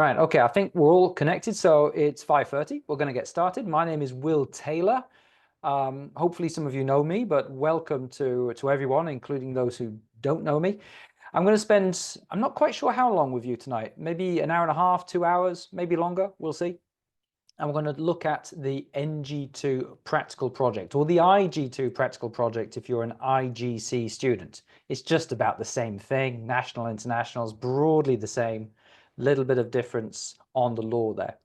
Right, okay, I think we're all connected, so it's 5:30. We're going to get started. My name is Will Taylor. Hopefully some of you know me, but welcome to everyone, including those who don't know me. I'm going to spend, I'm not quite sure how long with you tonight, maybe an hour and a half, 2 hours, maybe longer, we'll see. And we're going to look at the NG2 practical project, or the IG2 practical project if you're an IGC student. It's just about the same thing, national, internationals, broadly the same, little bit of difference on the law there.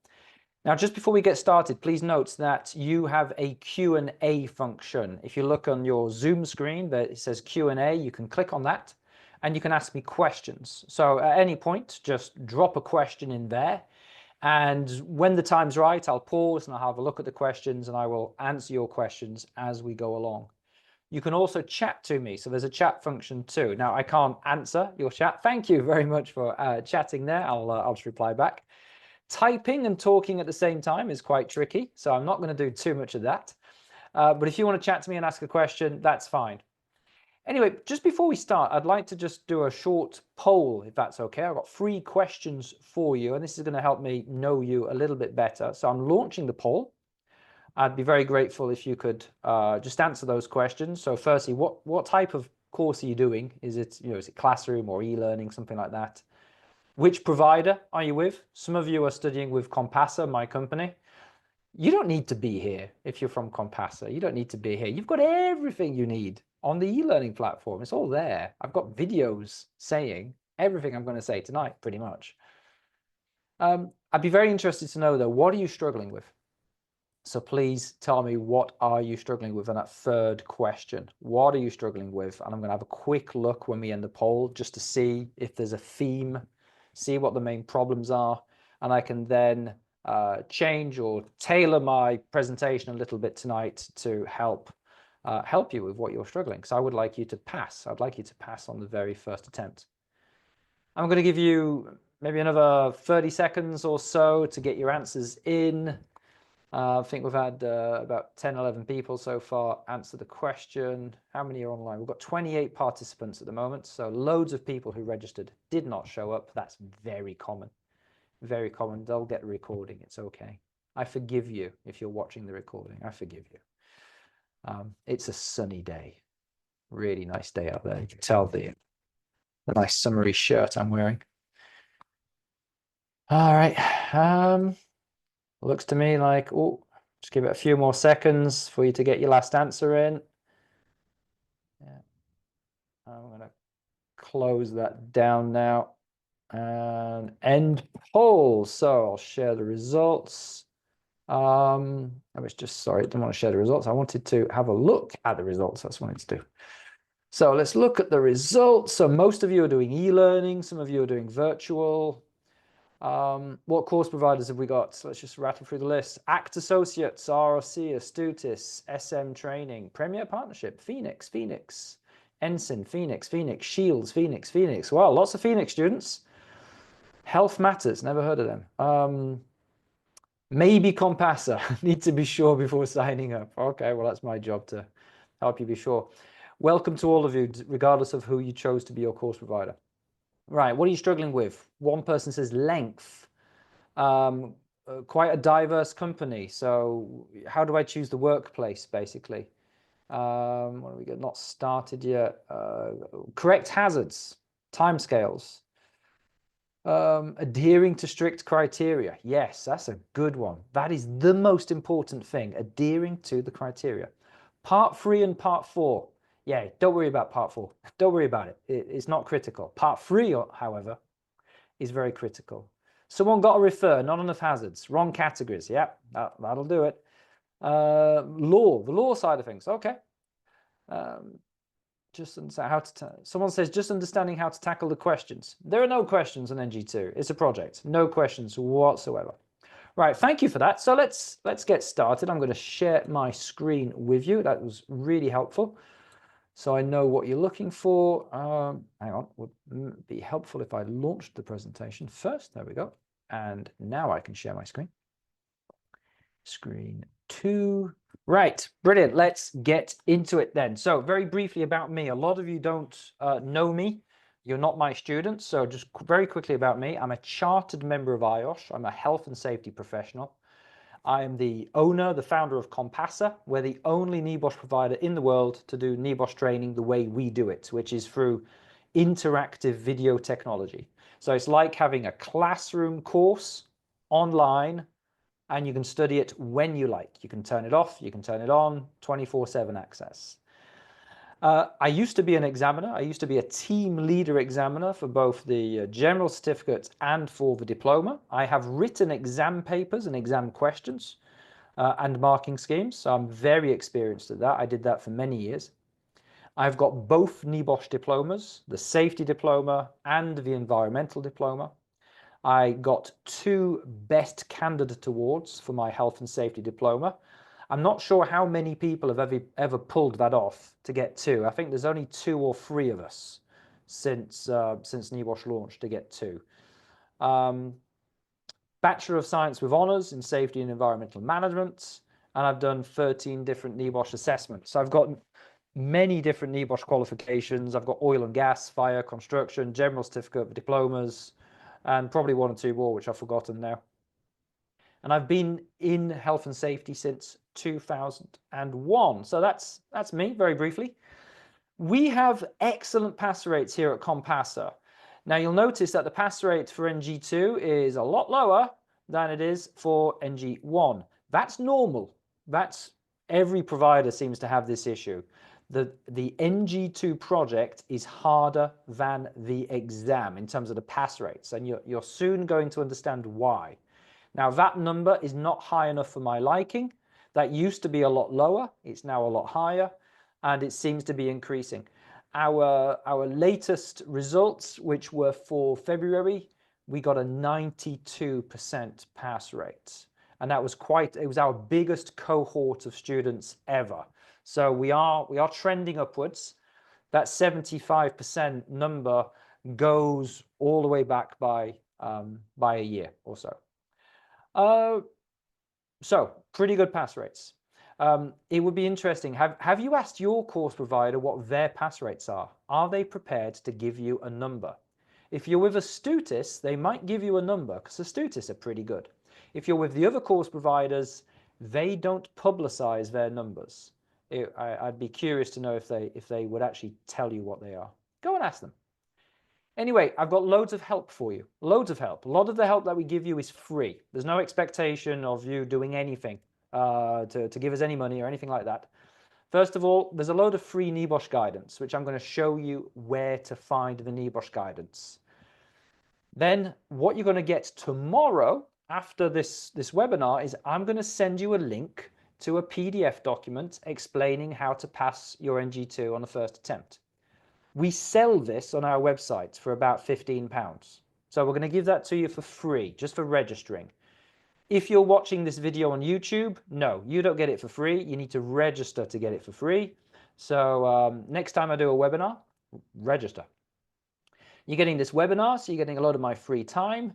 Now, just before we get started, please note that you have a Q&A function. If you look on your Zoom screen, that it says Q&A, you can click on that and you can ask me questions. So at any point, just drop a question in there. And when the time's right, I'll pause and I'll have a look at the questions and I will answer your questions as we go along. You can also chat to me. So there's a chat function too. Now, I can't answer your chat. Thank you very much for chatting there. I'll just reply back. Typing and talking at the same time is quite tricky, so I'm not going to do too much of that. But if you want to chat to me and ask a question, that's fine. Anyway, just before we start, I'd like to just do a short poll, if that's okay. I've got 3 questions for you, and this is going to help me know you a little bit better. So I'm launching the poll. I'd be very grateful if you could just answer those questions. So firstly, what type of course are you doing? Is it, is it classroom or e-learning, something like that? Which provider are you with? Some of you are studying with Compassa, my company. You don't need to be here if you're from Compassa. You don't need to be here. You've got everything you need on the e-learning platform. It's all there. I've got videos saying everything I'm going to say tonight, pretty much. I'd be very interested to know, though, what are you struggling with? So please tell me, what are you struggling with? And that third question, what are you struggling with? And I'm going to have a quick look when we end the poll just to see if there's a theme, see what the main problems are, and I can then change or tailor my presentation a little bit tonight to help you with what you're struggling. So I would like you to pass. I'd like you to pass on the very first attempt. I'm going to give you maybe another 30 seconds or so to get your answers in. I think we've had about 10, 11 people so far answer the question. How many are online? We've got 28 participants at the moment, so loads of people who registered did not show up. That's very common. Very common. They'll get a recording. It's okay. I forgive you if you're watching the recording. I forgive you. It's a sunny day. Really nice day out there. You can tell the nice summery shirt I'm wearing. All right. Looks to me like, oh, just give it a few more seconds for you to get your last answer in. Yeah. I'm going to close that down now and end poll. So I'll share the results. I was just, sorry, I didn't want to share the results. I wanted to have a look at the results. That's what I wanted to do. So let's look at the results. So most of you are doing e-learning. Some of you are doing virtual. What course providers have we got? So let's just rattle through the list. ACT Associates, RRC, Astutis, SM Training, Premier Partnership, Phoenix, Ensign, Phoenix, Shields, Wow, lots of Phoenix students. Health Matters, never heard of them. Maybe Compassa, need to be sure before signing up. Okay, well, that's my job to help you be sure. Welcome to all of you, regardless of who you chose to be your course provider. Right, what are you struggling with? One person says length. Quite a diverse company. So how do I choose the workplace, basically? What do we got? Not started yet. Correct hazards, timescales. Adhering to strict criteria. Yes, that's a good one. That is the most important thing, adhering to the criteria. Part 3 and part 4. Yeah, don't worry about part 4. Don't worry about it. It's not critical. Part 3, however, is very critical. Someone got a refer, not enough hazards, wrong categories. Yeah, that'll do it. The law side of things. Okay. Just understand how to. Someone says just understanding how to tackle the questions. There are no questions on NG2. It's a project. No questions whatsoever. Right, thank you for that. So let's get started. I'm going to share my screen with you. That was really helpful. So I know what you're looking for. Hang on, would be helpful if I launched the presentation first. There we go. And now I can share my screen. Screen 2. Right, brilliant. Let's get into it then. So very briefly about me. A lot of you don't know me. you're not my student, so just very quickly about me. I'm a chartered member of IOSH. I'm a health and safety professional. I am the owner, the founder of Compassa. We're the only NEBOSH provider in the world to do NEBOSH training the way we do it, which is through interactive video technology. So it's like having a classroom course online, and you can study it when you like. You can turn it off, you can turn it on, 24/7 access. I used to be an examiner. I used to be a team leader examiner for both the general certificate and for the diploma. I have written exam papers and exam questions and marking schemes, so I'm very experienced at that. I did that for many years. I've got both NEBOSH diplomas, the safety diploma and the environmental diploma. I got 2 Best Candidate Awards for my health and safety diploma. I'm not sure how many people have ever pulled that off to get 2. I think there's only 2 or 3 of us since NEBOSH launched to get 2. Bachelor of Science with Honours in Safety and Environmental Management, and I've done 13 different NEBOSH assessments. So I've got many different NEBOSH qualifications. I've got oil and gas, fire, construction, general certificate, diplomas, and probably 1 or 2 more, which I've forgotten now. And I've been in health and safety since 2001. So that's me, very briefly. We have excellent pass rates here at Compassa. Now you'll notice that the pass rate for NG2 is a lot lower than it is for NG1. That's normal. That's every provider seems to have this issue. The NG2 project is harder than the exam in terms of the pass rates, and you're soon going to understand why. Now that number is not high enough for my liking. That used to be a lot lower. It's now a lot higher, and it seems to be increasing. Our latest results, which were for February, we got a 92% pass rate. And that was it was our biggest cohort of students ever. So we are trending upwards. That 75% number goes all the way back by a year or so. So pretty good pass rates. It would be interesting. Have you asked your course provider what their pass rates are? Are they prepared to give you a number? If you're with Astutis, they might give you a number because Astutis are pretty good. If you're with the other course providers, they don't publicize their numbers. I'd be curious to know if they would actually tell you what they are. Go and ask them. Anyway, I've got loads of help for you. Loads of help. A lot of the help that we give you is free. There's no expectation of you doing anything to give us any money or anything like that. First of all, there's a load of free NEBOSH guidance, which I'm going to show you where to find the NEBOSH guidance. Then what you're going to get tomorrow after this webinar is I'm going to send you a link to a PDF document explaining how to pass your NG2 on the first attempt. We sell this on our website for about £15. So we're going to give that to you for free, just for registering. If you're watching this video on YouTube, no, you don't get it for free. You need to register to get it for free. So next time I do a webinar, register. You're getting this webinar, so you're getting a lot of my free time.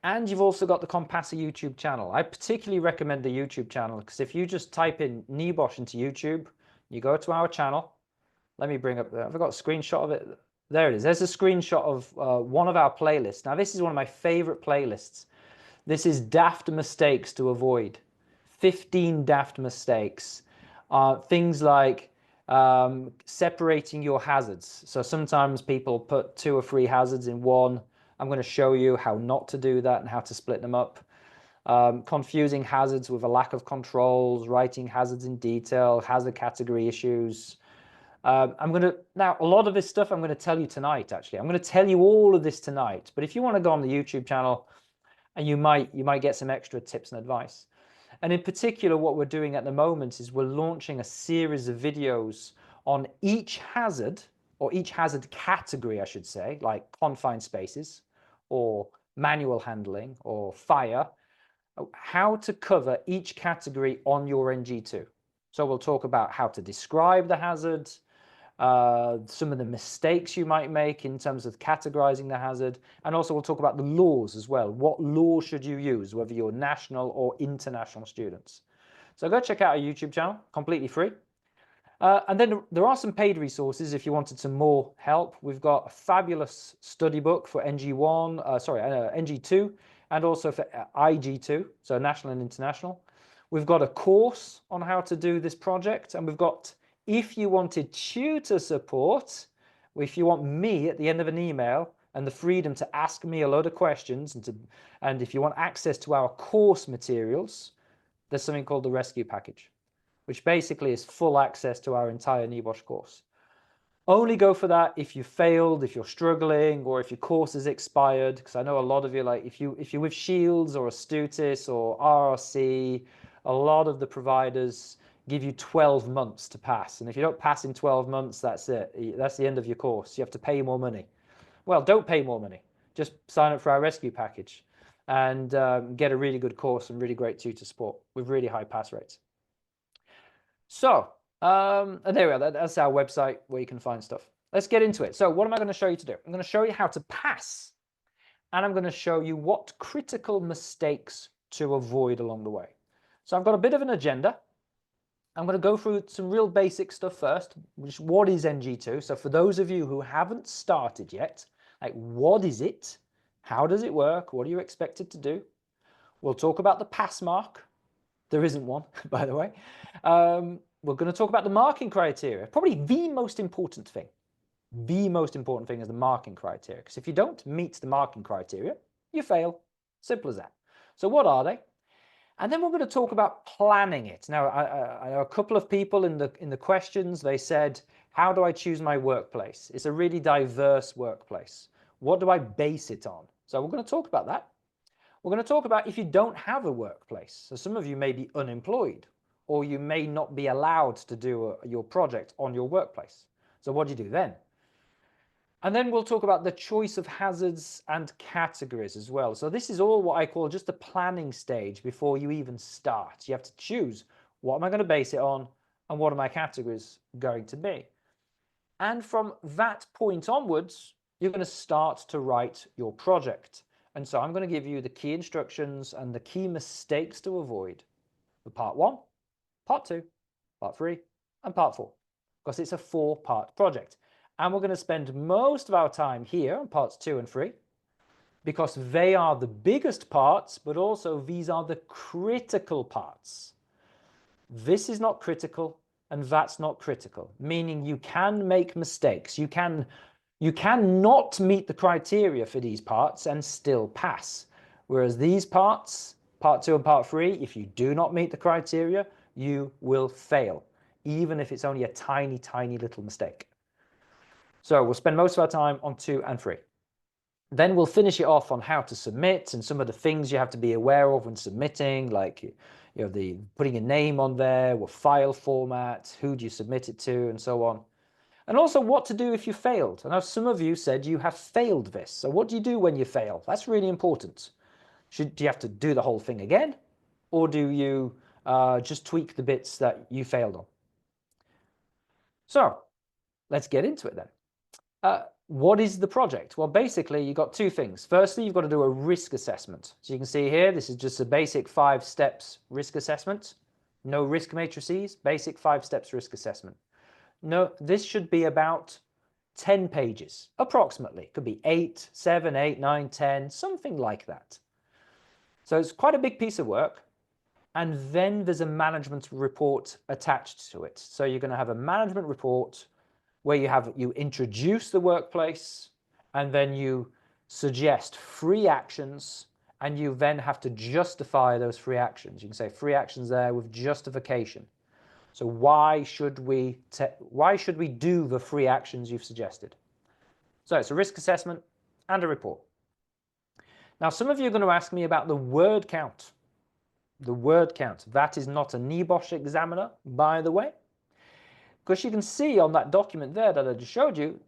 And you've also got the Compassa YouTube channel. I particularly recommend the YouTube channel because if you just type in NEBOSH into YouTube, you go to our channel. Let me bring up, I've got a screenshot of it. There it is. There's a screenshot of one of our playlists. Now, this is one of my favorite playlists. This is daft mistakes to avoid. 15 daft mistakes. Things like separating your hazards. So sometimes people put 2 or 3 hazards in one. I'm going to show you how not to do that and how to split them up. Confusing hazards with a lack of controls, writing hazards in detail, hazard category issues. Now a lot of this stuff I'm going to tell you tonight, actually. I'm going to tell you all of this tonight, but if you want to go on the YouTube channel, and you might get some extra tips and advice. And in particular, what we're doing at the moment is we're launching a series of videos on each hazard, or each hazard category, I should say, like confined spaces, or manual handling, or fire, how to cover each category on your NG2. So we'll talk about how to describe the hazard, some of the mistakes you might make in terms of categorizing the hazard, and also we'll talk about the laws as well. What law should you use, whether you're national or international students? So go check out our YouTube channel, completely free. And then there are some paid resources if you wanted some more help. We've got a fabulous study book for NG2, and also for IG2, so national and international. We've got a course on how to do this project, and we've got, if you wanted tutor support, if you want me at the end of an email and the freedom to ask me a load of questions, and if you want access to our course materials, there's something called the rescue package, which basically is full access to our entire NEBOSH course. Only go for that if you failed, if you're struggling, or if your course is expired, because I know a lot of you, like if you're with Shields or Astutis or RRC, a lot of the providers give you 12 months to pass. And if you don't pass in 12 months, that's it. That's the end of your course. You have to pay more money. Well, don't pay more money. Just sign up for our rescue package and get a really good course and really great tutor support with really high pass rates. So and there we are. That's our website where you can find stuff. Let's get into it. So what am I going to show you to do? I'm going to show you how to pass, and I'm going to show you what critical mistakes to avoid along the way. So I've got a bit of an agenda. I'm going to go through some real basic stuff first, which what is NG2? So for those of you who haven't started yet, like what is it? How does it work? What are you expected to do? We'll talk about the pass mark. There isn't one, by the way. We're going to talk about the marking criteria. Probably the most important thing. The most important thing is the marking criteria. Because if you don't meet the marking criteria, you fail. Simple as that. So what are they? And then we're going to talk about planning it. Now, I know a couple of people in the questions, they said, how do I choose my workplace? It's a really diverse workplace. What do I base it on? So we're going to talk about that. We're going to talk about if you don't have a workplace. So some of you may be unemployed, or you may not be allowed to do your project on your workplace. So what do you do then? And then we'll talk about the choice of hazards and categories as well. So this is all what I call just the planning stage before you even start. You have to choose, what am I going to base it on, and what are my categories going to be? And from that point onwards, you're going to start to write your project. And so I'm going to give you the key instructions and the key mistakes to avoid for part 1, part 2, part 3, and part 4, because it's a 4-part project. And we're going to spend most of our time here on parts 2 and 3, because they are the biggest parts, but also these are the critical parts. This is not critical, and that's not critical, meaning you can make mistakes. You can not meet the criteria for these parts and still pass. Whereas these parts, part 2 and part 3, if you do not meet the criteria, you will fail, even if it's only a tiny, tiny little mistake. So we'll spend most of our time on 2 and 3. Then we'll finish it off on how to submit and some of the things you have to be aware of when submitting, like the putting a name on there, what file format, who do you submit it to, and so on. And also what to do if you failed. I know some of you said you have failed this. So what do you do when you fail? That's really important. Do you have to do the whole thing again? Or do you just tweak the bits that you failed on? So let's get into it then. What is the project? Well, basically, you've got 2 things. Firstly, you've got to do a risk assessment. So you can see here, this is just a basic 5 steps risk assessment. No risk matrices, basic 5 steps risk assessment. No, this should be about 10 pages, approximately. Could be 8, 7, 8, 9, 10, something like that. So it's quite a big piece of work. And then there's a management report attached to it. So you're going to have a management report where you introduce the workplace, and then you suggest 3 actions, and you then have to justify those 3 actions. You can say 3 actions there with justification. So why should we do the 3 actions you've suggested? So it's a risk assessment and a report. Now, some of you are going to ask me about the word count. The word count. That is not a NEBOSH examiner, by the way. Because you can see on that document there that I just showed you,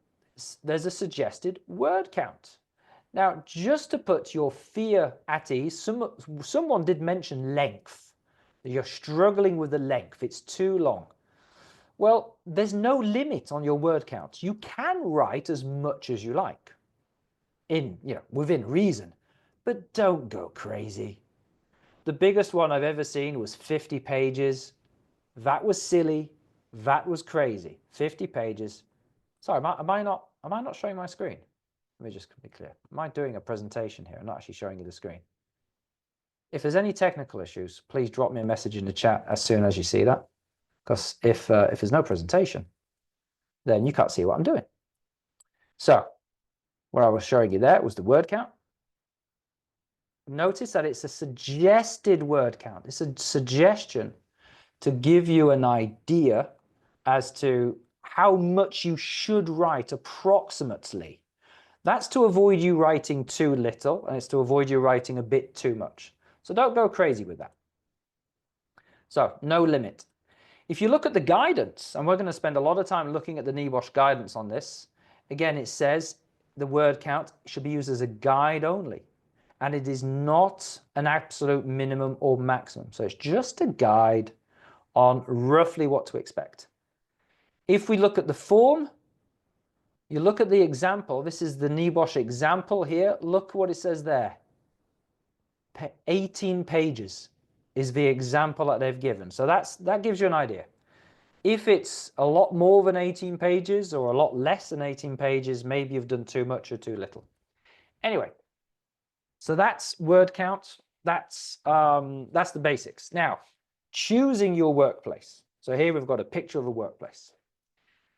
there's a suggested word count. Now, just to put your fear at ease, someone did mention length. You're struggling with the length. It's too long. Well, there's no limit on your word count. You can write as much as you like, within reason, but don't go crazy. The biggest one I've ever seen was 50 pages. That was silly. That was crazy. 50 pages. Sorry, am I not showing my screen? Let me just be clear. Am I doing a presentation here? I'm not actually showing you the screen. If there's any technical issues, please drop me a message in the chat as soon as you see that. Because if there's no presentation, then you can't see what I'm doing. So what I was showing you there was the word count. Notice that it's a suggested word count. It's a suggestion to give you an idea as to how much you should write approximately. That's to avoid you writing too little, and it's to avoid you writing a bit too much. So don't go crazy with that. So no limit. If you look at the guidance, and we're going to spend a lot of time looking at the NEBOSH guidance on this, again, it says the word count should be used as a guide only, and it is not an absolute minimum or maximum. So it's just a guide on roughly what to expect. If we look at the form, you look at the example, this is the NEBOSH example here, look what it says there. 18 pages is the example that they've given. So that gives you an idea. If it's a lot more than 18 pages or a lot less than 18 pages, maybe you've done too much or too little. Anyway, so that's word count. That's the basics. Now, choosing your workplace. So here we've got a picture of a workplace.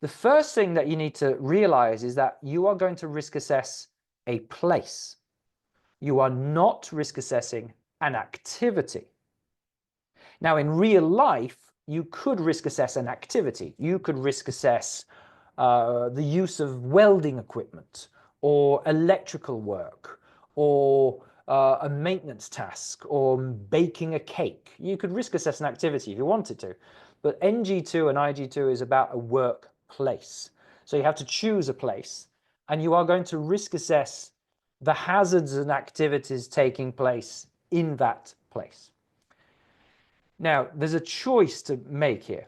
The first thing that you need to realize is that you are going to risk assess a place. You are not risk assessing an activity. Now, in real life, you could risk assess an activity. You could risk assess the use of welding equipment or electrical work or a maintenance task or baking a cake. You could risk assess an activity if you wanted to. But NG2 and IG2 is about a workplace. So you have to choose a place, and you are going to risk assess the hazards and activities taking place in that place. Now, there's a choice to make here.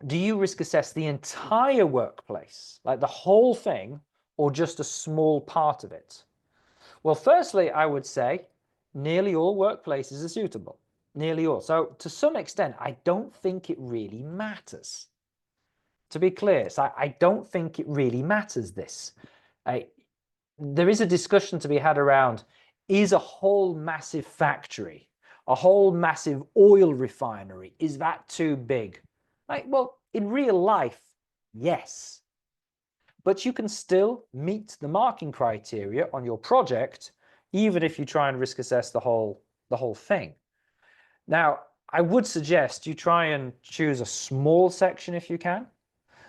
Do you risk assess the entire workplace, like the whole thing, or just a small part of it? Well, firstly, I would say nearly all workplaces are suitable. Nearly all. So to some extent, I don't think it really matters. To be clear, so I don't think it really matters this. There is a discussion to be had around, is a whole massive factory, a whole massive oil refinery, is that too big? Well, in real life, yes. But you can still meet the marking criteria on your project, even if you try and risk assess the whole thing. Now, I would suggest you try and choose a small section if you can.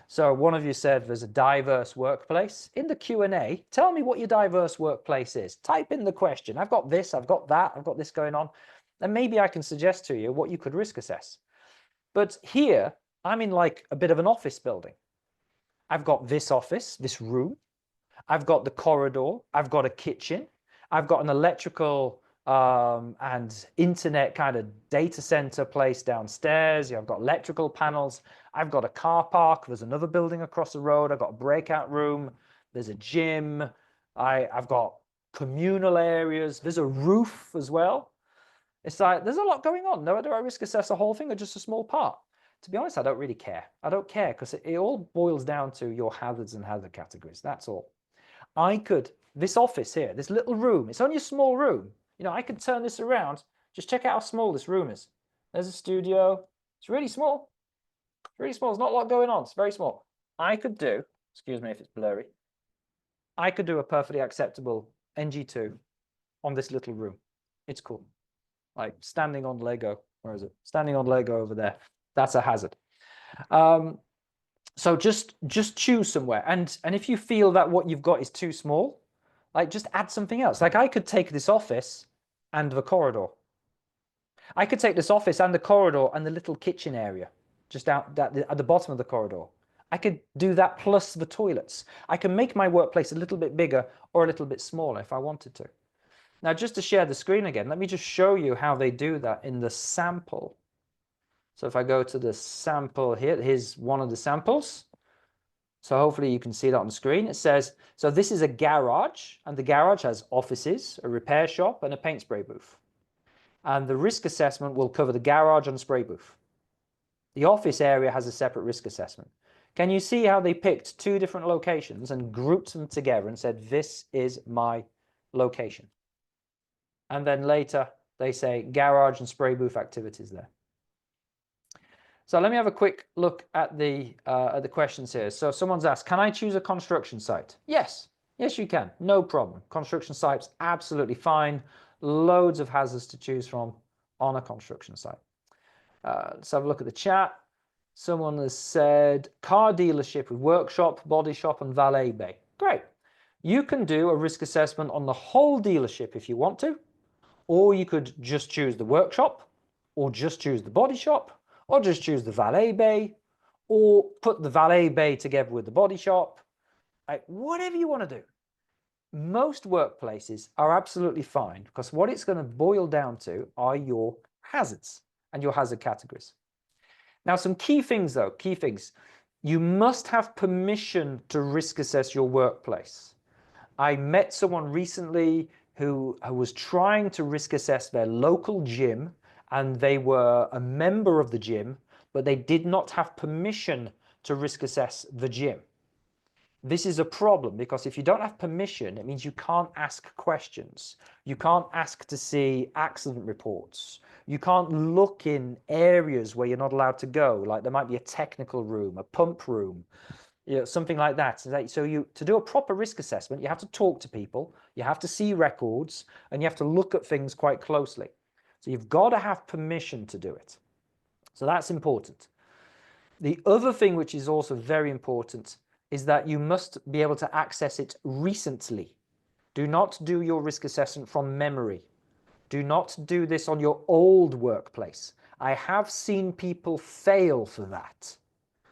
So one of you said there's a diverse workplace. In the Q&A, tell me what your diverse workplace is. Type in the question. I've got this, I've got that, I've got this going on. And maybe I can suggest to you what you could risk assess. But here, I'm in like a bit of an office building. I've got this office, this room. I've got the corridor. I've got a kitchen. I've got an electrical and internet kind of data center place downstairs. I've got electrical panels. I've got a car park. There's another building across the road. I've got a breakout room. There's a gym. I've got communal areas. There's a roof as well. It's like there's a lot going on. Now, do I risk assess the whole thing or just a small part? To be honest, I don't really care. I don't care because it all boils down to your hazards and hazard categories. That's all. This office here, this little room, it's only a small room. You know, I could turn this around. Just check out how small this room is. There's a studio. It's really small. It's really small. There's not a lot going on. It's very small. I could do, excuse me if it's blurry, I could do a perfectly acceptable NG2 on this little room. It's cool. Like standing on Lego. Where is it? Standing on Lego over there. That's a hazard. So just choose somewhere. And if you feel that what you've got is too small, like just add something else. Like I could take this office and the corridor. I could take this office and the corridor and the little kitchen area just out at the bottom of the corridor. I could do that plus the toilets. I can make my workplace a little bit bigger or a little bit smaller if I wanted to. Now, just to share the screen again, let me just show you how they do that in the sample. So if I go to the sample here, here's one of the samples. So hopefully you can see that on the screen. It says, so this is a garage, and the garage has offices, a repair shop, and a paint spray booth. And the risk assessment will cover the garage and spray booth. The office area has a separate risk assessment. Can you see how they picked two different locations and grouped them together and said, this is my location? And then later they say garage and spray booth activities there. So let me have a quick look at the questions here. So someone's asked, can I choose a construction site? Yes, yes you can, no problem. Construction sites, absolutely fine. Loads of hazards to choose from on a construction site. Let's have a look at the chat. Someone has said, car dealership with workshop, body shop and valet bay. Great. You can do a risk assessment on the whole dealership if you want to, or you could just choose the workshop, or just choose the body shop, or just choose the valet bay, or put the valet bay together with the body shop. Like, whatever you want to do. Most workplaces are absolutely fine because what it's going to boil down to are your hazards and your hazard categories. Now, some key things though, key things. You must have permission to risk assess your workplace. I met someone recently who was trying to risk assess their local gym, and they were a member of the gym, but they did not have permission to risk assess the gym. This is a problem because if you don't have permission, it means you can't ask questions. You can't ask to see accident reports. You can't look in areas where you're not allowed to go, like there might be a technical room, a pump room, something like that. So to do a proper risk assessment, you have to talk to people, you have to see records, and you have to look at things quite closely. So you've got to have permission to do it. So that's important. The other thing which is also very important is that you must be able to access it recently. Do not do your risk assessment from memory. Do not do this on your old workplace. I have seen people fail for that,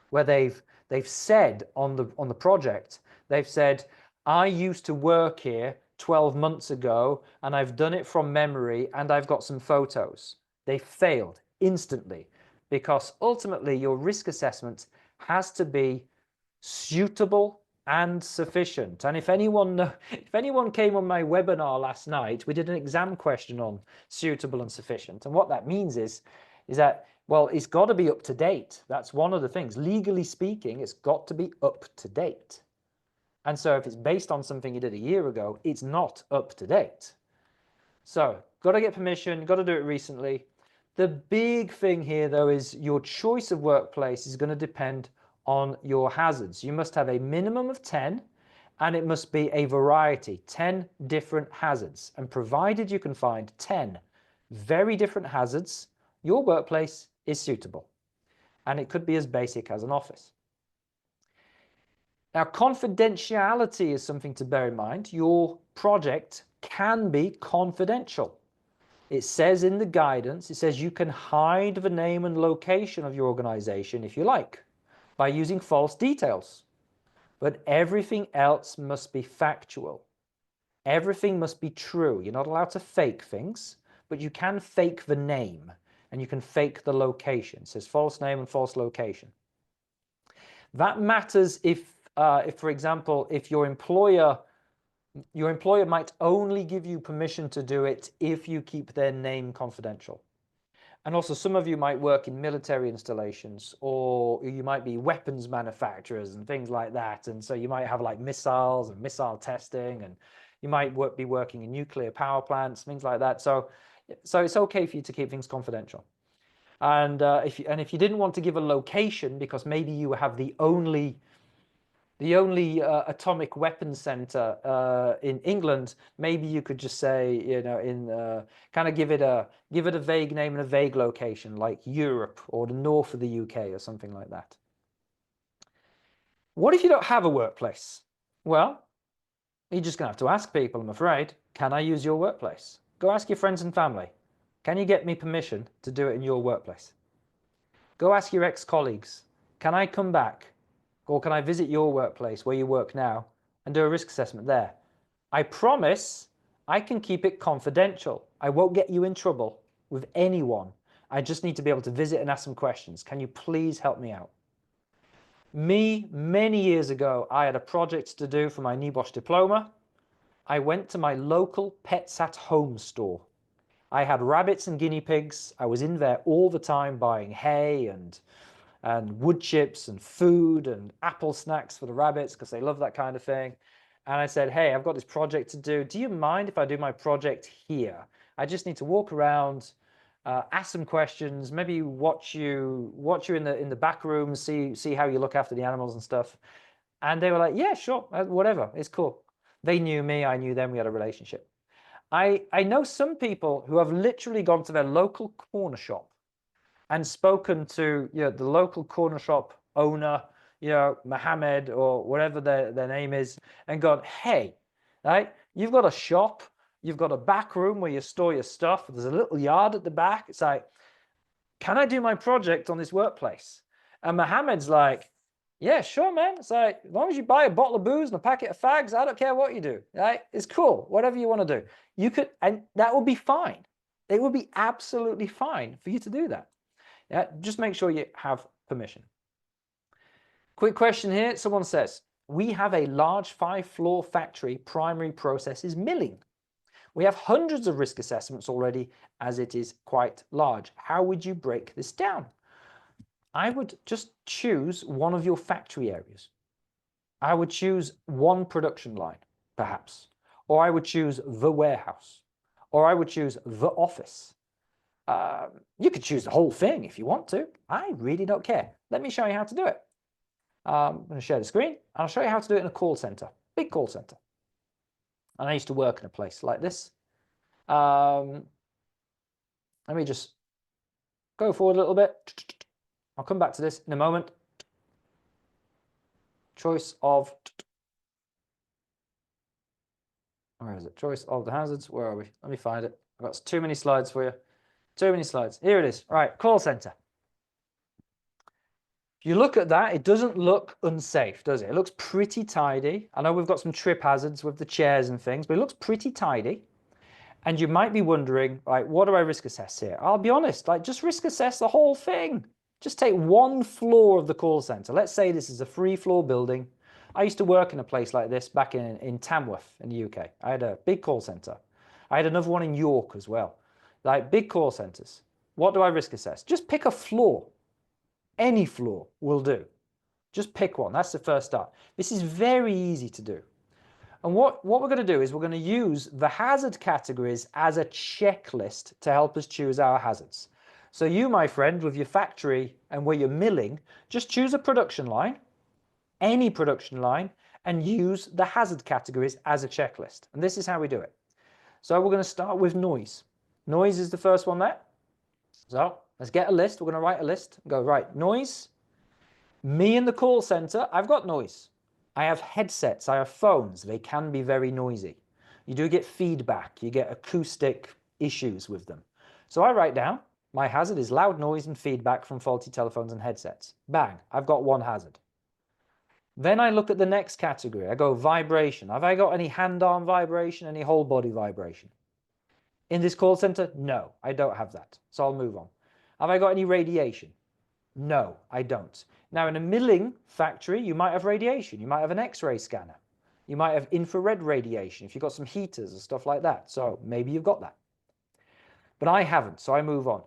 where they've said on the project, they've said, I used to work here 12 months ago and I've done it from memory and I've got some photos. They failed instantly because ultimately your risk assessment has to be suitable and sufficient. And if anyone came on my webinar last night, we did an exam question on suitable and sufficient. And what that means is that, well, it's got to be up to date. That's one of the things. Legally speaking, it's got to be up to date. And so if it's based on something you did a year ago, it's not up to date. So got to get permission, got to do it recently. The big thing here, though, is your choice of workplace is going to depend on your hazards. You must have a minimum of 10, and it must be a variety, 10 different hazards. And provided you can find 10 very different hazards, your workplace is suitable. And it could be as basic as an office. Now, confidentiality is something to bear in mind. Your project can be confidential. It says in the guidance, it says you can hide the name and location of your organization if you like, by using false details. But everything else must be factual. Everything must be true. You're not allowed to fake things, but you can fake the name and you can fake the location. It says false name and false location. That matters if for example, if your employer might only give you permission to do it if you keep their name confidential. And also some of you might work in military installations, or you might be weapons manufacturers and things like that. And so you might have like missiles and missile testing, and you might be working in nuclear power plants, things like that. So it's okay for you to keep things confidential. And if you didn't want to give a location because maybe you have the only atomic weapons center in England, maybe you could just say, kind of give it a vague name and a vague location, like Europe or the north of the UK or something like that. What if you don't have a workplace? Well, you're just going to have to ask people, I'm afraid. Can I use your workplace? Go ask your friends and family. Can you get me permission to do it in your workplace? Go ask your ex-colleagues. Can I come back? Or can I visit your workplace where you work now and do a risk assessment there? I promise I can keep it confidential. I won't get you in trouble with anyone. I just need to be able to visit and ask some questions. Can you please help me out? Many years ago, I had a project to do for my NEBOSH diploma. I went to my local Pets at Home store. I had rabbits and guinea pigs. I was in there all the time buying hay and and wood chips and food and apple snacks for the rabbits because they love that kind of thing. And I said, hey, I've got this project to do. Do you mind if I do my project here? I just need to walk around, ask some questions, maybe watch you in the back room, see how you look after the animals and stuff. And they were like, yeah, sure, whatever, it's cool. They knew me, I knew them, we had a relationship. I know some people who have literally gone to their local corner shop and spoken to the local corner shop owner, Mohammed or whatever their name is, and gone, hey, right, you've got a shop, you've got a back room where you store your stuff, there's a little yard at the back. It's like, can I do my project on this workplace? And Mohammed's like, yeah, sure, man. It's like, as long as you buy a bottle of booze and a packet of fags, I don't care what you do. Right? It's cool. Whatever you want to do. You could, and that would be fine. It would be absolutely fine for you to do that. Yeah, just make sure you have permission. Quick question here. Someone says, we have a large 5-floor factory, primary process is milling. We have hundreds of risk assessments already as it is quite large. How would you break this down? I would just choose one of your factory areas. I would choose one production line, perhaps. Or I would choose the warehouse. Or I would choose the office. You could choose the whole thing if you want to. I really don't care. Let me show you how to do it. I'm going to share the screen. I'll show you how to do it in a call center, big call center. And I used to work in a place like this. Let me just go forward a little bit. I'll come back to this in a moment. Choice of, where is it? Choice of the hazards. Where are we? Let me find it. I've got too many slides for you. Too many slides. Here it is. All right, call center. If you look at that, it doesn't look unsafe, does it? It looks pretty tidy. I know we've got some trip hazards with the chairs and things, but it looks pretty tidy. And you might be wondering, right, what do I risk assess here? I'll be honest, like just risk assess the whole thing. Just take one floor of the call center. Let's say this is a 3-floor building. I used to work in a place like this back in Tamworth in the UK. I had a big call center. I had another one in York as well. Like big call centers. What do I risk assess? Just pick a floor. Any floor will do. Just pick one. That's the first start. This is very easy to do. And what we're going to do is we're going to use the hazard categories as a checklist to help us choose our hazards. So you, my friend, with your factory and where you're milling, just choose a production line, any production line, and use the hazard categories as a checklist. And this is how we do it. So we're going to start with noise. Noise is the first one there. So let's get a list. We're going to write a list and go, right, noise. Me in the call center, I've got noise. I have headsets, I have phones. They can be very noisy. You do get feedback. You get acoustic issues with them. So I write down, my hazard is loud noise and feedback from faulty telephones and headsets. Bang, I've got one hazard. Then I look at the next category. I go vibration. Have I got any hand-arm vibration, any whole body vibration? In this call center, no, I don't have that. So I'll move on. Have I got any radiation? No, I don't. Now in a milling factory, you might have radiation. You might have an X-ray scanner. You might have infrared radiation if you've got some heaters and stuff like that. So maybe you've got that. But I haven't, so I move on.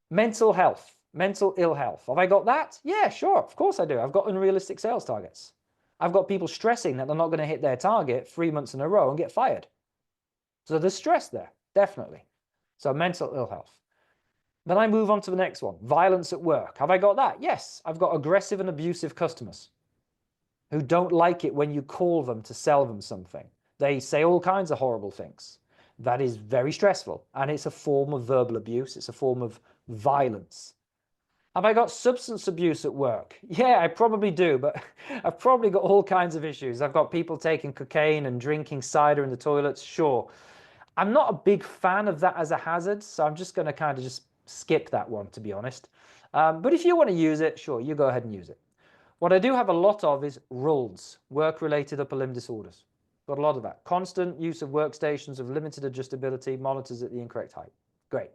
Mental health, mental ill health. Have I got that? Yeah, sure, of course I do. I've got unrealistic sales targets. I've got people stressing that they're not going to hit their target 3 months in a row and get fired. So there's stress there, definitely. So mental ill health. Then I move on to the next one, violence at work. Have I got that? Yes, I've got aggressive and abusive customers who don't like it when you call them to sell them something. They say all kinds of horrible things. That is very stressful, and it's a form of verbal abuse. It's a form of violence. Have I got substance abuse at work? Yeah, I probably do, but I've probably got all kinds of issues. I've got people taking cocaine and drinking cider in the toilets, sure. I'm not a big fan of that as a hazard, so I'm just going to kind of just skip that one, to be honest. But if you want to use it, sure, you go ahead and use it. What I do have a lot of is RULS, work-related upper limb disorders. Got a lot of that. Constant use of workstations of limited adjustability, monitors at the incorrect height. Great.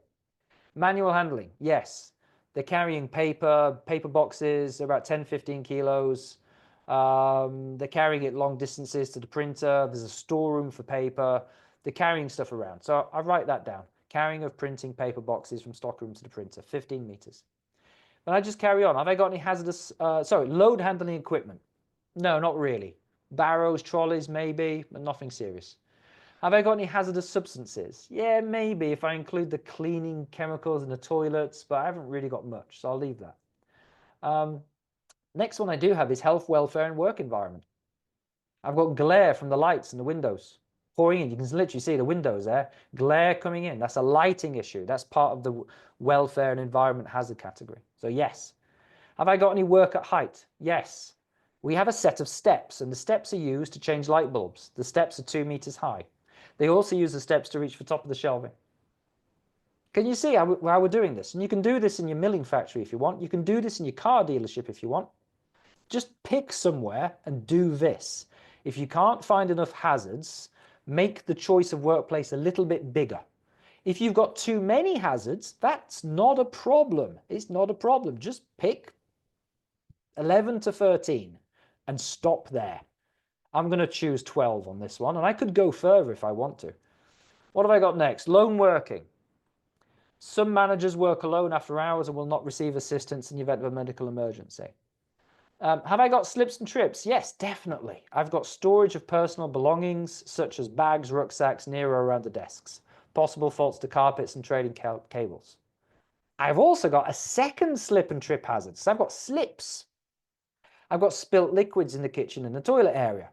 Manual handling, yes. They're carrying paper boxes, they're about 10, 15 kilos. They're carrying it long distances to the printer. There's a storeroom for paper. They're carrying stuff around. So I write that down. Carrying of printing paper boxes from stockroom to the printer, 15 meters. Then I just carry on. Have I got any hazardous, load handling equipment? No, not really. Barrows, trolleys, maybe, but nothing serious. Have I got any hazardous substances? Yeah, maybe if I include the cleaning chemicals in the toilets, but I haven't really got much, so I'll leave that. Next one I do have is health, welfare, and work environment. I've got glare from the lights in the windows pouring in. You can literally see the windows there. Glare coming in. That's a lighting issue. That's part of the welfare and environment hazard category. So yes. Have I got any work at height? Yes. We have a set of steps, and the steps are used to change light bulbs. The steps are 2 meters high. They also use the steps to reach the top of the shelving. Can you see how we're doing this? And you can do this in your milling factory if you want. You can do this in your car dealership if you want. Just pick somewhere and do this. If you can't find enough hazards, make the choice of workplace a little bit bigger. If you've got too many hazards, that's not a problem. It's not a problem. Just pick 11 to 13 and stop there. I'm going to choose 12 on this one, and I could go further if I want to. What have I got next? Lone working. Some managers work alone after hours and will not receive assistance in the event of a medical emergency. Have I got slips and trips? Yes, definitely. I've got storage of personal belongings, such as bags, rucksacks, near or around the desks. Possible faults to carpets and trading cables. I've also got a second slip and trip hazard. So I've got slips. I've got spilt liquids in the kitchen and the toilet area.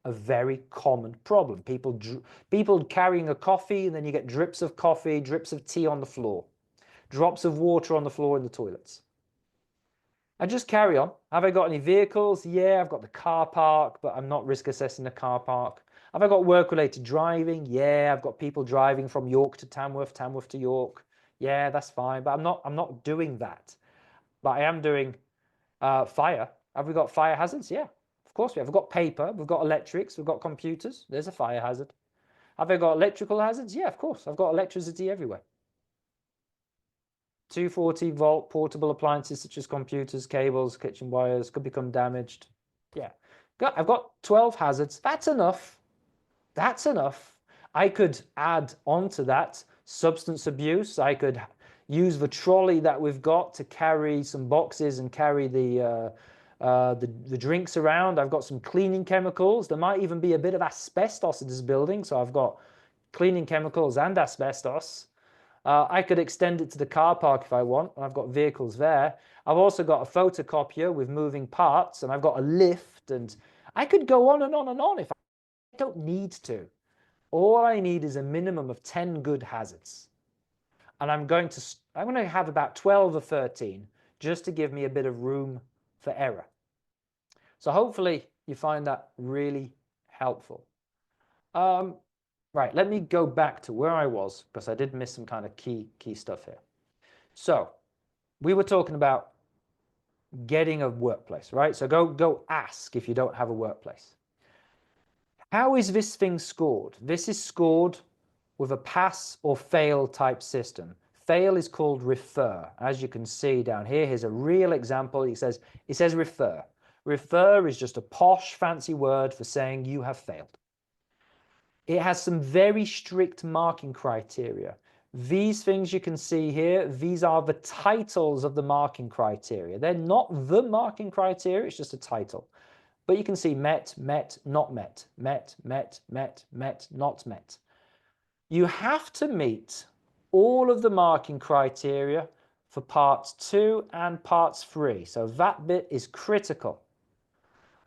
A very common problem. People carrying a coffee, and then you get drips of coffee, drips of tea on the floor, drops of water on the floor in the toilets. And just carry on. Have I got any vehicles? Yeah, I've got the car park, but I'm not risk assessing the car park. Have I got work-related driving? Yeah, I've got people driving from York to Tamworth, Tamworth to York. Yeah, that's fine, but I'm not doing that. But I am doing fire. Have we got fire hazards? Yeah, of course we have. We've got paper, we've got electrics, we've got computers. There's a fire hazard. Have I got electrical hazards? Yeah, of course. I've got electricity everywhere. 240-volt portable appliances such as computers, cables, kitchen wires could become damaged. Yeah, I've got 12 hazards. That's enough. That's enough. I could add on to that substance abuse. I could use the trolley that we've got to carry some boxes and carry the drinks around. I've got some cleaning chemicals. There might even be a bit of asbestos in this building, so I've got cleaning chemicals and asbestos. I could extend it to the car park if I want, and I've got vehicles there. I've also got a photocopier with moving parts, and I've got a lift, and I could go on and on and on if I don't need to. All I need is a minimum of 10 good hazards. And I'm going to have about 12 or 13 just to give me a bit of room for error. So hopefully you find that really helpful. Right, let me go back to where I was, because I did miss some kind of key stuff here. So we were talking about getting a workplace, right? So go ask if you don't have a workplace. How is this thing scored? This is scored with a pass or fail type system. Fail is called refer. As you can see down here, here's a real example. It says refer. Refer is just a posh, fancy word for saying you have failed. It has some very strict marking criteria. These things you can see here, these are the titles of the marking criteria. They're not the marking criteria, it's just a title. But you can see met, met, not met, met, met, met, met, not met. You have to meet all of the marking criteria for parts 2 and parts 3. So that bit is critical.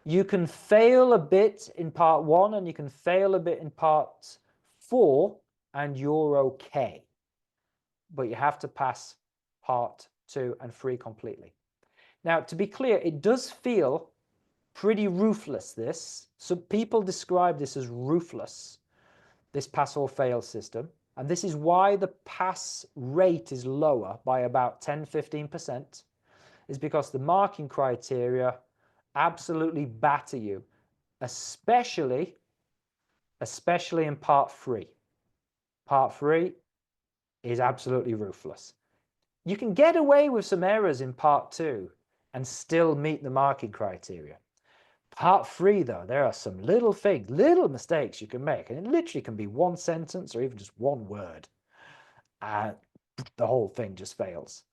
You can fail a bit in part 1 and you can fail a bit in part 4 and you're okay. But you have to pass part 2 and 3 completely. Now, to be clear, it does feel pretty ruthless, this. So people describe this as ruthless, this pass or fail system. And this is why the pass rate is lower by about 10-15%, is because the marking criteria absolutely batter you, especially in part 3. Part 3 is absolutely ruthless. You can get away with some errors in part 2 and still meet the marking criteria. Part 3, though, there are some little things, little mistakes you can make, and it literally can be one sentence or even just one word, and the whole thing just fails.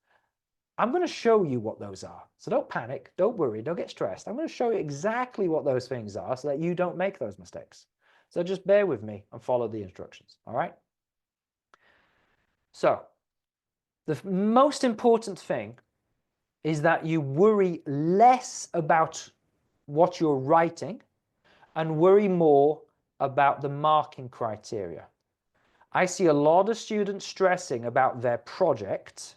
I'm going to show you what those are. So don't panic, don't worry, don't get stressed. I'm going to show you exactly what those things are so that you don't make those mistakes. So just bear with me and follow the instructions, all right? So the most important thing is that you worry less about what you're writing and worry more about the marking criteria. I see a lot of students stressing about their project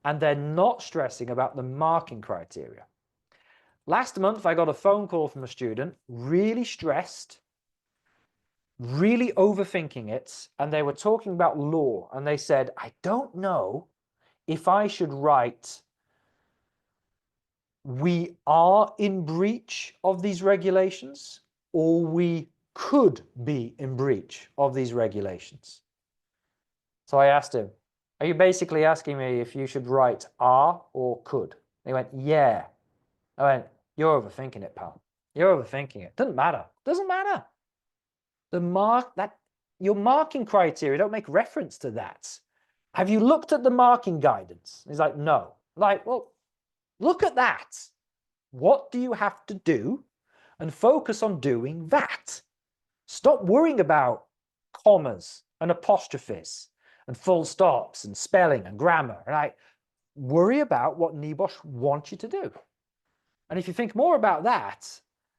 and they're not stressing about the marking criteria. Last month, I got a phone call from a student, really stressed, really overthinking it, and they were talking about law, and they said, I don't know if I should write, we are in breach of these regulations, or we could be in breach of these regulations. So I asked him, are you basically asking me if you should write are or could? He went, yeah. I went, you're overthinking it, pal. You're overthinking it. Doesn't matter. Doesn't matter. Your marking criteria don't make reference to that. Have you looked at the marking guidance? He's like, no. Like, well, look at that. What do you have to do? And focus on doing that. Stop worrying about commas and apostrophes and full stops and spelling and grammar. Right? Worry about what NEBOSH wants you to do. And if you think more about that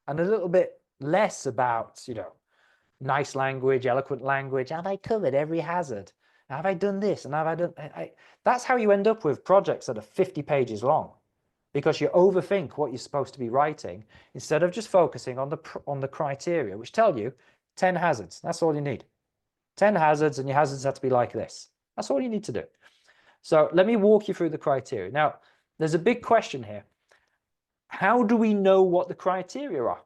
and a little bit less about, nice language, eloquent language, have I covered every hazard? Have I done this? And have I done... That's how you end up with projects that are 50 pages long, because you overthink what you're supposed to be writing instead of just focusing on the criteria, which tell you 10 hazards. That's all you need. 10 hazards, and your hazards have to be like this. That's all you need to do. So let me walk you through the criteria. Now, there's a big question here. How do we know what the criteria are?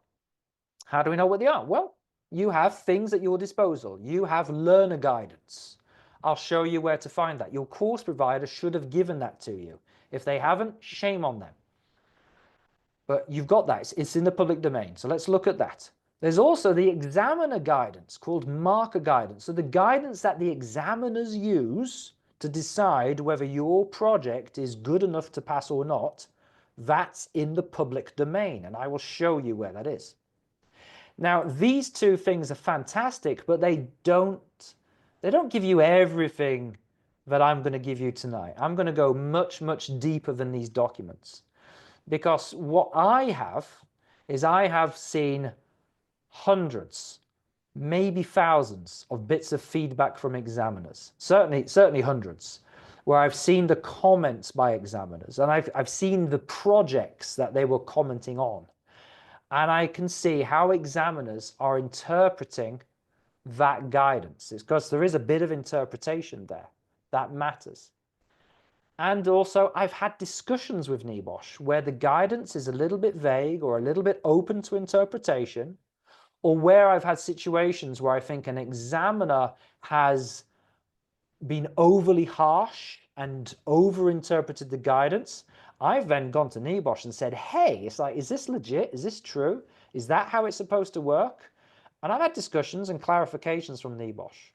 How do we know what they are? Well, you have things at your disposal. You have learner guidance. I'll show you where to find that. Your course provider should have given that to you. If they haven't, shame on them. But you've got that. It's in the public domain. So let's look at that. There's also the examiner guidance called marker guidance. So the guidance that the examiners use to decide whether your project is good enough to pass or not, that's in the public domain. And I will show you where that is. Now, these two things are fantastic, but they don't give you everything that I'm going to give you tonight. I'm going to go much, much deeper than these documents, because what I have seen hundreds, maybe thousands of bits of feedback from examiners, certainly hundreds, where I've seen the comments by examiners, and I've seen the projects that they were commenting on. And I can see how examiners are interpreting that guidance. It's because there is a bit of interpretation there that matters. And also, I've had discussions with NEBOSH where the guidance is a little bit vague or a little bit open to interpretation, or where I've had situations where I think an examiner has been overly harsh and over-interpreted the guidance. I've then gone to NEBOSH and said, hey, it's like, is this legit? Is this true? Is that how it's supposed to work? And I've had discussions and clarifications from NEBOSH.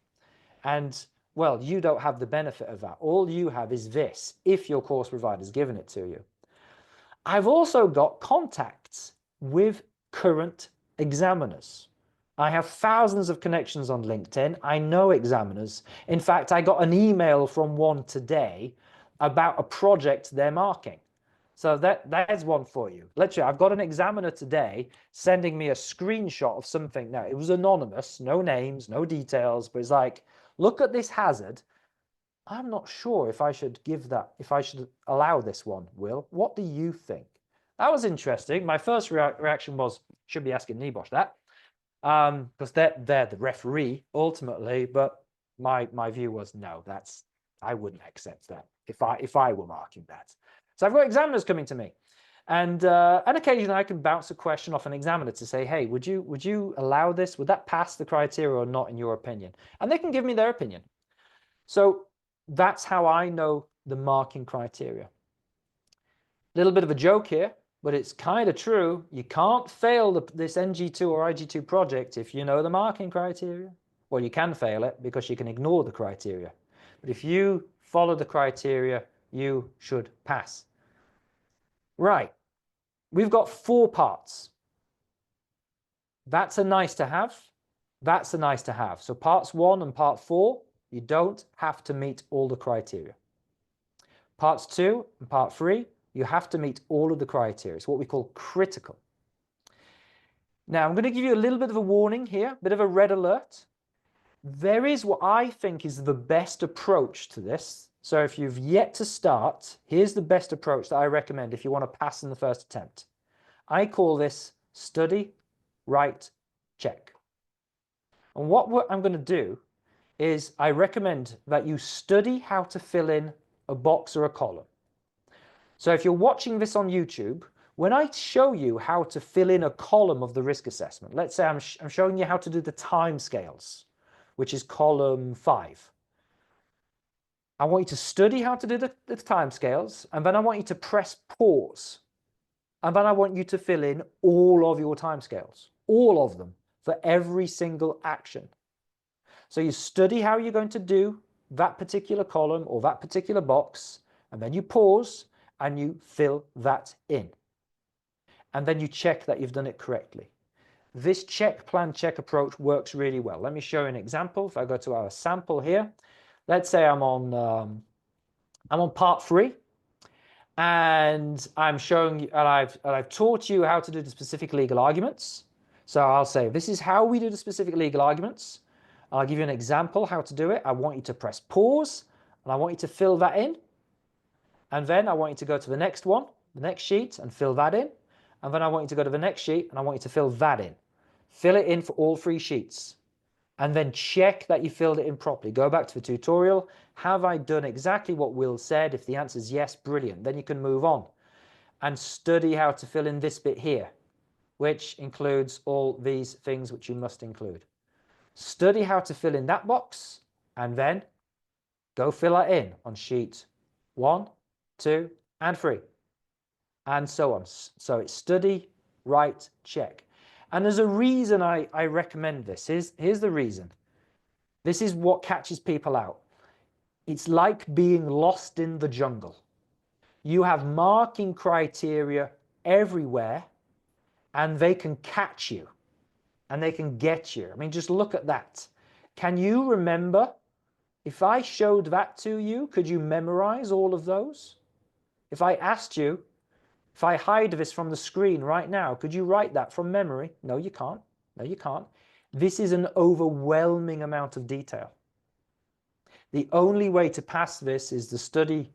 And, well, you don't have the benefit of that. All you have is this, if your course provider's given it to you. I've also got contacts with current examiners. I have thousands of connections on LinkedIn. I know examiners. In fact, I got an email from one today about a project they're marking. So there's one for you. Literally, I've got an examiner today sending me a screenshot of something. Now, it was anonymous, no names, no details, but it's like, look at this hazard. I'm not sure if I should allow this one, Will. What do you think? That was interesting. My first reaction was, should be asking NEBOSH that. Because they're the referee ultimately, but my view was no, I wouldn't accept that if I were marking that. So I've got examiners coming to me, and occasionally I can bounce a question off an examiner to say, hey, would you allow this? Would that pass the criteria or not in your opinion? And they can give me their opinion. So that's how I know the marking criteria. A little bit of a joke here, but it's kind of true. You can't fail this NG2 or IG2 project if you know the marking criteria. Well, you can fail it because you can ignore the criteria. But if you follow the criteria, you should pass. Right, we've got 4 parts. That's a nice to have. That's a nice to have. So parts 1 and part 4, you don't have to meet all the criteria. Parts 2 and part 3, you have to meet all of the criteria. It's what we call critical. Now, I'm going to give you a little bit of a warning here, a bit of a red alert. There is what I think is the best approach to this. So if you've yet to start, here's the best approach that I recommend if you want to pass in the first attempt. I call this study, write, check. And what I'm going to do is I recommend that you study how to fill in a box or a column. So if you're watching this on YouTube, when I show you how to fill in a column of the risk assessment, let's say I'm showing you how to do the timescales, which is column 5. I want you to study how to do the timescales, and then I want you to press pause. And then I want you to fill in all of your timescales, all of them, for every single action. So you study how you're going to do that particular column or that particular box, and then you pause and you fill that in. And then you check that you've done it correctly. This check, plan, check approach works really well. Let me show you an example. If I go to our sample here, let's say I'm on part 3, and I'm showing you, and I've taught you how to do the specific legal arguments. So I'll say, this is how we do the specific legal arguments. I'll give you an example how to do it. I want you to press pause, and I want you to fill that in. And then I want you to go to the next one, the next sheet, and fill that in. And then I want you to go to the next sheet, and I want you to fill that in. Fill it in for all 3 sheets. And then check that you filled it in properly. Go back to the tutorial. Have I done exactly what Will said? If the answer is yes, brilliant. Then you can move on and study how to fill in this bit here, which includes all these things which you must include. Study how to fill in that box, and then go fill that in on sheet 1, 2, and 3. And so on. So it's study, write, check. And there's a reason I recommend this. Here's the reason. This is what catches people out. It's like being lost in the jungle. You have marking criteria everywhere, and they can catch you, and they can get you. I mean, just look at that. Can you remember? If I showed that to you, could you memorize all of those? If I asked you, if I hide this from the screen right now, could you write that from memory? No, you can't. No, you can't. This is an overwhelming amount of detail. The only way to pass this is the study,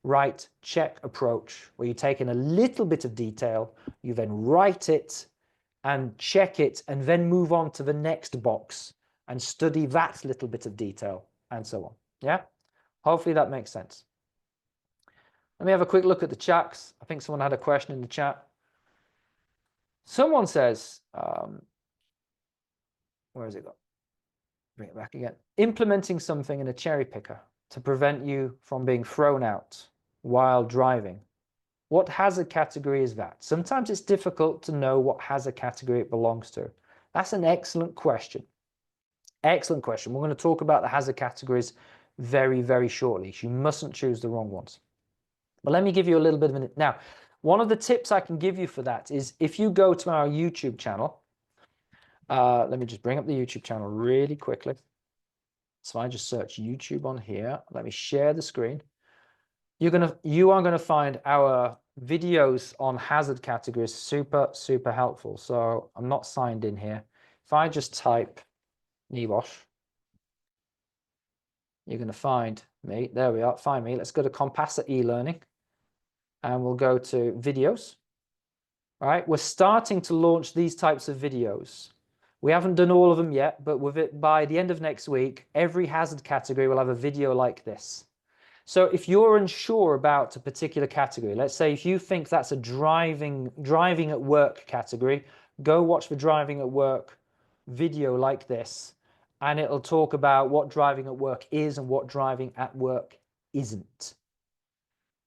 write, check approach, where you take in a little bit of detail, you then write it and check it, and then move on to the next box and study that little bit of detail, and so on. Yeah? Hopefully that makes sense. Let me have a quick look at the chats. I think someone had a question in the chat. Someone says, where has it got? Bring it back again. Implementing something in a cherry picker to prevent you from being thrown out while driving. What hazard category is that? Sometimes it's difficult to know what hazard category it belongs to. That's an excellent question. Excellent question. We're going to talk about the hazard categories very, very shortly. You mustn't choose the wrong ones. But let me give you a little bit of it. Now, one of the tips I can give you for that is if you go to our YouTube channel, let me just bring up the YouTube channel really quickly. So I just search YouTube on here. Let me share the screen. You are going to find our videos on hazard categories super, super helpful. So I'm not signed in here. If I just type NEBOSH, you're going to find me. There we are. Find me. Let's go to Compassa eLearning, and we'll go to videos. All right. We're starting to launch these types of videos. We haven't done all of them yet, but with it, by the end of next week, every hazard category will have a video like this. So if you're unsure about a particular category, let's say if you think that's a driving at work category, go watch the driving at work video like this, and it'll talk about what driving at work is and what driving at work isn't.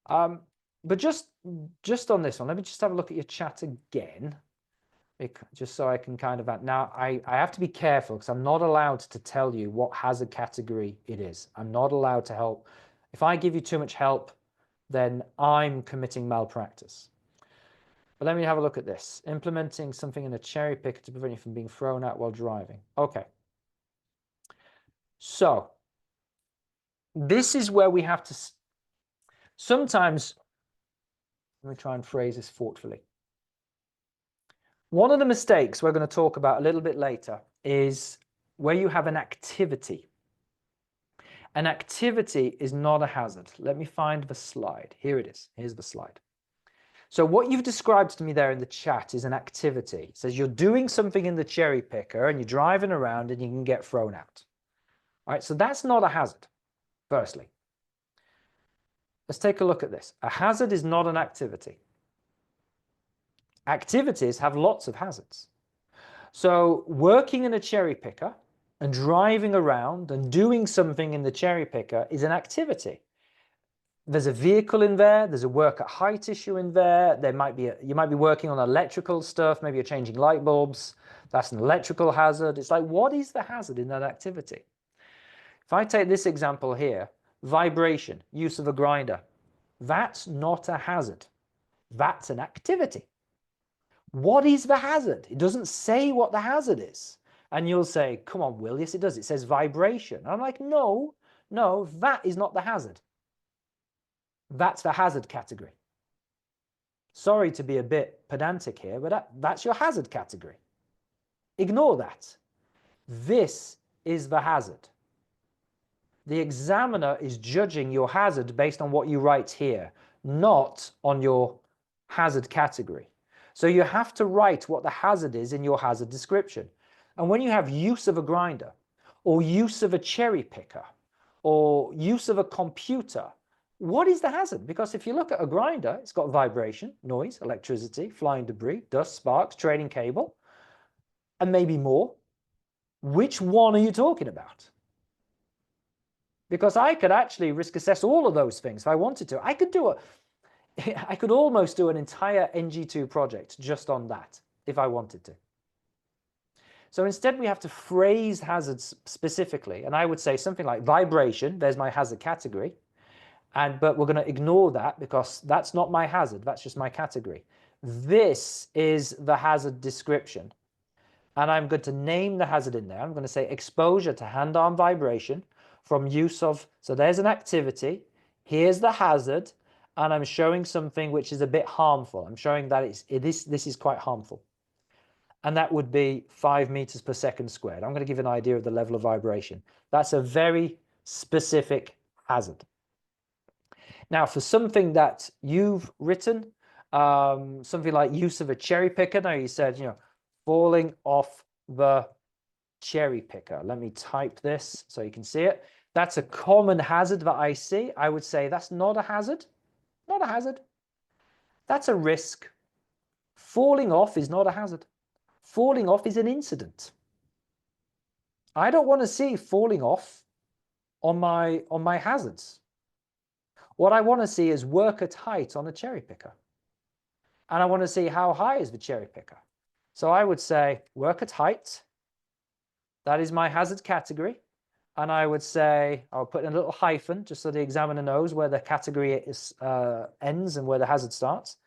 But just on this one, let me just have a look at your chat again, just so I can kind of, now I have to be careful because I'm not allowed to tell you what hazard category it is. I'm not allowed to help. If I give you too much help, then I'm committing malpractice. But let me have a look at this. Implementing something in a cherry picker to prevent you from being thrown out while driving. Okay. So this is where we have to sometimes, let me try and phrase this thoughtfully. One of the mistakes we're going to talk about a little bit later is where you have an activity. An activity is not a hazard. Let me find the slide. Here it is. Here's the slide. So what you've described to me there in the chat is an activity. It says you're doing something in the cherry picker and you're driving around and you can get thrown out. All right, so that's not a hazard, firstly. Let's take a look at this. A hazard is not an activity. Activities have lots of hazards. So working in a cherry picker and driving around and doing something in the cherry picker is an activity. There's a vehicle in there, there's a work at height issue in there, you might be working on electrical stuff, maybe you're changing light bulbs, that's an electrical hazard. It's like, what is the hazard in that activity? If I take this example here, vibration, use of a grinder, that's not a hazard, that's an activity. What is the hazard? It doesn't say what the hazard is. And you'll say, come on, Will, yes it does, it says vibration. And I'm like, no, that is not the hazard. That's the hazard category. Sorry to be a bit pedantic here, but that's your hazard category. Ignore that. This is the hazard. The examiner is judging your hazard based on what you write here, not on your hazard category. So you have to write what the hazard is in your hazard description. And when you have use of a grinder, or use of a cherry picker, or use of a computer, what is the hazard? Because if you look at a grinder, it's got vibration, noise, electricity, flying debris, dust, sparks, trailing cable, and maybe more. Which one are you talking about? Because I could actually risk assess all of those things if I wanted to. I could almost do an entire NG2 project just on that if I wanted to. So instead we have to phrase hazards specifically, and I would say something like vibration, there's my hazard category, but we're going to ignore that because that's not my hazard, that's just my category. This is the hazard description, and I'm going to name the hazard in there. I'm going to say exposure to hand-arm vibration from use of, so there's an activity, here's the hazard, and I'm showing something which is a bit harmful. I'm showing that this is quite harmful. And that would be 5 meters per second squared. I'm going to give an idea of the level of vibration. That's a very specific hazard. Now, for something that you've written, something like use of a cherry picker. Now, you said, falling off the cherry picker. Let me type this so you can see it. That's a common hazard that I see. I would say that's not a hazard. Not a hazard. That's a risk. Falling off is not a hazard. Falling off is an incident. I don't want to see falling off on my hazards. What I want to see is work at height on a cherry picker. And I want to see how high is the cherry picker. So I would say work at height. That is my hazard category. And I would say, I'll put in a little hyphen just so the examiner knows where the category ends and where the hazard starts.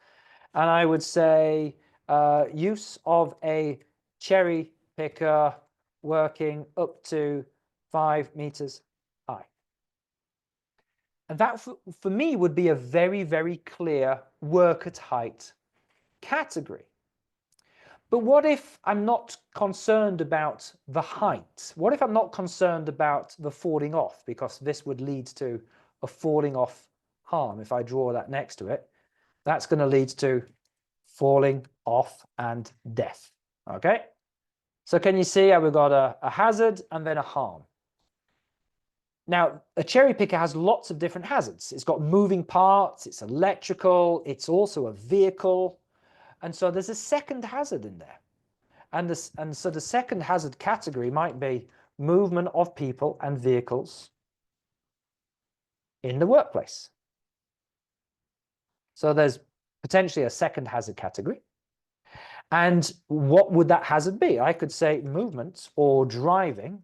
And I would say use of a cherry picker working up to 5 meters high. And that for me would be a very, very clear work at height category. But what if I'm not concerned about the height? What if I'm not concerned about the falling off? Because this would lead to a falling off harm. If I draw that next to it, that's going to lead to falling off and death. Okay? So can you see how we've got a hazard and then a harm? Now, a cherry picker has lots of different hazards. It's got moving parts, it's electrical, it's also a vehicle. And so there's a second hazard in there. And so the second hazard category might be movement of people and vehicles in the workplace. So there's potentially a second hazard category. And what would that hazard be? I could say movement or driving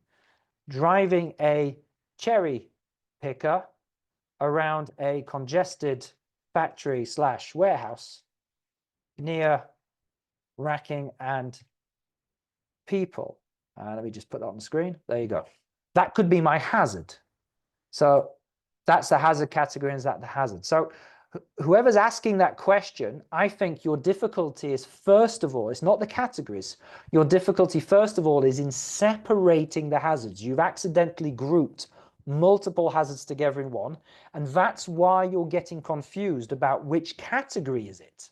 a cherry picker around a congested factory/warehouse near racking and people. Let me just put that on the screen. There you go. That could be my hazard. So that's the hazard category, and is that the hazard? So whoever's asking that question, I think your difficulty is, first of all, it's not the categories. Your difficulty, first of all, is in separating the hazards. You've accidentally grouped multiple hazards together in one, and that's why you're getting confused about which category is it.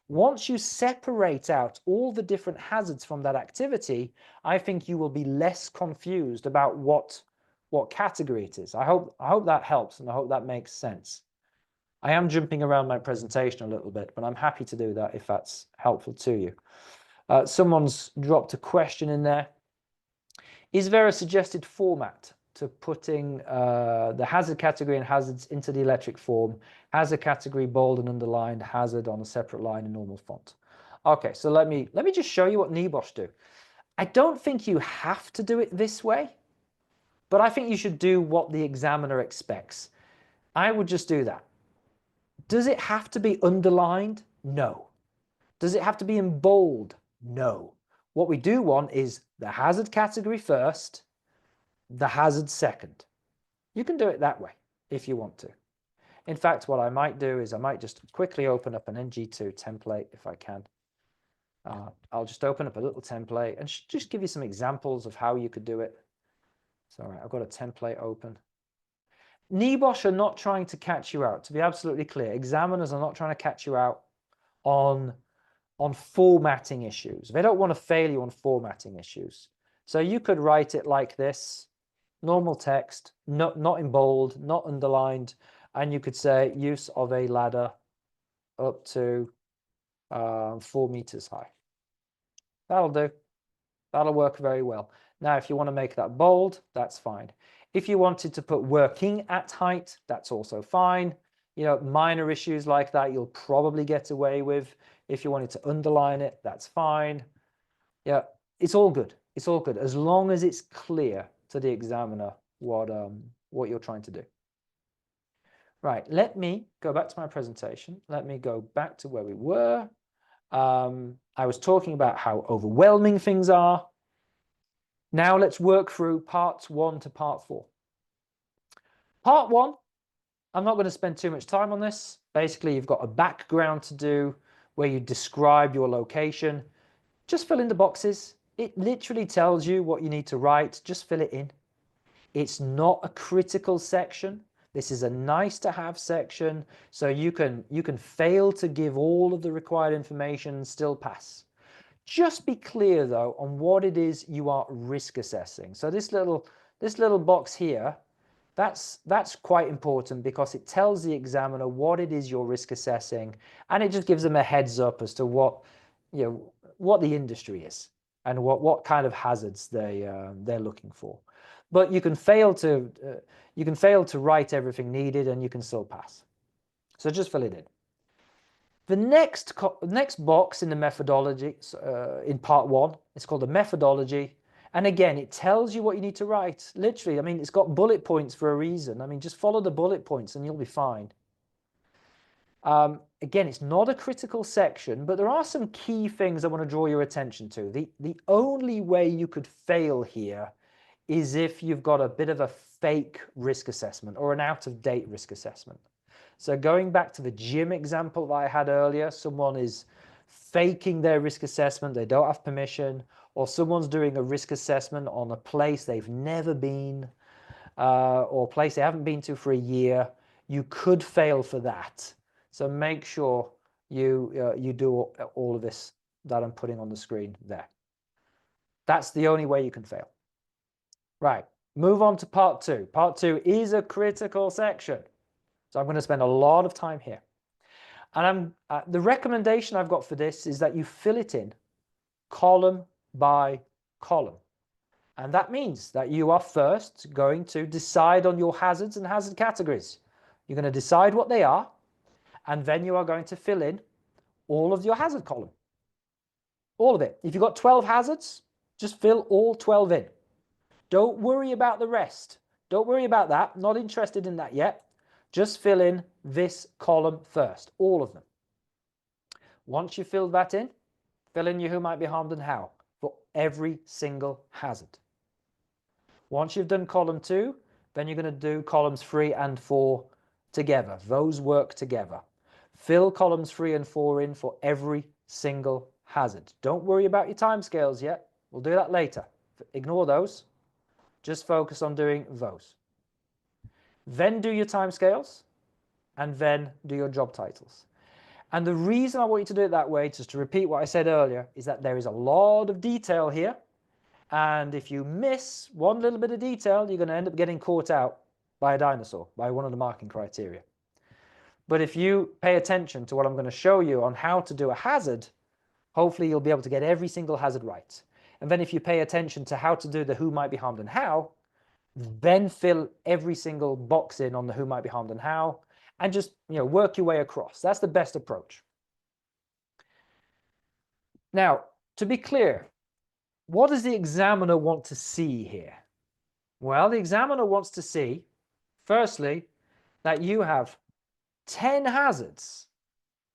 Once you separate out all the different hazards from that activity, I think you will be less confused about what category it is. I hope that helps, and I hope that makes sense. I am jumping around my presentation a little bit, but I'm happy to do that if that's helpful to you. Someone's dropped a question in there. Is there a suggested format to putting the hazard category and hazards into the electric form? Hazard category bold and underlined, hazard on a separate line in normal font. Okay, so let me just show you what NEBOSH do. I don't think you have to do it this way, but I think you should do what the examiner expects. I would just do that. Does it have to be underlined? No. Does it have to be in bold? No. What we do want is the hazard category first, the hazard second. You can do it that way if you want to. In fact, what I might do is I might just quickly open up an NG2 template if I can. I'll just open up a little template and just give you some examples of how you could do it. So, all right, I've got a template open. NEBOSH are not trying to catch you out, to be absolutely clear. Examiners are not trying to catch you out on formatting issues. They don't want to fail you on formatting issues. So you could write it like this, normal text, not in bold, not underlined, and you could say use of a ladder up to 4 meters high. That'll do. That'll work very well. Now, if you want to make that bold, that's fine. If you wanted to put working at height, that's also fine. You know, minor issues like that, you'll probably get away with. If you wanted to underline it, that's fine. Yeah, it's all good. It's all good as long as it's clear to the examiner what you're trying to do. Right, let me go back to my presentation. Let me go back to where we were. I was talking about how overwhelming things are. Now let's work through parts 1 to part 4. Part 1, I'm not going to spend too much time on this. Basically, you've got a background to do where you describe your location. Just fill in the boxes. It literally tells you what you need to write. Just fill it in. It's not a critical section. This is a nice to have section, so you can fail to give all of the required information and still pass. Just be clear though on what it is you are risk assessing. So this little box here, that's quite important because it tells the examiner what it is you're risk assessing, and it just gives them a heads up as to what the industry is and what kind of hazards they're looking for. But you can fail to write everything needed and you can still pass. So just fill it in. The next box in the methodology, in part 1, it's called the methodology. And again, it tells you what you need to write. Literally, I mean, it's got bullet points for a reason. I mean, just follow the bullet points and you'll be fine. Again, it's not a critical section, but there are some key things I want to draw your attention to. The only way you could fail here is if you've got a bit of a fake risk assessment or an out-of-date risk assessment. So going back to the gym example that I had earlier, someone is faking their risk assessment, they don't have permission, or someone's doing a risk assessment on a place they've never been, or a place they haven't been to for a year, you could fail for that. So make sure you do all of this that I'm putting on the screen there. That's the only way you can fail. Right, move on to part 2. Part 2 is a critical section. So I'm going to spend a lot of time here. And the recommendation I've got for this is that you fill it in column by column. And that means that you are first going to decide on your hazards and hazard categories. You're going to decide what they are, and then you are going to fill in all of your hazard column. All of it. If you've got 12 hazards, just fill all 12 in. Don't worry about the rest. Don't worry about that. Not interested in that yet. Just fill in this column first, all of them. Once you've filled that in, fill in your who might be harmed and how for every single hazard. Once you've done column 2, then you're going to do columns 3 and 4 together. Those work together. Fill columns 3 and 4 in for every single hazard. Don't worry about your timescales yet. We'll do that later. Ignore those. Just focus on doing those. Then do your timescales, and then do your job titles. And the reason I want you to do it that way, just to repeat what I said earlier, is that there is a lot of detail here. And if you miss one little bit of detail, you're going to end up getting caught out by a dinosaur, by one of the marking criteria. But if you pay attention to what I'm going to show you on how to do a hazard, hopefully you'll be able to get every single hazard right. And then if you pay attention to how to do the who might be harmed and how, then fill every single box in on the who might be harmed and how, and just work your way across. That's the best approach. Now, to be clear, what does the examiner want to see here? Well, the examiner wants to see, firstly, that you have 10 hazards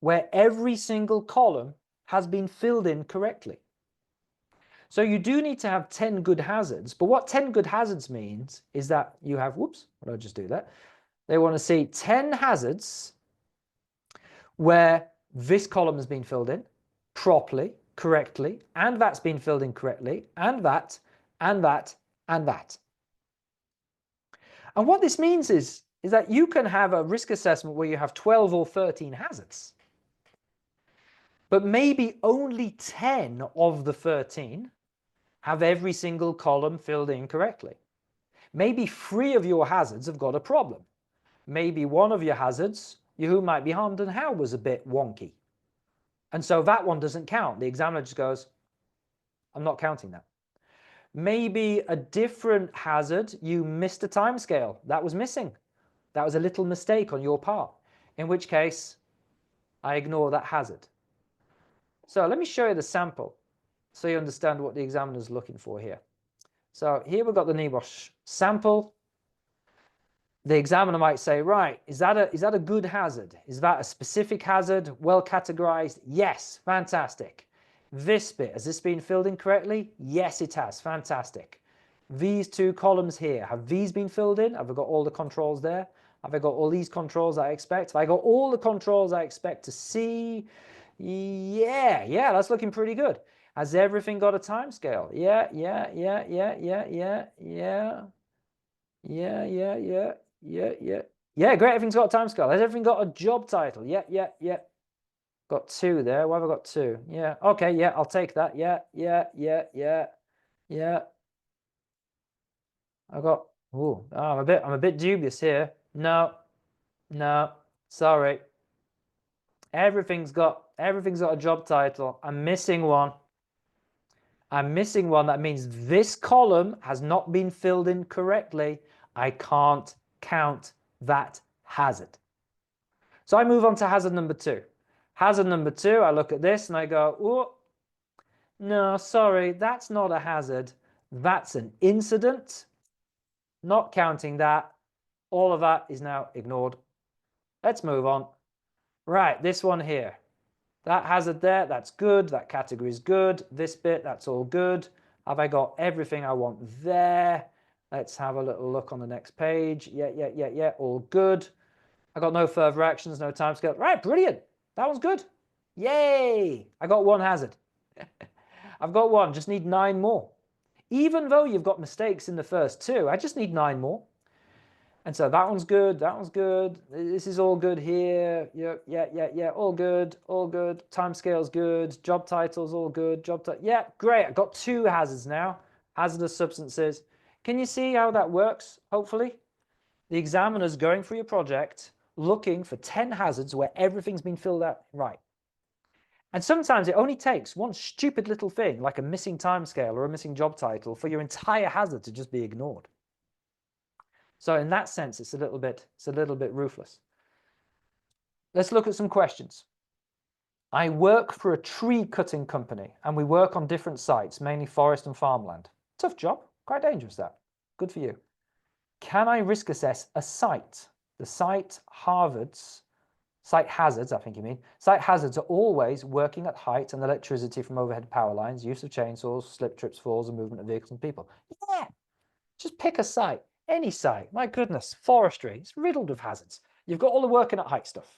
where every single column has been filled in correctly. So you do need to have 10 good hazards, but what 10 good hazards means is that you have, whoops, what did I just do that? They want to see 10 hazards where this column has been filled in properly, correctly, and that's been filled in correctly, and that, and that, and that. And what this means is that you can have a risk assessment where you have 12 or 13 hazards, but maybe only 10 of the 13 have every single column filled in correctly. Maybe 3 of your hazards have got a problem. Maybe 1 of your hazards, your who might be harmed and how, was a bit wonky. And so that one doesn't count. The examiner just goes, I'm not counting that. Maybe a different hazard, you missed a timescale. That was missing. That was a little mistake on your part. In which case, I ignore that hazard. So let me show you the sample so you understand what the examiner is looking for here. So here we've got the NEBOSH sample. The examiner might say, right, is that a good hazard? Is that a specific hazard, well categorized? Yes, fantastic. This bit, has this been filled in correctly? Yes, it has, fantastic. These 2 columns here, have these been filled in? Have I got all the controls there? Have I got all these controls I expect? Have I got all the controls I expect to see? Yeah, that's looking pretty good. Has everything got a timescale? Yeah. Yeah, great, everything's got a timescale. Has everything got a job title? Yeah. Got 2 there. Why have I got 2? Yeah, okay, yeah, I'll take that. Yeah. I got, I'm a bit dubious here. No, sorry. Everything's got a job title. I'm missing one. That means this column has not been filled in correctly. I can't count that hazard. So I move on to hazard number 2. Hazard number 2, I look at this and I go, oh, no, sorry, that's not a hazard. That's an incident. Not counting that. All of that is now ignored. Let's move on. Right, this one here. That hazard there, that's good. That category is good. This bit, that's all good. Have I got everything I want there? Let's have a little look on the next page. Yeah, all good. I got no further actions, no timescale. Right, brilliant. That one's good. Yay! I got 1 hazard. I've got 1, just need 9 more. Even though you've got mistakes in the first 2, I just need 9 more. And so that one's good, that one's good. This is all good here. Yeah, all good. Timescale's good. Job title's all good. Yeah, great. I've got 2 hazards now. Hazardous substances. Can you see how that works, hopefully? The examiner's going through your project, looking for 10 hazards where everything's been filled out right. And sometimes it only takes one stupid little thing, like a missing timescale or a missing job title, for your entire hazard to just be ignored. So in that sense, it's a little bit ruthless. Let's look at some questions. I work for a tree cutting company and we work on different sites, mainly forest and farmland. Tough job, quite dangerous that. Good for you. Can I risk assess a site The site hazards, I think you mean. Site hazards are always working at height and electricity from overhead power lines, use of chainsaws, slip, trips, falls, and movement of vehicles and people. Yeah, just pick a site, any site. My goodness, forestry, it's riddled with hazards. You've got all the working at height stuff.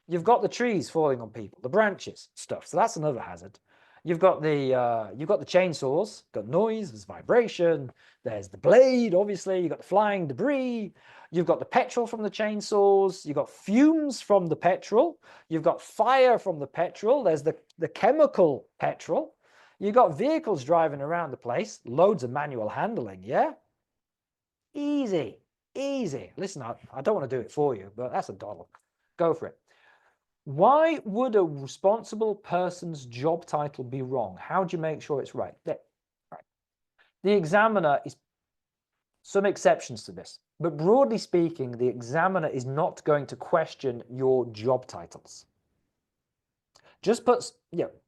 You've got the trees falling on people, the branches stuff. So that's another hazard. You've got the chainsaws, got noise, there's vibration, there's the blade, obviously, you've got the flying debris, you've got the petrol from the chainsaws, you've got fumes from the petrol, you've got fire from the petrol, there's the chemical petrol, you've got vehicles driving around the place, loads of manual handling, yeah? Easy, easy. Listen, I don't want to do it for you, but that's a doddle. Go for it. Why would a responsible person's job title be wrong? How do you make sure it's right? There. Right. The examiner is some exceptions to this, but broadly speaking, the examiner is not going to question your job titles. Just put,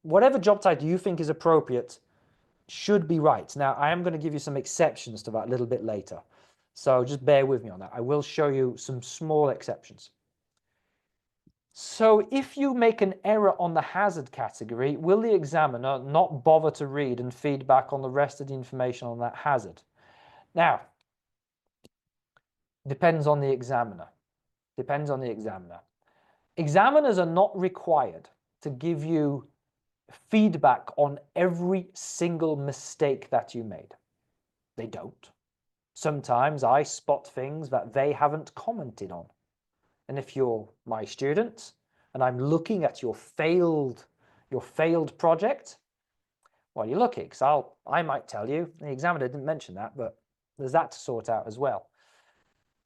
whatever job title you think is appropriate should be right. Now, I am going to give you some exceptions to that a little bit later, so just bear with me on that. I will show you some small exceptions. So if you make an error on the hazard category, will the examiner not bother to read and feed back on the rest of the information on that hazard? Now, depends on the examiner. Depends on the examiner. Examiners are not required to give you feedback on every single mistake that you made. They don't. Sometimes I spot things that they haven't commented on. And if you're my student and I'm looking at your failed project, well, you're lucky, because I might tell you, the examiner didn't mention that, but there's that to sort out as well.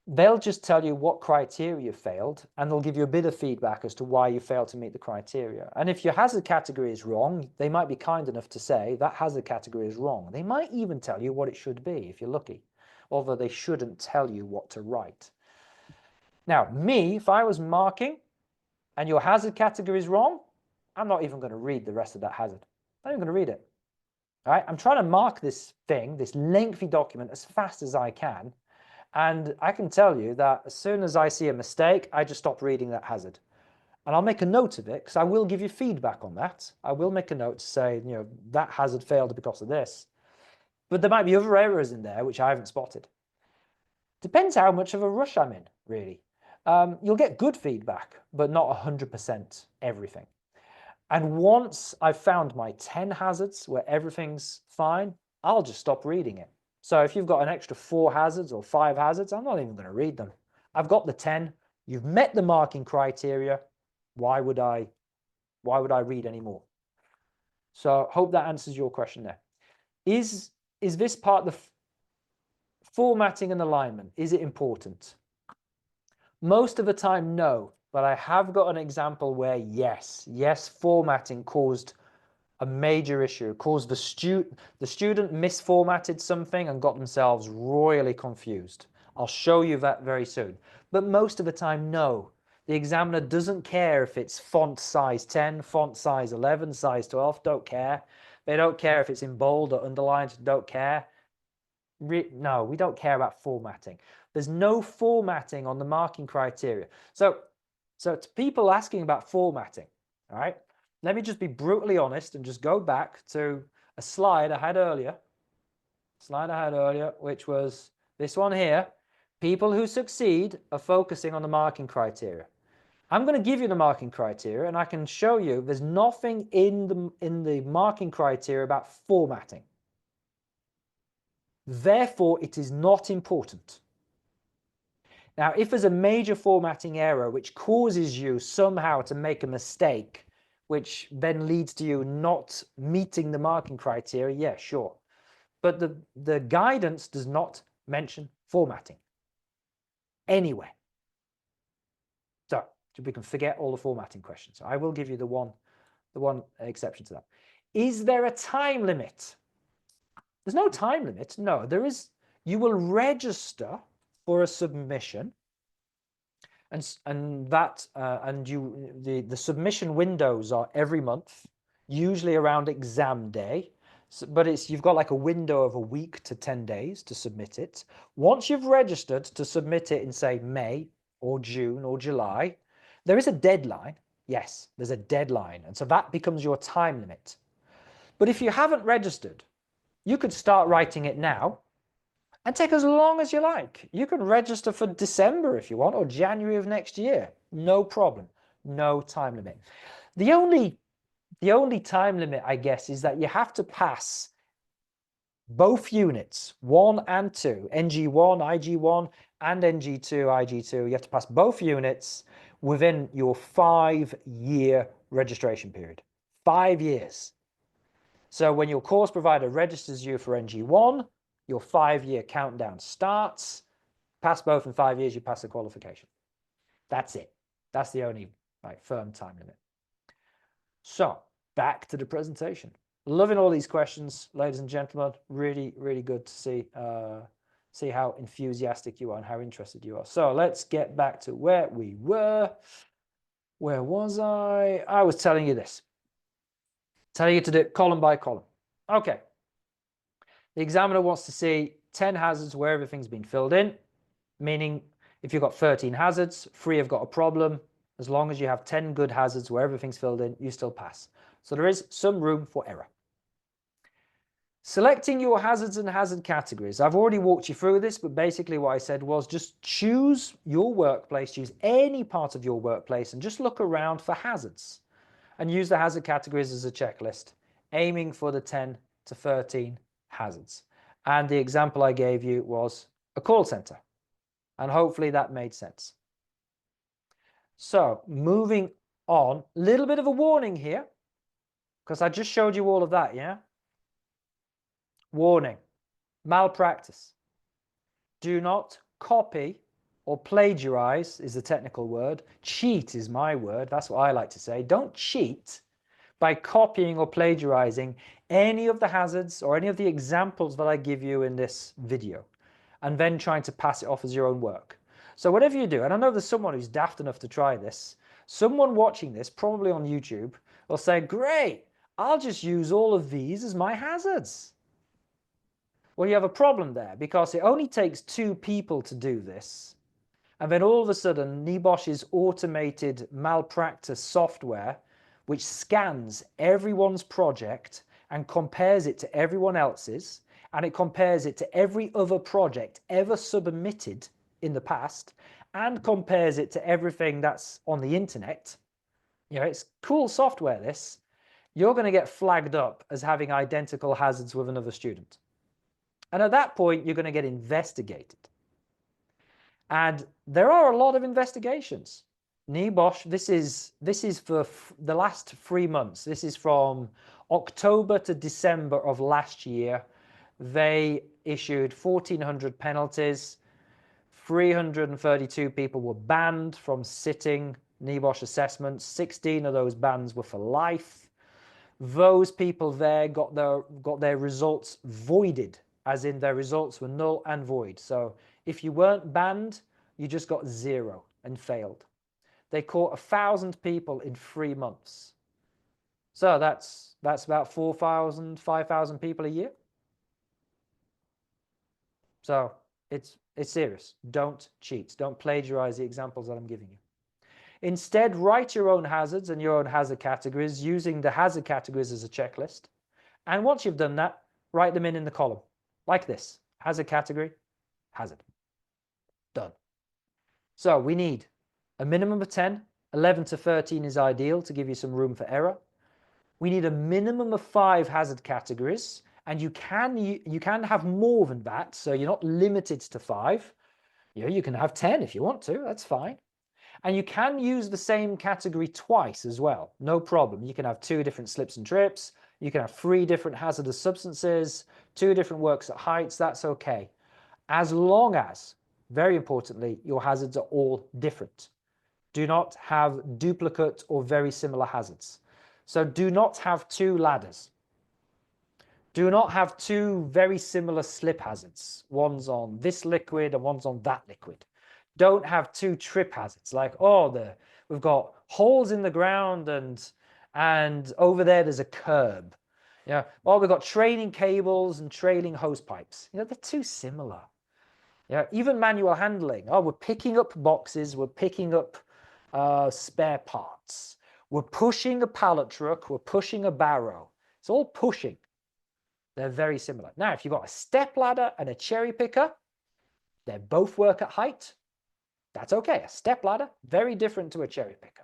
They'll just tell you what criteria you failed, and they'll give you a bit of feedback as to why you failed to meet the criteria. And if your hazard category is wrong, they might be kind enough to say that hazard category is wrong. They might even tell you what it should be if you're lucky, although they shouldn't tell you what to write. Now, if I was marking and your hazard category is wrong, I'm not even going to read the rest of that hazard. I'm not even going to read it. All right? I'm trying to mark this thing, this lengthy document, as fast as I can. And I can tell you that as soon as I see a mistake, I just stop reading that hazard. And I'll make a note of it, because I will give you feedback on that. I will make a note to say, that hazard failed because of this. But there might be other errors in there which I haven't spotted. Depends how much of a rush I'm in, really. You'll get good feedback, but not 100% everything. And once I've found my 10 hazards where everything's fine, I'll just stop reading it. So if you've got an extra 4 hazards or 5 hazards, I'm not even going to read them. I've got the 10. You've met the marking criteria. Why would I read any more? So hope that answers your question there. Is this part the formatting and alignment? Is it important? Most of the time, no. But I have got an example where yes, formatting caused a major issue, caused the student misformatted something and got themselves royally confused. I'll show you that very soon. But most of the time, no. The examiner doesn't care if it's font size 10, font size 11, size 12, don't care. They don't care if it's in bold or underlined, don't care. No, we don't care about formatting. There's no formatting on the marking criteria. So to people asking about formatting, all right, let me just be brutally honest and just go back to a slide I had earlier, which was this one here. People who succeed are focusing on the marking criteria. I'm going to give you the marking criteria, and I can show you there's nothing in the marking criteria about formatting. Therefore, it is not important. Now, if there's a major formatting error which causes you somehow to make a mistake, which then leads to you not meeting the marking criteria, yeah, sure. But the guidance does not mention formatting anywhere. So we can forget all the formatting questions. I will give you the one exception to that. Is there a time limit? There's no time limit. No, there is. You will register for a submission, and the submission windows are every month, usually around exam day. So, but you've got like a window of a week to 10 days to submit it. Once you've registered to submit it in, say, May, or June or July, there is a deadline. Yes, there's a deadline. And so that becomes your time limit. But if you haven't registered, you could start writing it now and take as long as you like. You can register for December if you want, or January of next year. No problem. No time limit. The only time limit, I guess, is that you have to pass both units, 1 and 2, NG1, IG1, and NG2, IG2. You have to pass both units within your 5-year registration period. 5 years. So when your course provider registers you for NG1, your 5-year countdown starts. Pass both in 5 years, you pass the qualification. That's it. That's the only firm time limit. So back to the presentation. Loving all these questions, ladies and gentlemen. Really, really good to see how enthusiastic you are and how interested you are. So let's get back to where we were. Where was I? I was telling you this. Telling you to do it column by column. Okay. The examiner wants to see 10 hazards where everything's been filled in, meaning if you've got 13 hazards, 3 have got a problem. As long as you have 10 good hazards where everything's filled in, you still pass. So there is some room for error. Selecting your hazards and hazard categories. I've already walked you through this, but basically what I said was just choose your workplace, choose any part of your workplace, and just look around for hazards. And use the hazard categories as a checklist, aiming for the 10 to 13 hazards. And the example I gave you was a call center. And hopefully that made sense. So moving on, a little bit of a warning here, because I just showed you all of that, yeah? Warning, malpractice. Do not copy or plagiarize is the technical word. Cheat is my word. That's what I like to say. Don't cheat by copying or plagiarizing any of the hazards or any of the examples that I give you in this video, and then trying to pass it off as your own work. So whatever you do, and I know there's someone who's daft enough to try this, someone watching this, probably on YouTube, will say, great, I'll just use all of these as my hazards. Well, you have a problem there, because it only takes 2 people to do this. And then all of a sudden, NEBOSH's automated malpractice software, which scans everyone's project and compares it to everyone else's, and it compares it to every other project ever submitted in the past, and compares it to everything that's on the internet. You know, it's cool software, this. You're going to get flagged up as having identical hazards with another student. And at that point, you're going to get investigated. And there are a lot of investigations. NEBOSH, this is for the last 3 months. This is from October to December of last year. They issued 1,400 penalties. 332 people were banned from sitting NEBOSH assessments. 16 of those bans were for life. Those people there got their results voided, as in their results were null and void. So if you weren't banned, you just got 0 and failed. They caught 1,000 people in 3 months. So that's about 4,000, 5,000 people a year. So it's serious. Don't cheat. Don't plagiarize the examples that I'm giving you. Instead, write your own hazards and your own hazard categories using the hazard categories as a checklist. And once you've done that, write them in the column, like this. Hazard category, hazard. Done. So we need a minimum of 10. 11 to 13 is ideal to give you some room for error. We need a minimum of 5 hazard categories, and you can have more than that, so you're not limited to 5. You can have 10 if you want to, that's fine. And you can use the same category twice as well, no problem. You can have 2 different slips and trips, you can have 3 different hazardous substances, 2 different works at heights, that's okay. As long as, very importantly, your hazards are all different. Do not have duplicate or very similar hazards. So do not have 2 ladders. Do not have 2 very similar slip hazards. One's on this liquid and one's on that liquid. Don't have 2 trip hazards, like, we've got holes in the ground and over there's a curb. We've got trailing cables and trailing hose pipes. They're too similar. Yeah, even manual handling. Oh, we're picking up boxes, we're picking up spare parts. We're pushing a pallet truck, we're pushing a barrow. It's all pushing. They're very similar. Now, if you've got a step ladder and a cherry picker, they both work at height. That's okay. A step ladder, very different to a cherry picker.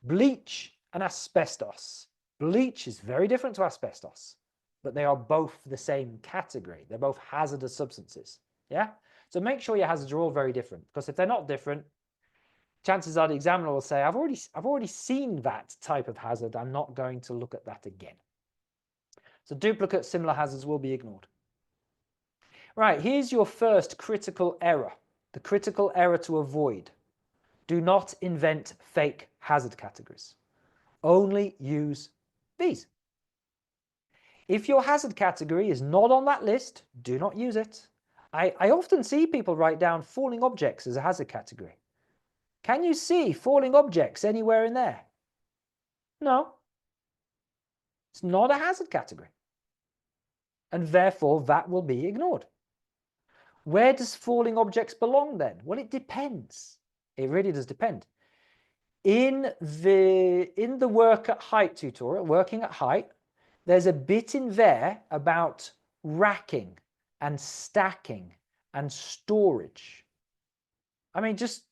Bleach and asbestos. Bleach is very different to asbestos, but they are both the same category. They're both hazardous substances. Yeah? So make sure your hazards are all very different, because if they're not different, chances are the examiner will say, I've already seen that type of hazard. I'm not going to look at that again. So duplicate similar hazards will be ignored. Right, here's your first critical error. The critical error to avoid. Do not invent fake hazard categories. Only use these. If your hazard category is not on that list, do not use it. I often see people write down falling objects as a hazard category. Can you see falling objects anywhere in there? No. It's not a hazard category. And therefore, that will be ignored. Where does falling objects belong then? Well, it depends. It really does depend. In the work at height tutorial, working at height, there's a bit in there about racking and stacking and storage. I mean, just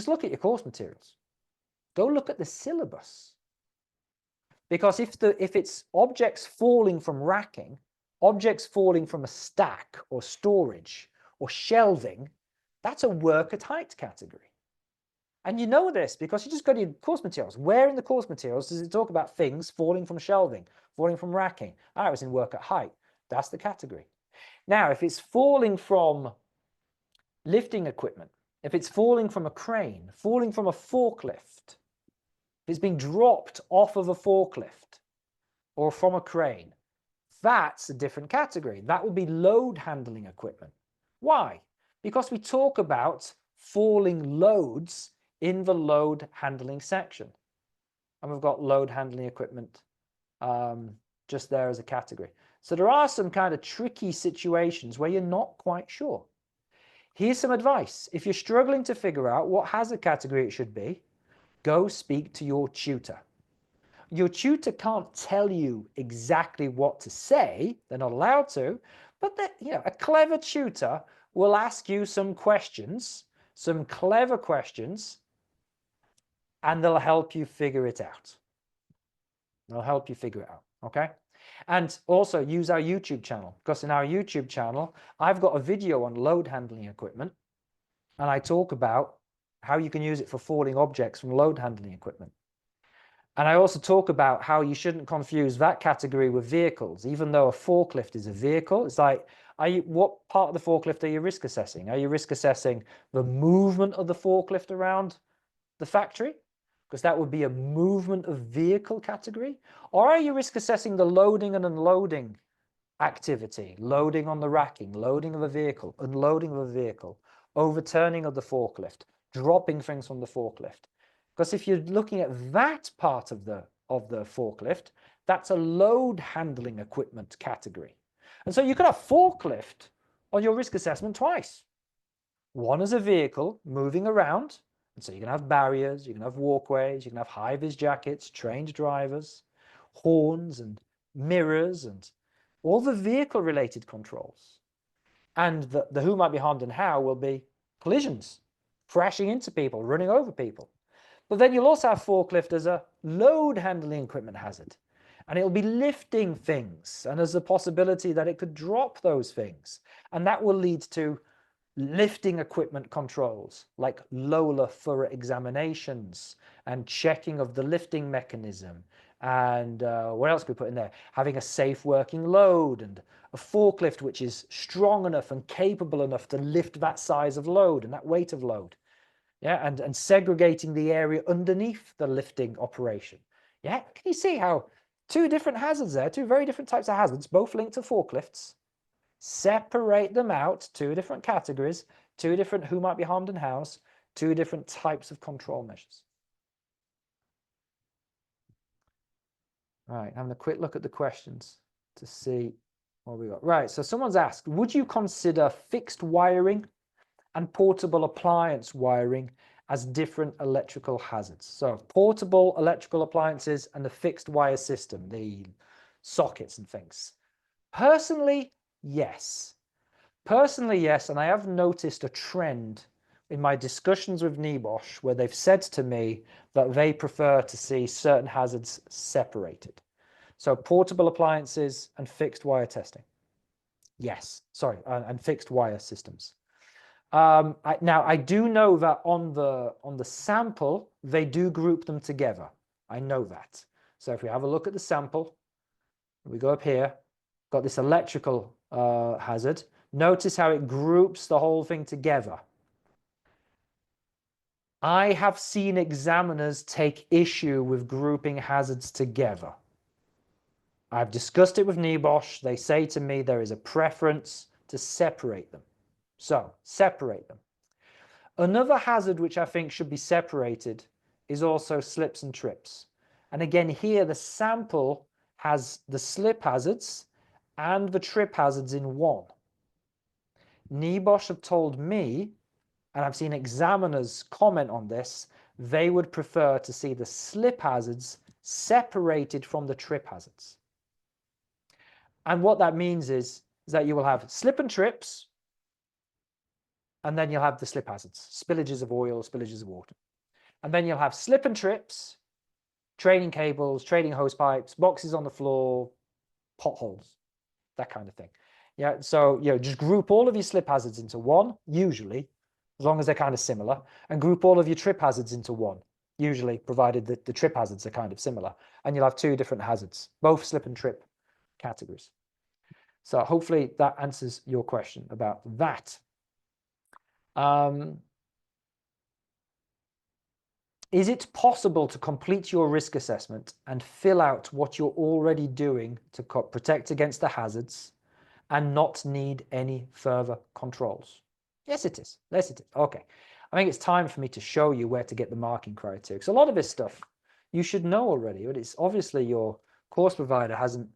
look at your course materials. Go look at the syllabus. Because if it's objects falling from racking, objects falling from a stack or storage or shelving, that's a work at height category. And you know this because you just go to your course materials. Where in the course materials does it talk about things falling from shelving, falling from racking? Ah, it was in work at height. That's the category. Now, if it's falling from lifting equipment, if it's falling from a crane, falling from a forklift, if it's being dropped off of a forklift or from a crane, that's a different category. That would be load handling equipment. Why? Because we talk about falling loads in the load handling section. And we've got load handling equipment just there as a category. So there are some kind of tricky situations where you're not quite sure. Here's some advice. If you're struggling to figure out what hazard category it should be, go speak to your tutor. Your tutor can't tell you exactly what to say. They're not allowed to. But a clever tutor will ask you some questions, some clever questions, and they'll help you figure it out. They'll help you figure it out, okay? And also use our YouTube channel, because in our YouTube channel, I've got a video on load handling equipment, and I talk about how you can use it for falling objects from load handling equipment. And I also talk about how you shouldn't confuse that category with vehicles. Even though a forklift is a vehicle, it's like, what part of the forklift are you risk assessing? Are you risk assessing the movement of the forklift around the factory? Because that would be a movement of vehicle category. Or are you risk assessing the loading and unloading activity? Loading on the racking, loading of a vehicle, unloading of a vehicle, overturning of the forklift, dropping things from the forklift. Because if you're looking at that part of the forklift, that's a load handling equipment category. And so you could have forklift on your risk assessment twice. One as a vehicle moving around, and so you can have barriers, you can have walkways, you can have high-vis jackets, trained drivers, horns and mirrors and all the vehicle-related controls. And the who might be harmed and how will be collisions, crashing into people, running over people. But then you'll also have forklift as a load handling equipment hazard. And it'll be lifting things. And there's a possibility that it could drop those things. And that will lead to lifting equipment controls, like Lola for examinations and checking of the lifting mechanism. And what else could we put in there? Having a safe working load and a forklift which is strong enough and capable enough to lift that size of load and that weight of load. Yeah, and segregating the area underneath the lifting operation. Yeah, can you see how two different hazards there, two very different types of hazards, both linked to forklifts? Separate them out, two different categories, two different who might be harmed and hows, two different types of control measures. Right, having a quick look at the questions to see what we got. Right, so someone's asked, would you consider fixed wiring and portable appliance wiring as different electrical hazards. So portable electrical appliances and the fixed wire system, the sockets and things. Personally, yes. Personally, yes, and I have noticed a trend in my discussions with NEBOSH where they've said to me that they prefer to see certain hazards separated. So portable appliances and fixed wire testing. Yes, sorry, and fixed wire systems. Now, I do know that on the sample, they do group them together. I know that. So if we have a look at the sample, we go up here, got this electrical hazard. Notice how it groups the whole thing together. I have seen examiners take issue with grouping hazards together. I've discussed it with NEBOSH. They say to me there is a preference to separate them. So, separate them. Another hazard which I think should be separated is also slips and trips. And again, here the sample has the slip hazards and the trip hazards in one. NEBOSH have told me, and I've seen examiners comment on this, they would prefer to see the slip hazards separated from the trip hazards. And what that means is that you will have slip and trips, and then you'll have the slip hazards, spillages of oil, spillages of water. And then you'll have slip and trips, training cables, training hose pipes, boxes on the floor, potholes, that kind of thing. Yeah, so just group all of your slip hazards into one, usually, as long as they're kind of similar, and group all of your trip hazards into one, usually provided that the trip hazards are kind of similar, and you'll have two different hazards, both slip and trip categories. So hopefully that answers your question about that. Is it possible to complete your risk assessment and fill out what you're already doing to protect against the hazards and not need any further controls? Yes, it is. Yes, it is. Okay. I think it's time for me to show you where to get the marking criteria. Because a lot of this stuff you should know already, but it's obviously your course provider hasn't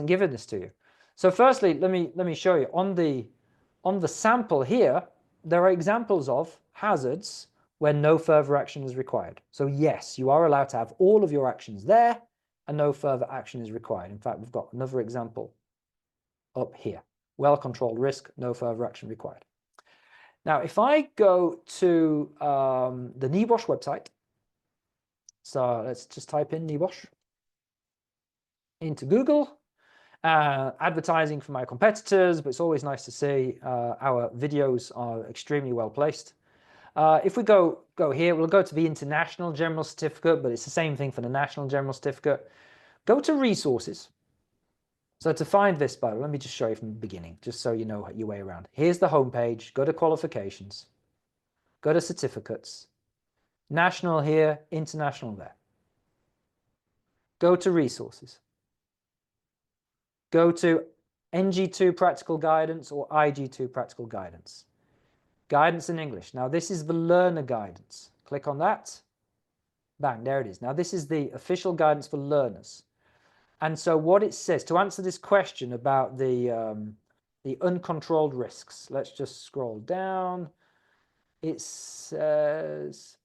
given this to you. So firstly, let me show you on the sample here. There are examples of hazards where no further action is required. So yes, you are allowed to have all of your actions there and no further action is required. In fact, we've got another example up here. Well-controlled risk, no further action required. Now, if I go to the NEBOSH website, so let's just type in NEBOSH into Google, advertising for my competitors, but it's always nice to see our videos are extremely well placed. If we go here, we'll go to the International General Certificate, but it's the same thing for the National General Certificate. Go to Resources. So to find this, by the way, let me just show you from the beginning, just so you know your way around. Here's the home page. Go to Qualifications. Go to Certificates. National here, International there. Go to Resources. Go to NG2 Practical Guidance or IG2 Practical Guidance. Guidance in English. Now this is the learner guidance. Click on that. Bang, there it is. Now this is the official guidance for learners. And so what it says, to answer this question about the uncontrolled risks, let's just scroll down. It says,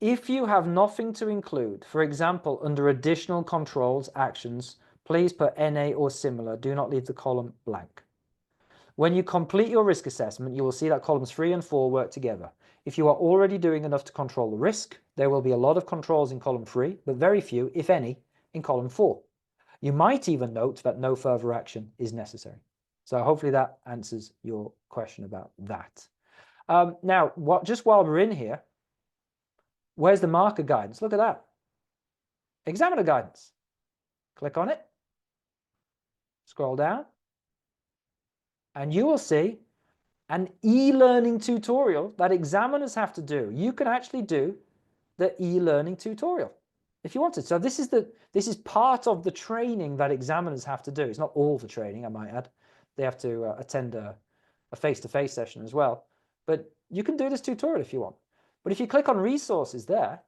if you have nothing to include, for example, under additional controls, actions, please put NA or similar. Do not leave the column blank. When you complete your risk assessment, you will see that columns 3 and 4 work together. If you are already doing enough to control the risk, there will be a lot of controls in column 3, but very few, if any, in column 4. You might even note that no further action is necessary. So hopefully that answers your question about that. Now, just while we're in here, where's the marker guidance? Look at that. Examiner guidance. Click on it. Scroll down. And you will see an e-learning tutorial that examiners have to do. You can actually do the e-learning tutorial if you wanted. So this is part of the training that examiners have to do. It's not all the training, I might add. They have to attend a face-to-face session as well. But you can do this tutorial if you want. But if you click on resources there,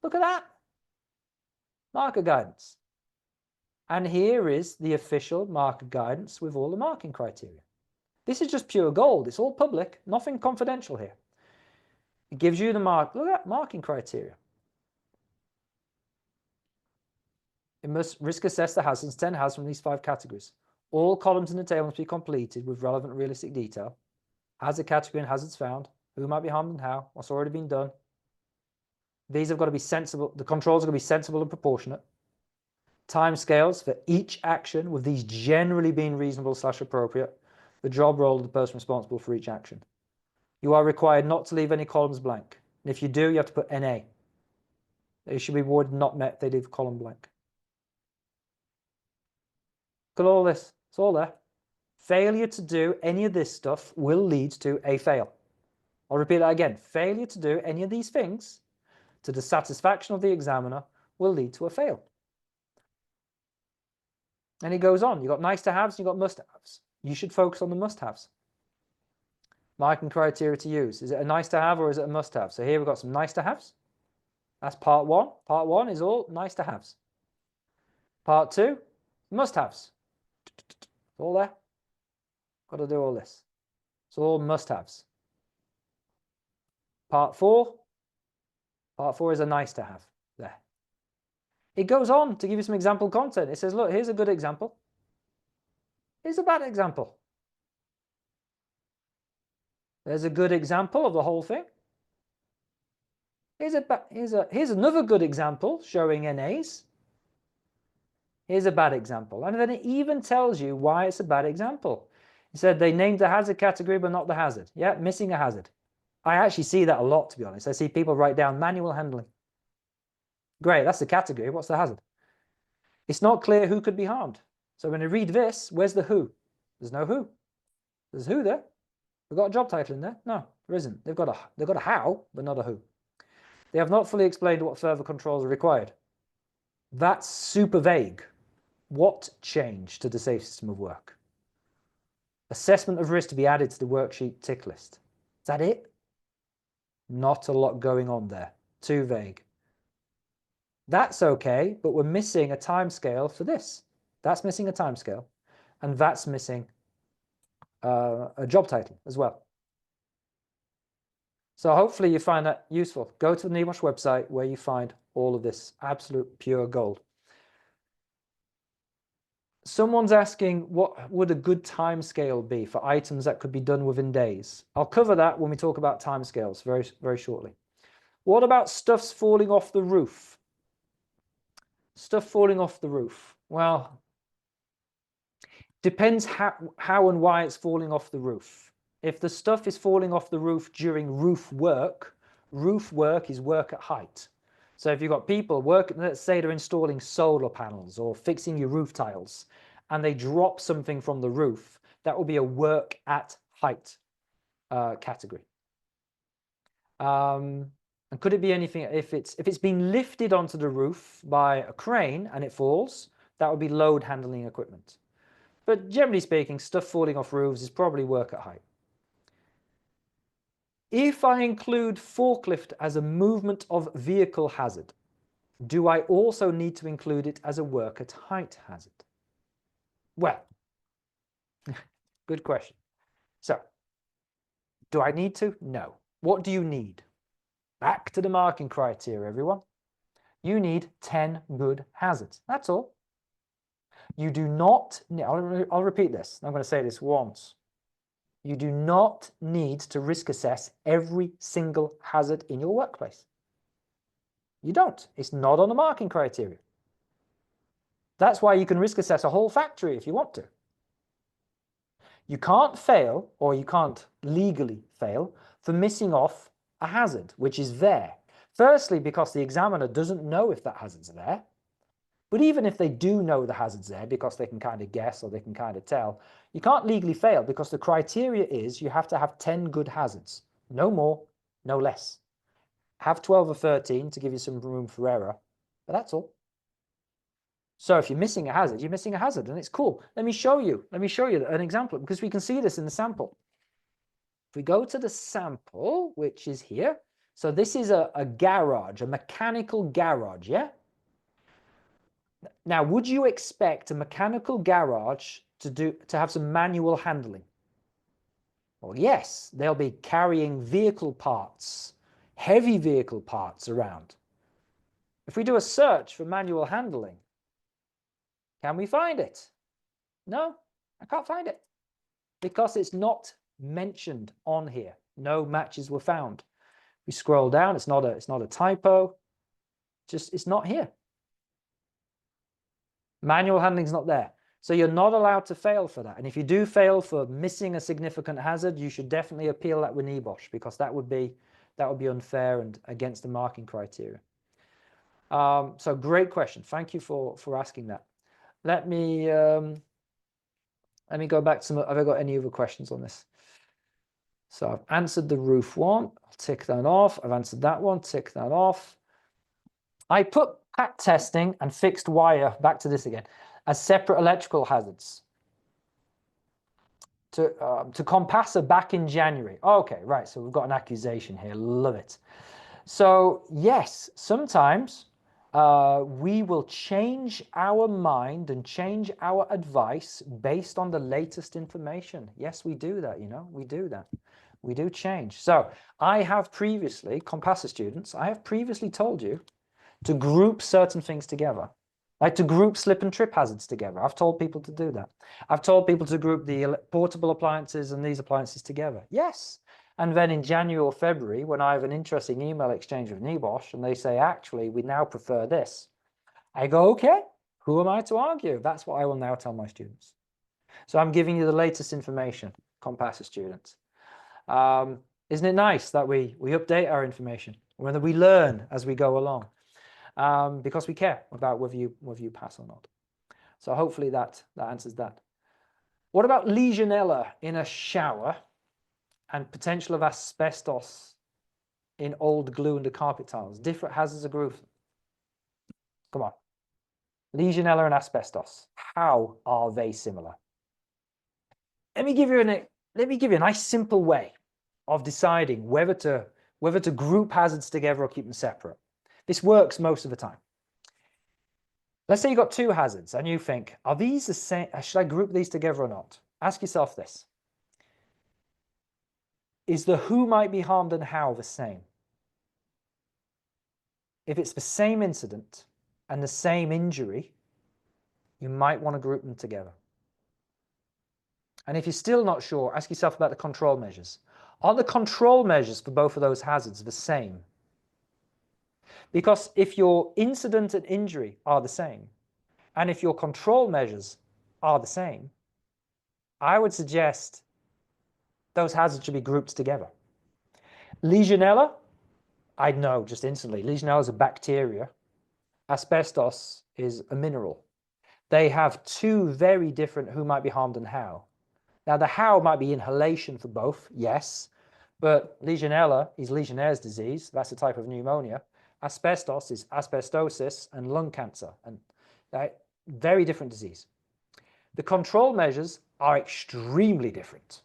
look at that. Marker guidance. And here is the official marker guidance with all the marking criteria. This is just pure gold. It's all public, nothing confidential here. It gives you the look at that, marking criteria. It must risk assess the hazards, 10 hazards from these 5 categories. All columns in the table must be completed with relevant realistic detail. Hazard category and hazards found, who might be harmed and how, what's already been done. These have got to be sensible, the controls are going to be sensible and proportionate. Timescales for each action, with these generally being reasonable / appropriate. The job role of the person responsible for each action. You are required not to leave any columns blank. And if you do, you have to put NA. They should be awarded not met if they leave a column blank. Look at all this. It's all there. Failure to do any of this stuff will lead to a fail. I'll repeat that again. Failure to do any of these things to the satisfaction of the examiner will lead to a fail. And it goes on. You've got nice to haves, you've got must haves. You should focus on the must haves. Marking criteria to use. Is it a nice to have or is it a must have? So here we've got some nice to haves. That's part 1. Part 1 is all nice to haves. Part 2, must haves. It's all there. Got to do all this. It's all must haves. Part 4 is a nice to have there. It goes on to give you some example content. It says, look, here's a good example. Here's a bad example. There's a good example of the whole thing. Here's another good example showing NAs. Here's a bad example. And then it even tells you why it's a bad example. It said they named the hazard category but not the hazard. Yeah, missing a hazard. I actually see that a lot, to be honest. I see people write down manual handling. Great, that's the category. What's the hazard? It's not clear who could be harmed. So when I read this, where's the who? There's no who. There's who there. We've got a job title in there. No, there isn't. They've got a how, but not a who. They have not fully explained what further controls are required. That's super vague. What changed to the safe system of work? Assessment of risk to be added to the worksheet tick list. Is that it? Not a lot going on there. Too vague. That's okay, but we're missing a timescale for this. That's missing a timescale, and that's missing a job title as well. So hopefully you find that useful. Go to the NEBOSH website where you find all of this absolute pure gold. Someone's asking, what would a good timescale be for items that could be done within days? I'll cover that when we talk about timescales very, very shortly. What about stuff's falling off the roof? Stuff falling off the roof. Well, depends how and why it's falling off the roof. If the stuff is falling off the roof during roof work is work at height. So if you've got people working, let's say they're installing solar panels or fixing your roof tiles, and they drop something from the roof, that will be a work at height category. And could it be anything? If it's been lifted onto the roof by a crane and it falls, that would be load handling equipment. But generally speaking, stuff falling off roofs is probably work at height. If I include forklift as a movement of vehicle hazard, do I also need to include it as a work at height hazard? Well, good question. So, do I need to? No. What do you need? Back to the marking criteria, everyone. You need 10 good hazards. That's all. You do not, I'll repeat this. I'm going to say this once. You do not need to risk assess every single hazard in your workplace. You don't. It's not on the marking criteria. That's why you can risk assess a whole factory if you want to. You can't fail, or you can't legally fail, for missing off a hazard, which is there. Firstly, because the examiner doesn't know if that hazard's there. But even if they do know the hazard's there, because they can kind of guess or they can kind of tell, you can't legally fail because the criteria is you have to have 10 good hazards. No more, no less. Have 12 or 13 to give you some room for error, but that's all. So if you're missing a hazard, you're missing a hazard, and it's cool. Let me show you an example, because we can see this in the sample. If we go to the sample, which is here, so this is a garage, a mechanical garage, yeah? Now, would you expect a mechanical garage to have some manual handling? Well, yes, they'll be carrying vehicle parts, heavy vehicle parts around. If we do a search for manual handling, can we find it? No, I can't find it because it's not mentioned on here. No matches were found. We scroll down, it's not a typo. Just it's not here. Manual handling is not there. So you're not allowed to fail for that. And if you do fail for missing a significant hazard, you should definitely appeal that with NEBOSH, because that would be unfair and against the marking criteria. So great question. Thank you for asking that. Let me go back to have I got any other questions on this? So I've answered the roof one. I'll tick that off. I've answered that one. Tick that off. I put pack testing and fixed wire, back to this again, as separate electrical hazards to Compassa back in January. Okay, right. So we've got an accusation here. Love it. So yes, sometimes we will change our mind and change our advice based on the latest information. Yes, we do that, you know, we do that. We do change. So I have previously, Compassa students, I have previously told you to group certain things together, like to group slip and trip hazards together. I've told people to do that. I've told people to group the portable appliances and these appliances together. Yes. And then in January or February, when I have an interesting email exchange with NEBOSH and they say, actually, we now prefer this, I go, okay, who am I to argue? That's what I will now tell my students. So I'm giving you the latest information, Compassa students. Isn't it nice that we update our information, whether we learn as we go along? Because we care about whether you pass or not. So hopefully that answers that. What about Legionella in a shower and potential of asbestos in old glue under carpet tiles? Different hazards of group. Come on. Legionella and asbestos. How are they similar? Let me give you a nice simple way of deciding whether to group hazards together or keep them separate. This works most of the time. Let's say you've got two hazards and you think, are these the same? Should I group these together or not? Ask yourself this. Is the who might be harmed and how the same? If it's the same incident and the same injury, you might want to group them together. And if you're still not sure, ask yourself about the control measures. Are the control measures for both of those hazards the same? Because if your incident and injury are the same, and if your control measures are the same, I would suggest those hazards should be grouped together. Legionella, I know just instantly. Legionella is a bacteria. Asbestos is a mineral. They have two very different who might be harmed and how. Now, the how might be inhalation for both, yes, but Legionella is Legionnaire's disease. That's a type of pneumonia. Asbestos is asbestosis and lung cancer, and very different disease. The control measures are extremely different.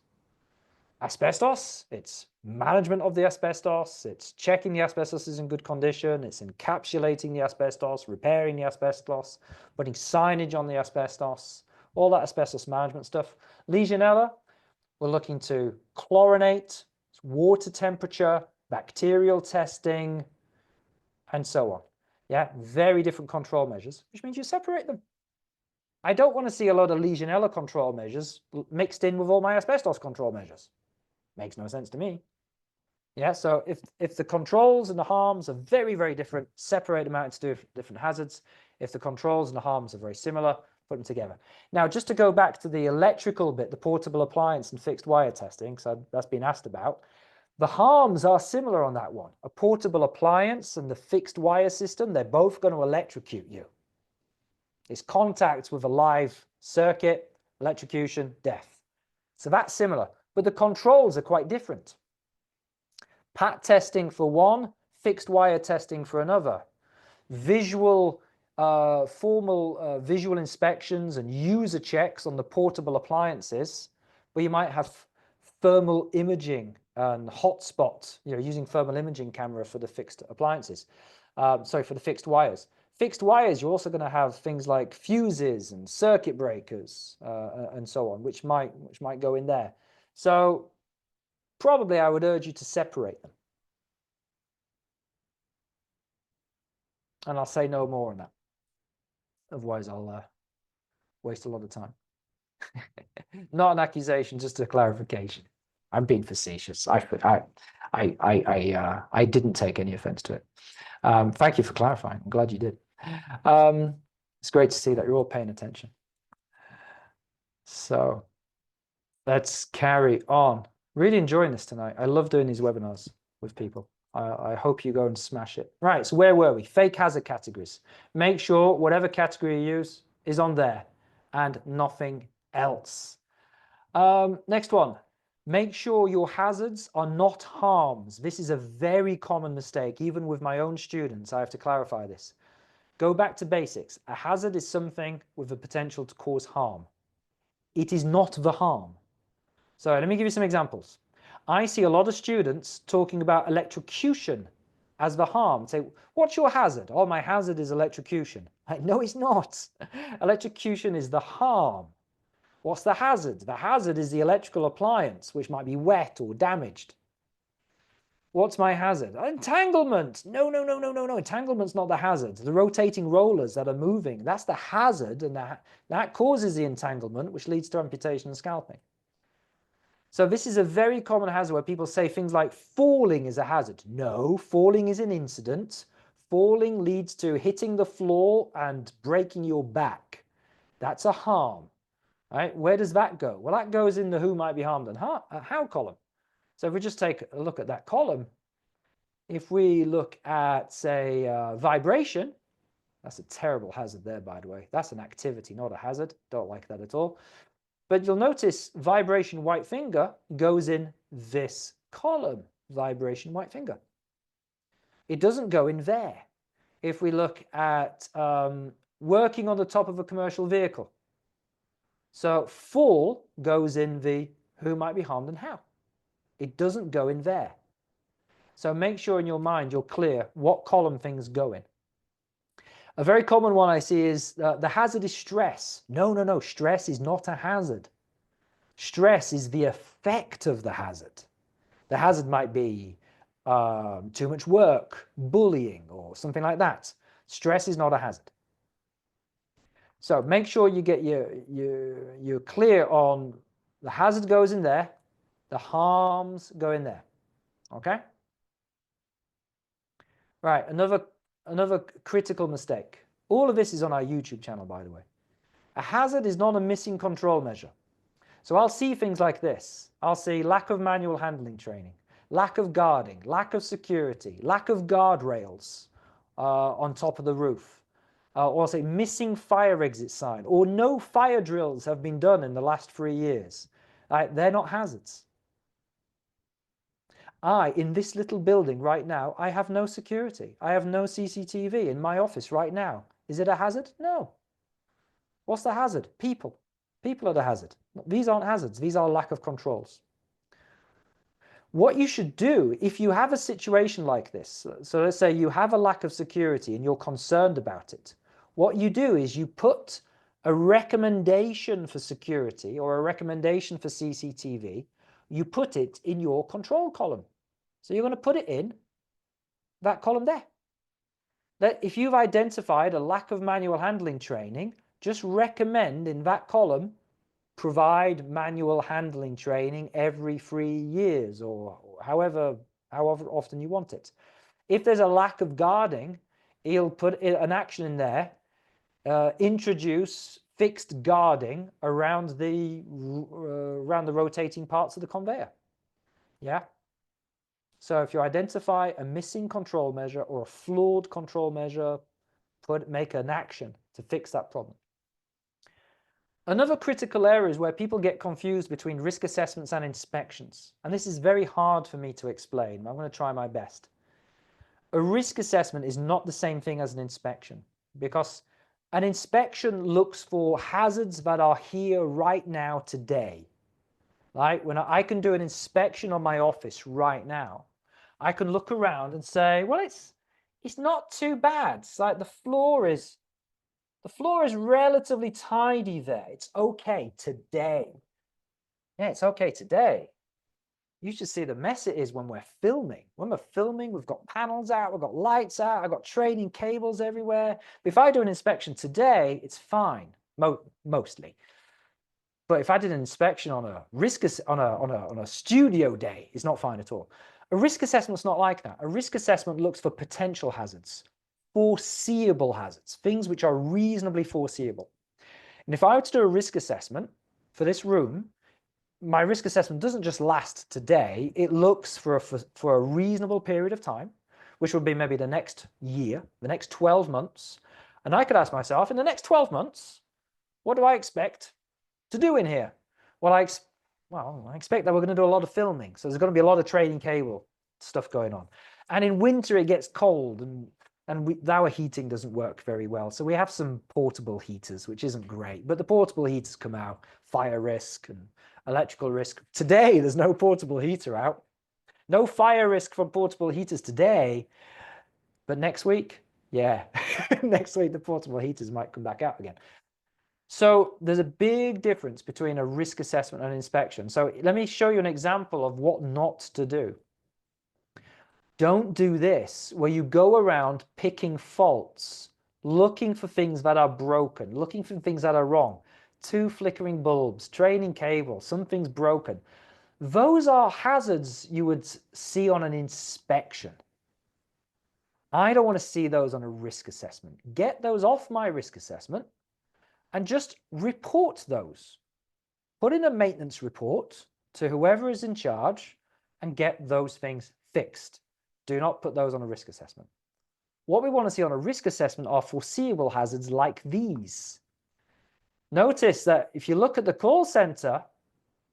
Asbestos, it's management of the asbestos, it's checking the asbestos is in good condition, it's encapsulating the asbestos, repairing the asbestos, putting signage on the asbestos, all that asbestos management stuff. Legionella, we're looking to chlorinate, water temperature, bacterial testing, and so on. Yeah, very different control measures, which means you separate them. I don't want to see a lot of Legionella control measures mixed in with all my asbestos control measures. Makes no sense to me. Yeah, so if the controls and the harms are very, very different, separate them out into different hazards. If the controls and the harms are very similar, put them together. Now, just to go back to the electrical bit, the portable appliance and fixed wire testing, so that's been asked about. The harms are similar on that one. A portable appliance and the fixed wire system, they're both going to electrocute you. It's contact with a live circuit, electrocution, death. So that's similar, but the controls are quite different. PAT testing for one, fixed wire testing for another. Visual, formal visual inspections and user checks on the portable appliances, but you might have thermal imaging and hotspot, using thermal imaging camera for the fixed appliances. For the fixed wires. Fixed wires, you're also going to have things like fuses and circuit breakers and so on, which might go in there. So probably I would urge you to separate them. And I'll say no more on that. Otherwise, I'll waste a lot of time. Not an accusation, just a clarification. I'm being facetious. I didn't take any offense to it. Thank you for clarifying. I'm glad you did. It's great to see that you're all paying attention. So let's carry on. Really enjoying this tonight. I love doing these webinars with people. I hope you go and smash it. Right, so where were we? Fake hazard categories. Make sure whatever category you use is on there and nothing else. Next one. Make sure your hazards are not harms. This is a very common mistake. Even with my own students, I have to clarify this. Go back to basics. A hazard is something with the potential to cause harm. It is not the harm. So let me give you some examples. I see a lot of students talking about electrocution as the harm. Say, what's your hazard? Oh, my hazard is electrocution. No, it's not. Electrocution is the harm. What's the hazard? The hazard is the electrical appliance, which might be wet or damaged. What's my hazard? Entanglement. No. Entanglement's not the hazard. The rotating rollers that are moving, that's the hazard, and that causes the entanglement, which leads to amputation and scalping. So this is a very common hazard where people say things like falling is a hazard. No, falling is an incident. Falling leads to hitting the floor and breaking your back. That's a harm. Right? Where does that go? Well, that goes in the who might be harmed and how column. So if we just take a look at that column, if we look at, say, vibration, that's a terrible hazard there, by the way. That's an activity, not a hazard. Don't like that at all. But you'll notice vibration white finger goes in this column, vibration white finger. It doesn't go in there. If we look at working on the top of a commercial vehicle, so fall goes in the who might be harmed and how. It doesn't go in there. So make sure in your mind you're clear what column things go in. A very common one I see is the hazard is stress. No. Stress is not a hazard. Stress is the effect of the hazard. The hazard might be too much work, bullying, or something like that. Stress is not a hazard. So make sure you get you're clear on the hazard goes in there, the harms go in there. Okay? Right, another critical mistake. All of this is on our YouTube channel, by the way. A hazard is not a missing control measure. So I'll see things like this. I'll see lack of manual handling training, lack of guarding, lack of security, lack of guardrails on top of the roof. Or I'll say missing fire exit sign, or no fire drills have been done in the last 3 years. They're not hazards. In this little building right now, I have no security. I have no CCTV in my office right now. Is it a hazard? No. What's the hazard? People. People are the hazard. These aren't hazards. These are lack of controls. What you should do if you have a situation like this, so let's say you have a lack of security and you're concerned about it, what you do is you put a recommendation for security or a recommendation for CCTV, you put it in your control column. So you're going to put it in that column there. That if you've identified a lack of manual handling training, just recommend in that column, provide manual handling training every 3 years or however often you want it. If there's a lack of guarding, he'll put an action in there, introduce fixed guarding around the rotating parts of the conveyor. Yeah. So if you identify a missing control measure or a flawed control measure, make an action to fix that problem. Another critical area is where people get confused between risk assessments and inspections. And this is very hard for me to explain, but I'm going to try my best. A risk assessment is not the same thing as an inspection, because an inspection looks for hazards that are here right now today. Right? When I can do an inspection on my office right now, I can look around and say, well, it's not too bad. It's like the floor is relatively tidy there. It's okay today. Yeah, it's okay today. You should see the mess it is when we're filming. When we're filming, we've got panels out, we've got lights out, I've got training cables everywhere. But if I do an inspection today, it's fine, mostly. But if I did an inspection on a on a studio day, it's not fine at all. A risk assessment's not like that. A risk assessment looks for potential hazards, foreseeable hazards, things which are reasonably foreseeable. And if I were to do a risk assessment for this room, my risk assessment doesn't just last today, it looks for a reasonable period of time, which would be maybe the next year, the next 12 months. And I could ask myself, in the next 12 months, what do I expect to do in here? Well, I expect that we're going to do a lot of filming. So there's going to be a lot of training cable stuff going on. And in winter, it gets cold and our heating doesn't work very well. So we have some portable heaters, which isn't great. But the portable heaters come out, fire risk and electrical risk. Today, there's no portable heater out. No fire risk from portable heaters today. But next week, yeah, next week the portable heaters might come back out again. So there's a big difference between a risk assessment and an inspection. So let me show you an example of what not to do. Don't do this where you go around picking faults, looking for things that are broken, looking for things that are wrong. 2 flickering bulbs, training cable, something's broken. Those are hazards you would see on an inspection. I don't want to see those on a risk assessment. Get those off my risk assessment and just report those. Put in a maintenance report to whoever is in charge and get those things fixed. Do not put those on a risk assessment. What we want to see on a risk assessment are foreseeable hazards like these. Notice that if you look at the call center,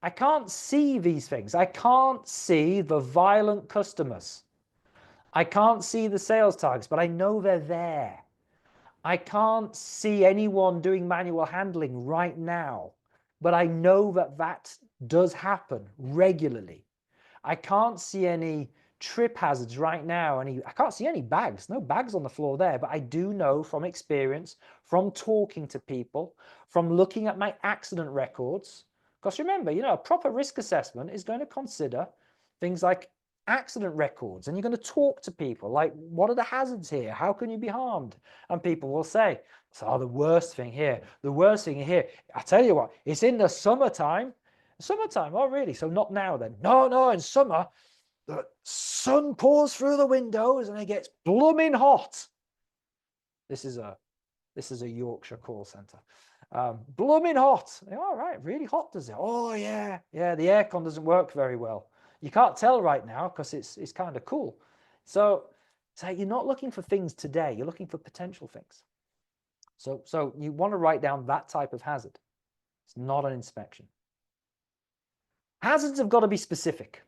I can't see these things. I can't see the violent customers. I can't see the sales targets, but I know they're there. I can't see anyone doing manual handling right now, but I know that that does happen regularly. I can't see any trip hazards right now. I can't see any bags, no bags on the floor there, but I do know from experience, from talking to people, from looking at my accident records. Because remember, a proper risk assessment is going to consider things like accident records, and you're going to talk to people like, what are the hazards here? How can you be harmed? And people will say, oh, the worst thing here, I tell you what, it's in the summertime. Summertime, oh really? So not now then? No, in summer, the sun pours through the windows and it gets blooming hot. This is a Yorkshire call center. Blooming hot. All right, really hot, does it? Oh yeah, the aircon doesn't work very well. You can't tell right now because it's kind of cool. So you're not looking for things today, you're looking for potential things. So you want to write down that type of hazard. It's not an inspection. Hazards have got to be specific.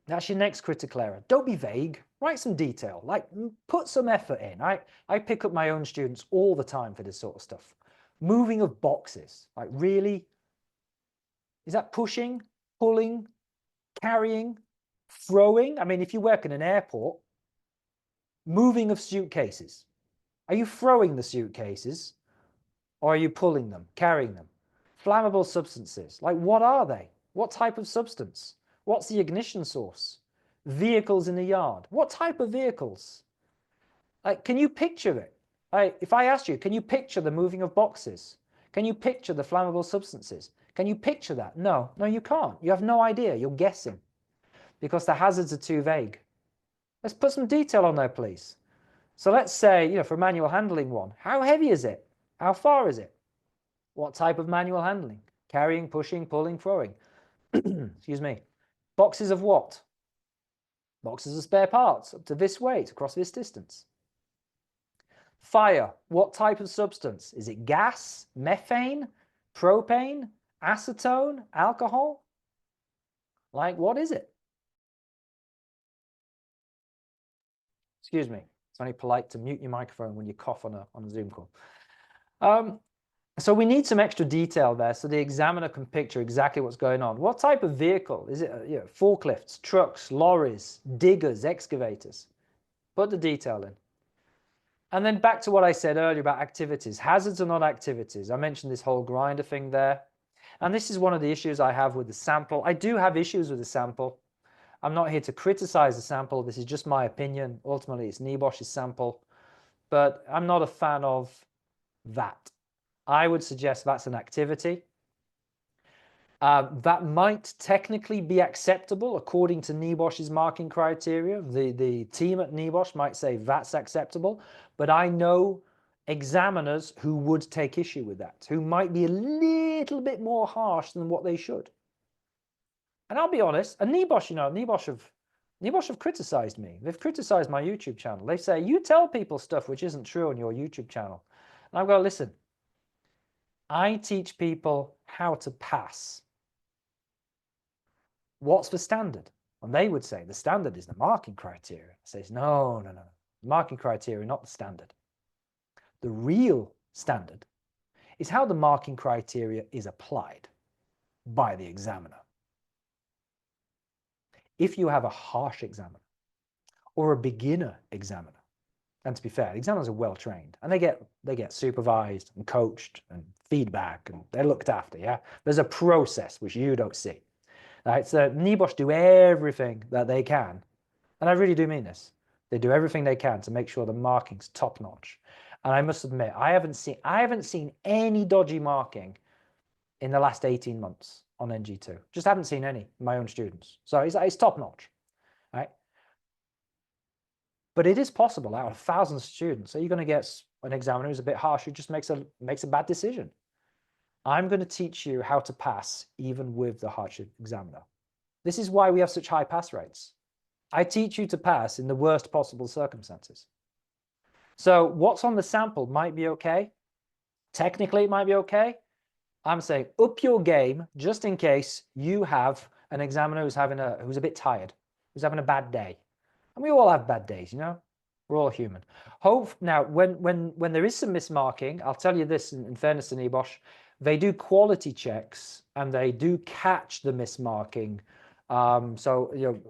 That's your next critical error. Don't be vague. Write some detail. Like, put some effort in. I pick up my own students all the time for this sort of stuff. Moving of boxes. Like, really? Is that pushing, pulling, carrying, throwing? I mean, if you work in an airport, moving of suitcases. Are you throwing the suitcases or are you pulling them, carrying them? Flammable substances. Like, what are they? What type of substance? What's the ignition source? Vehicles in the yard. What type of vehicles? Like, can you picture it? If I asked you, can you picture the moving of boxes? Can you picture the flammable substances? Can you picture that? No, you can't. You have no idea. You're guessing because the hazards are too vague. Let's put some detail on there, please. So let's say, for manual handling one, how heavy is it? How far is it? What type of manual handling? Carrying, pushing, pulling, throwing. Excuse me. Boxes of what? Boxes of spare parts up to this weight across this distance. Fire. What type of substance? Is it gas, methane, propane, acetone, alcohol? Like, what is it? Excuse me. It's only polite to mute your microphone when you cough on a Zoom call. So we need some extra detail there so the examiner can picture exactly what's going on. What type of vehicle? Is it forklifts, trucks, lorries, diggers, excavators? Put the detail in. And then back to what I said earlier about activities. Hazards are not activities. I mentioned this whole grinder thing there. And this is one of the issues I have with the sample. I do have issues with the sample. I'm not here to criticize the sample. This is just my opinion. Ultimately, it's NEBOSH's sample. But I'm not a fan of that. I would suggest that's an activity. That might technically be acceptable according to NEBOSH's marking criteria. The team at NEBOSH might say that's acceptable, but I know examiners who would take issue with that, who might be a little bit more harsh than what they should. And I'll be honest, and NEBOSH, you know, NEBOSH have criticized me. They've criticized my YouTube channel. They say, you tell people stuff which isn't true on your YouTube channel. And I've got to listen. I teach people how to pass. What's the standard? And they would say the standard is the marking criteria. I say, no. The marking criteria, not the standard. The real standard is how the marking criteria is applied by the examiner. If you have a harsh examiner or a beginner examiner, and to be fair, examiners are well trained and they get supervised and coached and feedback and they're looked after, yeah? There's a process which you don't see. Right, so NEBOSH do everything that they can, and I really do mean this. They do everything they can to make sure the marking's top notch. And I must admit, I haven't seen any dodgy marking in the last 18 months on NG2. Just haven't seen any in my own students. So it's top notch, right? But it is possible out of thousands of students, so you're going to get an examiner who's a bit harsh, who just makes a bad decision. I'm going to teach you how to pass even with the harsh examiner. This is why we have such high pass rates. I teach you to pass in the worst possible circumstances. So what's on the sample might be okay. Technically, it might be okay. I'm saying up your game just in case you have an examiner who's a bit tired, who's having a bad day. And we all have bad days, you know. We're all human. Now, when there is some mismarking, I'll tell you this in fairness to NEBOSH, they do quality checks and they do catch the mismarking. So you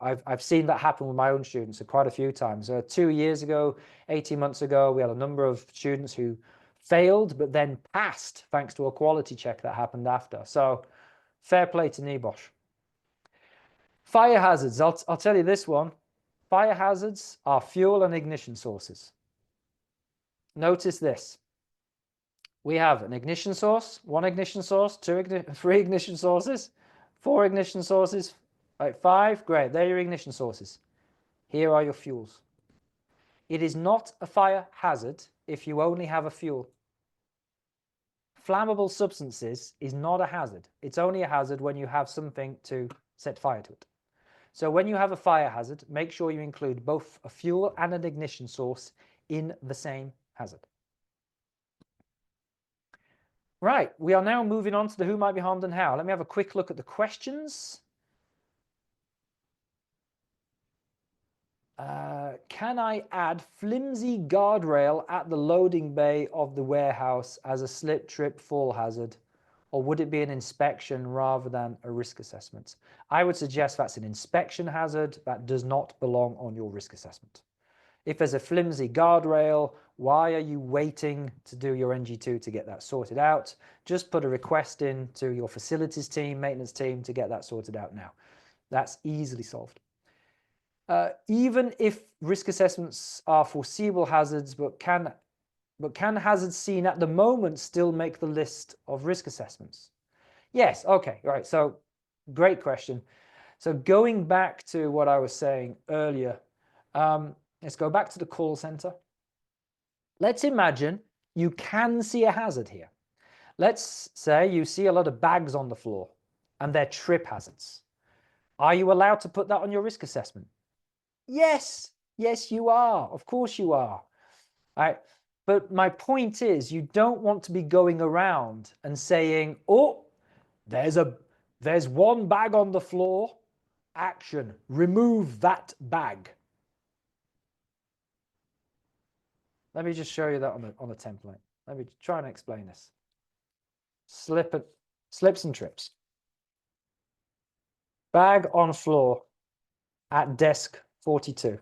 know, I've seen that happen with my own students quite a few times. 2 years ago, 18 months ago, we had a number of students who failed but then passed thanks to a quality check that happened after. So fair play to NEBOSH. Fire hazards. I'll tell you this one. Fire hazards are fuel and ignition sources. Notice this. We have an ignition source, 1 ignition source, 3 ignition sources, 4 ignition sources, right, 5. Great, they're your ignition sources. Here are your fuels. It is not a fire hazard if you only have a fuel. Flammable substances is not a hazard. It's only a hazard when you have something to set fire to it. So when you have a fire hazard, make sure you include both a fuel and an ignition source in the same hazard. Right, we are now moving on to the who might be harmed and how. Let me have a quick look at the questions. Can I add flimsy guardrail at the loading bay of the warehouse as a slip, trip, fall hazard? Or would it be an inspection rather than a risk assessment? I would suggest that's an inspection hazard. That does not belong on your risk assessment. If there's a flimsy guardrail, why are you waiting to do your NG2 to get that sorted out? Just put a request in to your facilities team, maintenance team to get that sorted out now. That's easily solved. Even if risk assessments are foreseeable hazards, but can hazards seen at the moment still make the list of risk assessments? Yes, okay, right, so great question. So going back to what I was saying earlier, let's go back to the call center. Let's imagine you can see a hazard here. Let's say you see a lot of bags on the floor and they're trip hazards. Are you allowed to put that on your risk assessment? Yes, yes, you are. Of course you are. All right. But my point is, you don't want to be going around and saying, oh, there's one bag on the floor. Action, remove that bag. Let me just show you that on a template. Let me try and explain this. Slips and trips. Bag on floor at desk 42.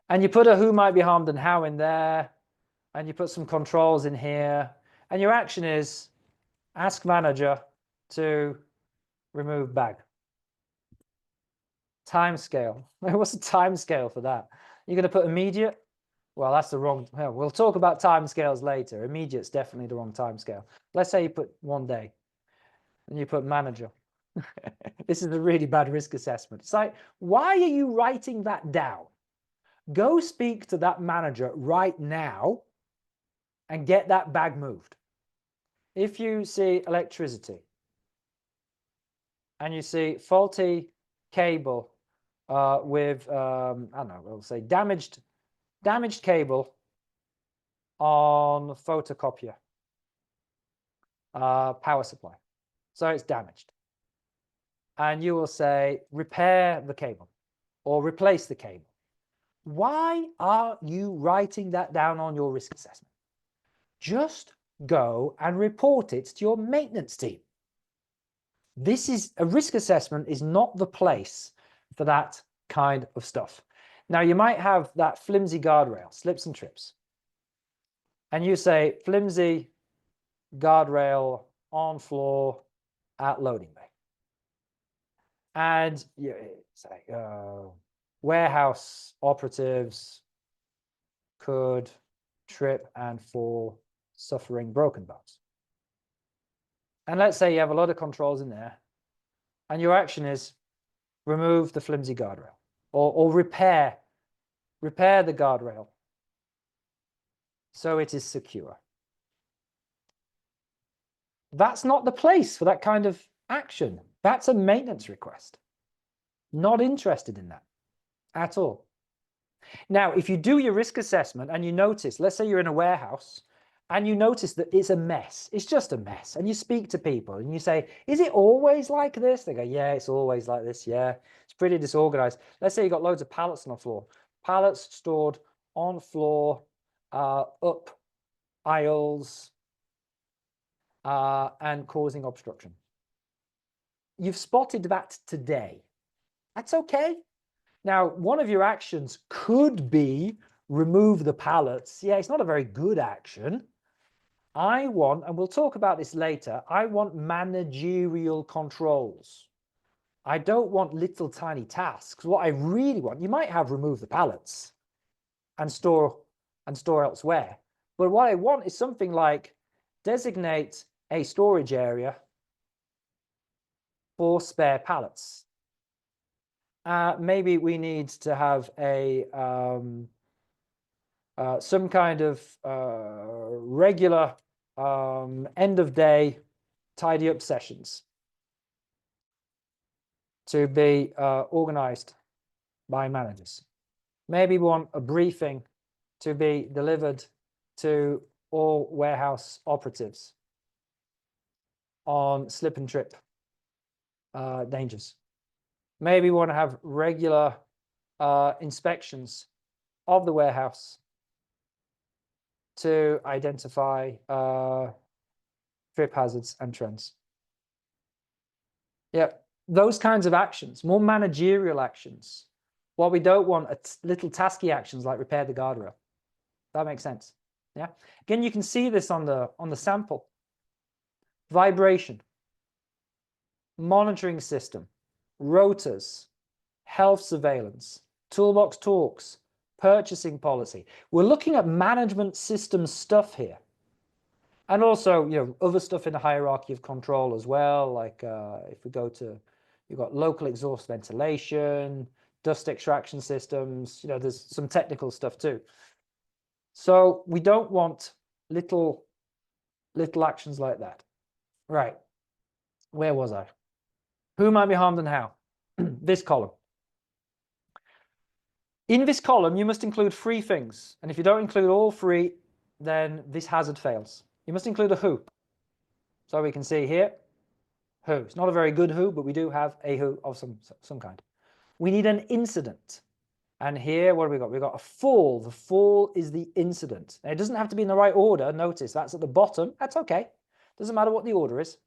And you put a who might be harmed and how in there, and you put some controls in here, and your action is ask manager to remove bag. Timescale. What's the timescale for that? You're going to put immediate? Well, that's the wrong. Well, we'll talk about timescales later. Immediate's definitely the wrong timescale. Let's say you put 1 day, and you put manager. This is a really bad risk assessment. It's like, why are you writing that down? Go speak to that manager right now and get that bag moved. If you see electricity and you see faulty cable with, I don't know, we'll say damaged cable on photocopier power supply, so it's damaged, and you will say repair the cable or replace the cable. Why are you writing that down on your risk assessment? Just go and report it to your maintenance team. This is a risk assessment is not the place for that kind of stuff. Now, you might have that flimsy guardrail, slips and trips, and you say flimsy guardrail on floor at loading bay, and you say warehouse operatives could trip and fall, suffering broken bones. And let's say you have a lot of controls in there, and your action is remove the flimsy guardrail or repair the guardrail so it is secure. That's not the place for that kind of action. That's a maintenance request. Not interested in that at all. Now, if you do your risk assessment and you notice, let's say you're in a warehouse and you notice that it's a mess, it's just a mess, and you speak to people and you say, is it always like this? They go, yeah, it's always like this. Yeah, it's pretty disorganized. Let's say you got loads of pallets on the floor, pallets stored on floor, up aisles, and causing obstruction. You've spotted that today. That's okay. Now, one of your actions could be remove the pallets. Yeah, it's not a very good action. I want, and we'll talk about this later, I want managerial controls. I don't want little tiny tasks. What I really want, you might have remove the pallets and store elsewhere. But what I want is something like designate a storage area for spare pallets. Maybe we need to have a some kind of regular end of day tidy up sessions to be organized by managers. Maybe we want a briefing to be delivered to all warehouse operatives on slip and trip dangers. Maybe we want to have regular inspections of the warehouse to identify trip hazards and trends. Yeah, those kinds of actions, more managerial actions. What we don't want are little tasky actions like repair the guardrail. That makes sense. Yeah. Again, you can see this on the sample. Vibration, monitoring system, rotors, health surveillance, toolbox talks, purchasing policy. We're looking at management system stuff here. And also, you know, other stuff in the hierarchy of control as well. Like if we go to, you've got local exhaust ventilation, dust extraction systems, you know, there's some technical stuff too. So we don't want little actions like that. Right. Where was I? Who might be harmed and how? This column. In this column, you must include 3 things. And if you don't include all 3, then this hazard fails. You must include a who. So we can see here, who. It's not a very good who, but we do have a who of some kind. We need an incident. And here, what have we got? We've got a fall. The fall is the incident. Now, it doesn't have to be in the right order. Notice that's at the bottom. That's okay. Doesn't matter what the order is.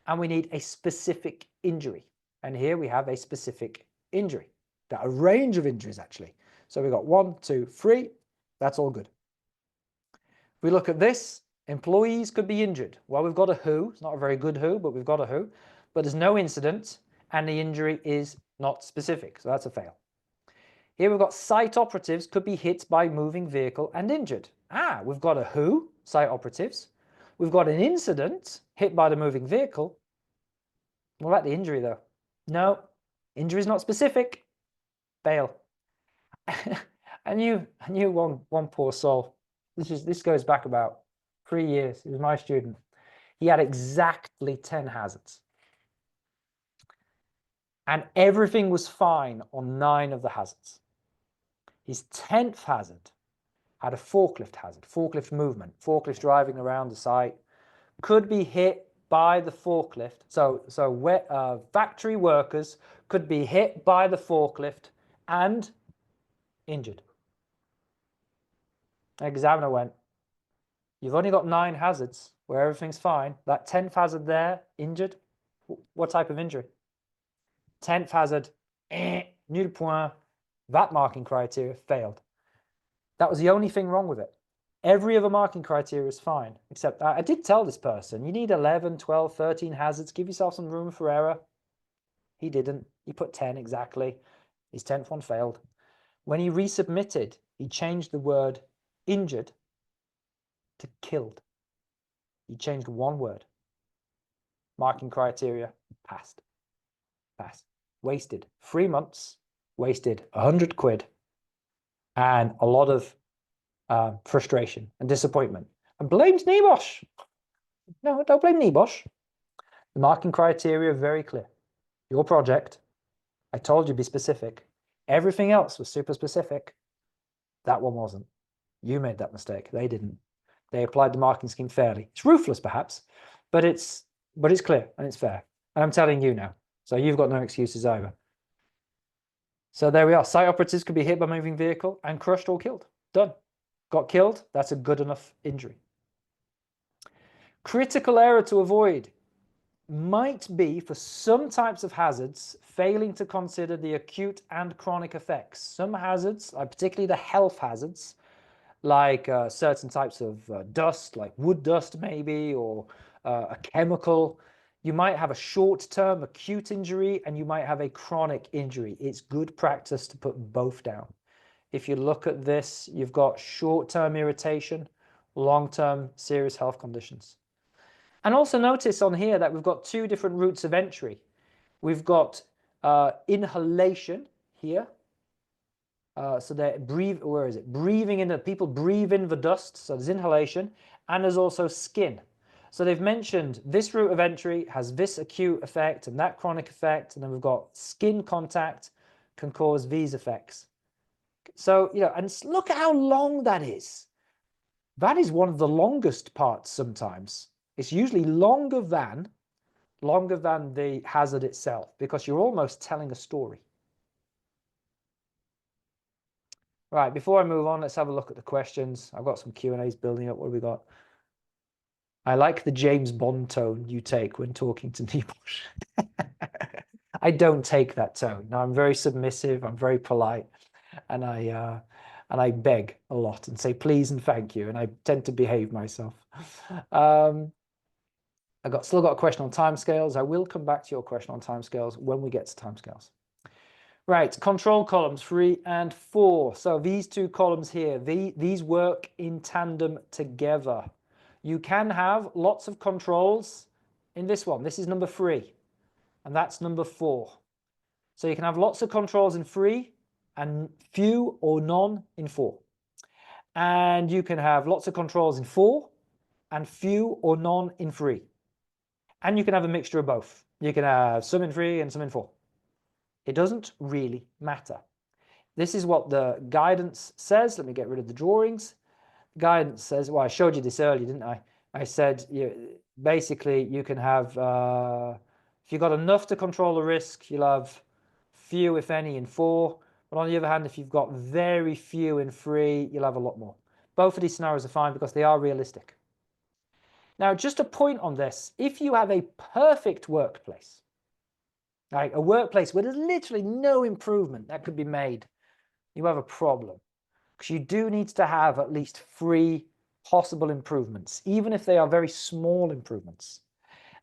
And we need a specific injury. And here we have a specific injury. A range of injuries, actually. So we've got 1, 2, 3. That's all good. If we look at this, employees could be injured. Well, we've got a who. It's not a very good who, but we've got a who. But there's no incident, and the injury is not specific. So that's a fail. Here we've got site operatives could be hit by moving vehicle and injured. We've got a who, site operatives. We've got an incident, hit by the moving vehicle. What about the injury though? No, injury is not specific. Fail. I knew one poor soul. This goes back about 3 years. He was my student. He had exactly 10 hazards. And everything was fine on 9 of the hazards. His 10th hazard had a forklift hazard, forklift movement, forklift driving around the site, could be hit by the forklift. So factory workers could be hit by the forklift and injured. The examiner went, you've only got 9 hazards where everything's fine. That 10th hazard there, injured. What type of injury? 10th hazard, nul point. That marking criteria failed. That was the only thing wrong with it. Every other marking criteria is fine, except I did tell this person, you need 11, 12, 13 hazards, give yourself some room for error. He didn't. He put 10 exactly. His 10th one failed. When he resubmitted, he changed the word injured to killed. He changed one word. Marking criteria, passed. Passed. Wasted 3 months, wasted 100 quid, and a lot of frustration and disappointment. And blames NEBOSH. No, don't blame NEBOSH. The marking criteria are very clear. Your project, I told you be specific. Everything else was super specific. That one wasn't. You made that mistake. They didn't. They applied the marking scheme fairly. It's ruthless, perhaps, but it's clear and it's fair. And I'm telling you now. So you've got no excuses either. So there we are. Site operatives could be hit by a moving vehicle and crushed or killed. Done. Got killed. That's a good enough injury. Critical error to avoid might be, for some types of hazards, failing to consider the acute and chronic effects. Some hazards, particularly the health hazards, like certain types of dust, like wood dust maybe, or a chemical, you might have a short-term acute injury and you might have a chronic injury. It's good practice to put both down. If you look at this, you've got short-term irritation, long-term serious health conditions. And also notice on here that we've got 2 different routes of entry. We've got inhalation here. So they breathing in, people breathe in the dust. So there's inhalation, and there's also skin. So they've mentioned this route of entry has this acute effect and that chronic effect. And then we've got skin contact can cause these effects. So, and look at how long that is. That is one of the longest parts sometimes. It's usually longer than the hazard itself, because you're almost telling a story. Right, before I move on, let's have a look at the questions. I've got some Q&As building up. What have we got? I like the James Bond tone you take when talking to NEBOSH. I don't take that tone. No, I'm very submissive. I'm very polite, and I beg a lot and say please and thank you, and I tend to behave myself. Still got a question on timescales. I will come back to your question on timescales when we get to timescales. Right, control columns 3 and 4. So these 2 columns here, these work in tandem together. You can have lots of controls in this one. This is number 3, and that's number 4. So you can have lots of controls in 3 and few or none in 4. And you can have lots of controls in 4 and few or none in 3. And you can have a mixture of both. You can have some in 3 and some in 4. It doesn't really matter. This is what the guidance says. Let me get rid of the drawings. Guidance says, well, I showed you this earlier, didn't I? I said, basically, you can have, if you've got enough to control the risk, you'll have few, if any, in 4. But on the other hand, if you've got very few in 3, you'll have a lot more. Both of these scenarios are fine because they are realistic. Now, just a point on this. If you have a perfect workplace, like a workplace where there's literally no improvement that could be made, you have a problem, because you do need to have at least 3 possible improvements, even if they are very small improvements.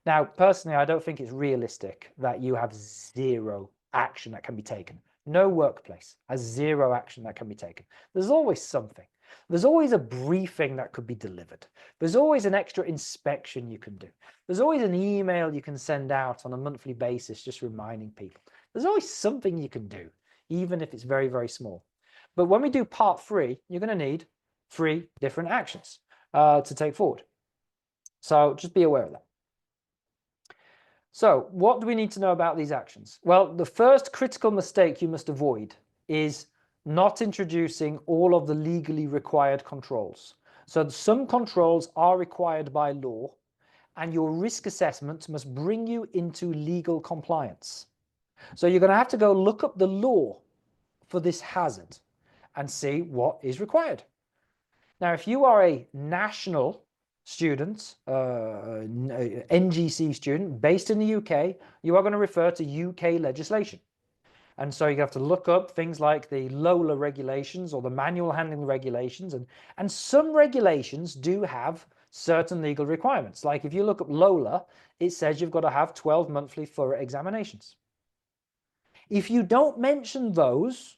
Now, personally, I don't think it's realistic that you have 0 action that can be taken. No workplace has 0 action that can be taken. There's always something. There's always a briefing that could be delivered. There's always an extra inspection you can do. There's always an email you can send out on a monthly basis just reminding people. There's always something you can do, even if it's very, very small. But when we do part 3, you're going to need 3 different actions to take forward. So just be aware of that. So what do we need to know about these actions? Well, the first critical mistake you must avoid is not introducing all of the legally required controls. So some controls are required by law, and your risk assessment must bring you into legal compliance. So you're going to have to go look up the law for this hazard and see what is required. Now, if you are a national student, NGC student based in the UK, you are going to refer to UK legislation. And so you have to look up things like the LOLA regulations or the manual handling regulations. And some regulations do have certain legal requirements. Like if you look up LOLA, it says you've got to have 12 monthly thorough examinations. If you don't mention those,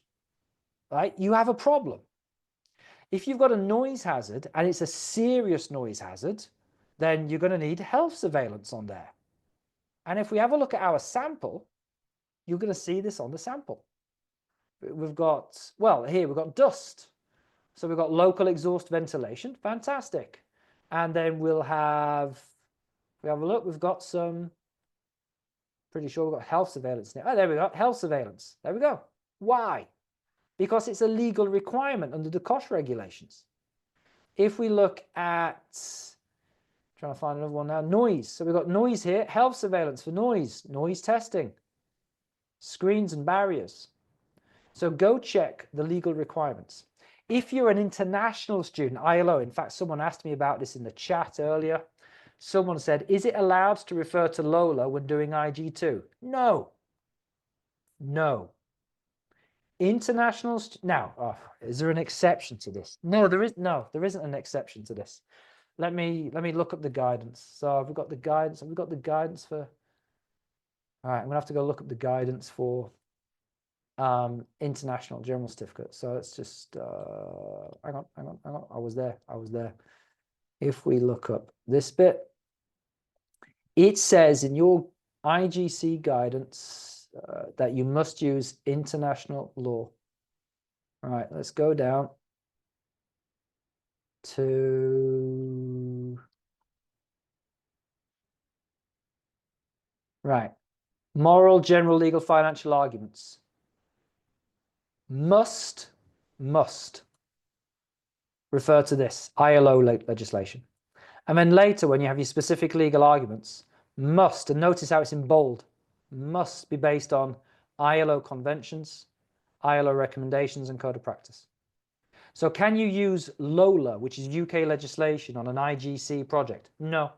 right, you have a problem. If you've got a noise hazard and it's a serious noise hazard, then you're going to need health surveillance on there. And if we have a look at our sample, you're going to see this on the sample. We've got, well, here we've got dust. So we've got local exhaust ventilation. Fantastic. And then we'll have, if we have a look, we've got some, pretty sure we've got health surveillance now. Oh, there we go, health surveillance. There we go. Why? Because it's a legal requirement under the COSH regulations. If we look at, trying to find another one now, noise. So we've got noise here, health surveillance for noise, noise testing, screens and barriers. So go check the legal requirements. If you're an international student, ILO, in fact, someone asked me about this in the chat earlier. Someone said, is it allowed to refer to LOLA when doing IG2? No. No. International, now, is there an exception to this? No, there isn't an exception to this. Let me look up the guidance. So we've got the guidance, have we got the guidance for, all right, I'm gonna have to go look up the guidance for international general certificate. So let's just, hang on, I was there. If we look up this bit, it says in your IGC guidance, that you must use international law. All right, let's go down to, right, moral, general, legal, financial arguments. Must refer to this ILO legislation. And then later when you have your specific legal arguments, must, and notice how it's in bold, must be based on ILO conventions, ILO recommendations, and code of practice. So can you use LOLA, which is UK legislation, on an IGC project? No.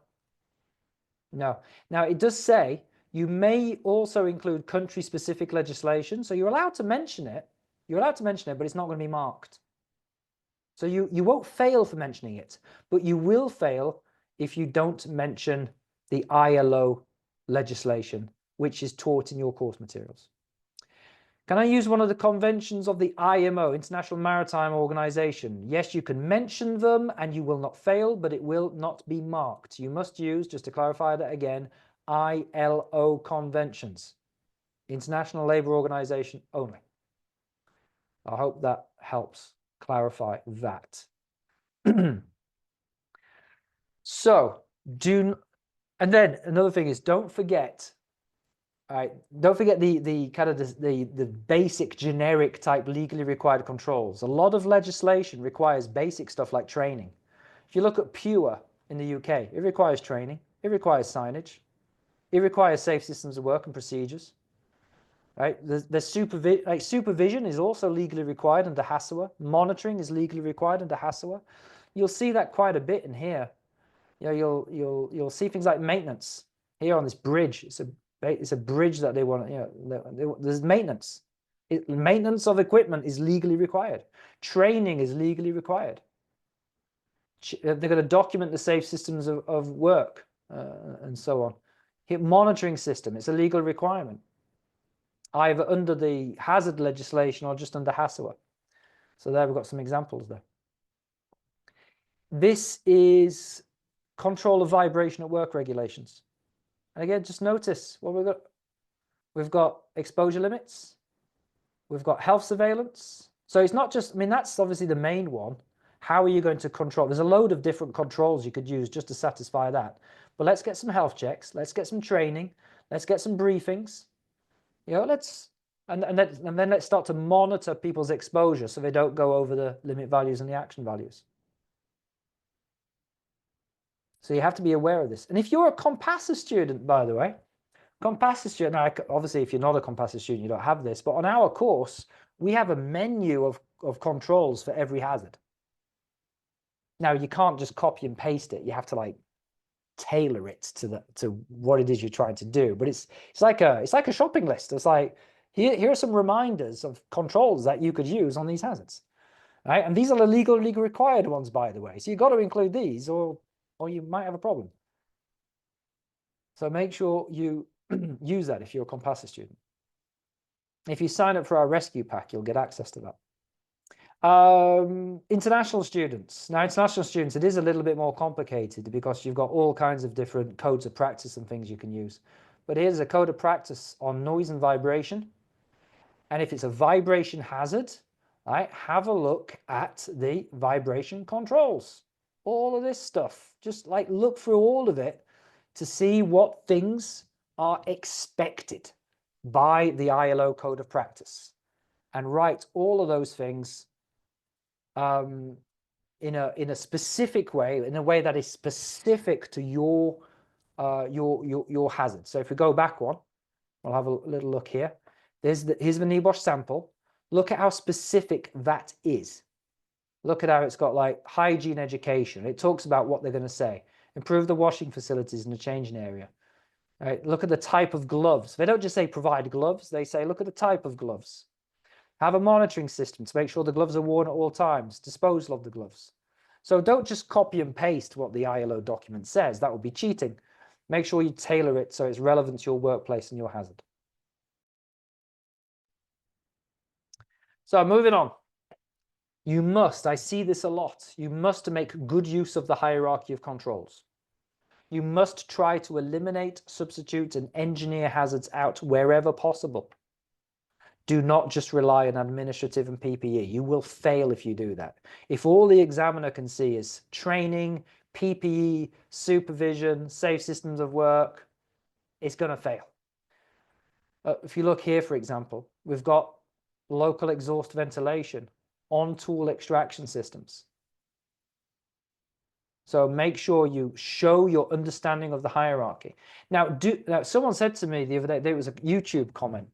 No. Now, it does say you may also include country-specific legislation, so you're allowed to mention it. You're allowed to mention it, but it's not going to be marked. So you won't fail for mentioning it, but you will fail if you don't mention the ILO legislation, which is taught in your course materials. Can I use one of the conventions of the IMO, International Maritime Organization? Yes, you can mention them and you will not fail, but it will not be marked. You must use, just to clarify that again, ILO conventions, International Labour Organization only. I hope that helps clarify that. So, and then another thing is, don't forget, all right, don't forget the kind of the basic generic type legally required controls. A lot of legislation requires basic stuff like training. If you look at PURE in the UK, it requires training, it requires signage, it requires safe systems of work and procedures. Right? There's supervision is also legally required under HASAWA. Monitoring is legally required under HASAWA. You'll see that quite a bit in here. You know, you'll see things like maintenance here on this bridge. It's a bridge that they want. You know, there's maintenance. Maintenance of equipment is legally required. Training is legally required. They're going to document the safe systems of work and so on. Monitoring system, it's a legal requirement, either under the hazard legislation or just under HACCP. So there we've got some examples there. This is control of vibration at work regulations. And again, just notice what we've got. We've got exposure limits. We've got health surveillance. So it's not just, I mean, that's obviously the main one. How are you going to control? There's a load of different controls you could use just to satisfy that. But let's get some health checks. Let's get some training. Let's get some briefings. You know, and then let's start to monitor people's exposure so they don't go over the limit values and the action values. So you have to be aware of this. And if you're a Compassa student, by the way, Compassa student, now obviously if you're not a Compassa student, you don't have this, but on our course, we have a menu of controls for every hazard. Now you can't just copy and paste it. You have to like tailor it to what it is you're trying to do. But it's like a shopping list. It's like here are some reminders of controls that you could use on these hazards. Right? And these are the legally required ones, by the way. So you've got to include these or you might have a problem. So make sure you use that if you're a Compassa student. If you sign up for our rescue pack, you'll get access to that. International students. Now, international students, it is a little bit more complicated because you've got all kinds of different codes of practice and things you can use. But here's a code of practice on noise and vibration. And if it's a vibration hazard, right, have a look at the vibration controls. All of this stuff. Just like look through all of it to see what things are expected by the ILO code of practice. And write all of those things in a specific way, in a way that is specific to your hazard. So if we go back one, we'll have a little look here. Here's the NEBOSH sample. Look at how specific that is. Look at how it's got like hygiene education. It talks about what they're going to say. Improve the washing facilities in the changing area. All right, look at the type of gloves. They don't just say provide gloves. They say look at the type of gloves. Have a monitoring system to make sure the gloves are worn at all times. Disposal of the gloves. So don't just copy and paste what the ILO document says. That would be cheating. Make sure you tailor it so it's relevant to your workplace and your hazard. So moving on. You must, I see this a lot, you must make good use of the hierarchy of controls. You must try to eliminate, substitute, and engineer hazards out wherever possible. Do not just rely on administrative and PPE. You will fail if you do that. If all the examiner can see is training, PPE, supervision, safe systems of work, it's going to fail. If you look here, for example, we've got local exhaust ventilation, on-tool extraction systems. So make sure you show your understanding of the hierarchy. Now, someone said to me the other day, there was a YouTube comment.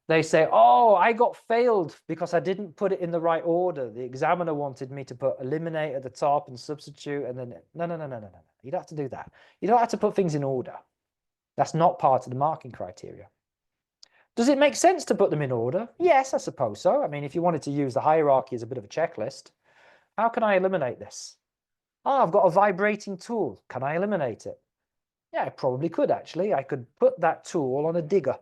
They say, oh, I got failed because I didn't put it in the right order. The examiner wanted me to put eliminate at the top and substitute. And then, no. You don't have to do that. You don't have to put things in order. That's not part of the marking criteria. Does it make sense to put them in order? Yes, I suppose so. I mean, if you wanted to use the hierarchy as a bit of a checklist, how can I eliminate this? Oh, I've got a vibrating tool. Can I eliminate it? Yeah, I probably could actually. I could put that tool on a digger.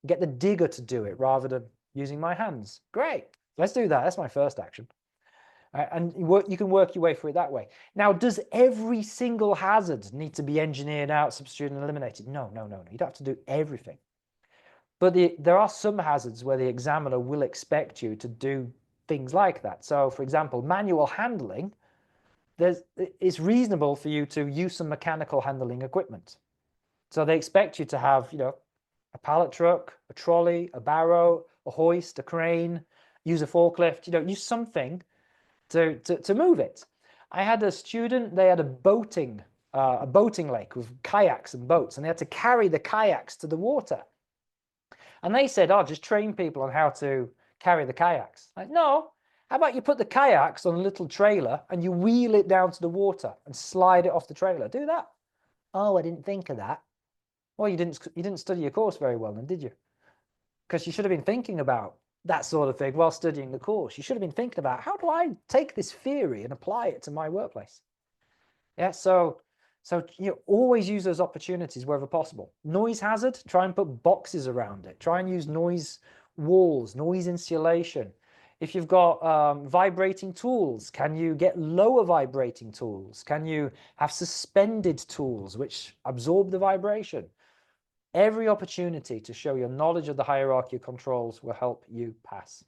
Get the digger to do it rather than using my hands. Great. Let's do that. That's my first action. And you can work your way through it that way. Now, does every single hazard need to be engineered out, substituted, and eliminated? No. You don't have to do everything. But there are some hazards where the examiner will expect you to do things like that. So, for example, manual handling, it's reasonable for you to use some mechanical handling equipment. So they expect you to have, a pallet truck, a trolley, a barrow, a hoist, a crane, use a forklift, use something to move it. I had a student, they had a boating lake with kayaks and boats, and they had to carry the kayaks to the water. And they said, oh, just train people on how to carry the kayaks. Like, no, how about you put the kayaks on a little trailer and you wheel it down to the water and slide it off the trailer? Do that. Oh, I didn't think of that. Well, you didn't study your course very well then, did you? Because you should have been thinking about that sort of thing while studying the course. You should have been thinking about, how do I take this theory and apply it to my workplace? Yeah, so always use those opportunities wherever possible. Noise hazard, try and put boxes around it. Try and use noise walls, noise insulation. If you've got vibrating tools, can you get lower vibrating tools? Can you have suspended tools which absorb the vibration? Every opportunity to show your knowledge of the hierarchy of controls will help you pass.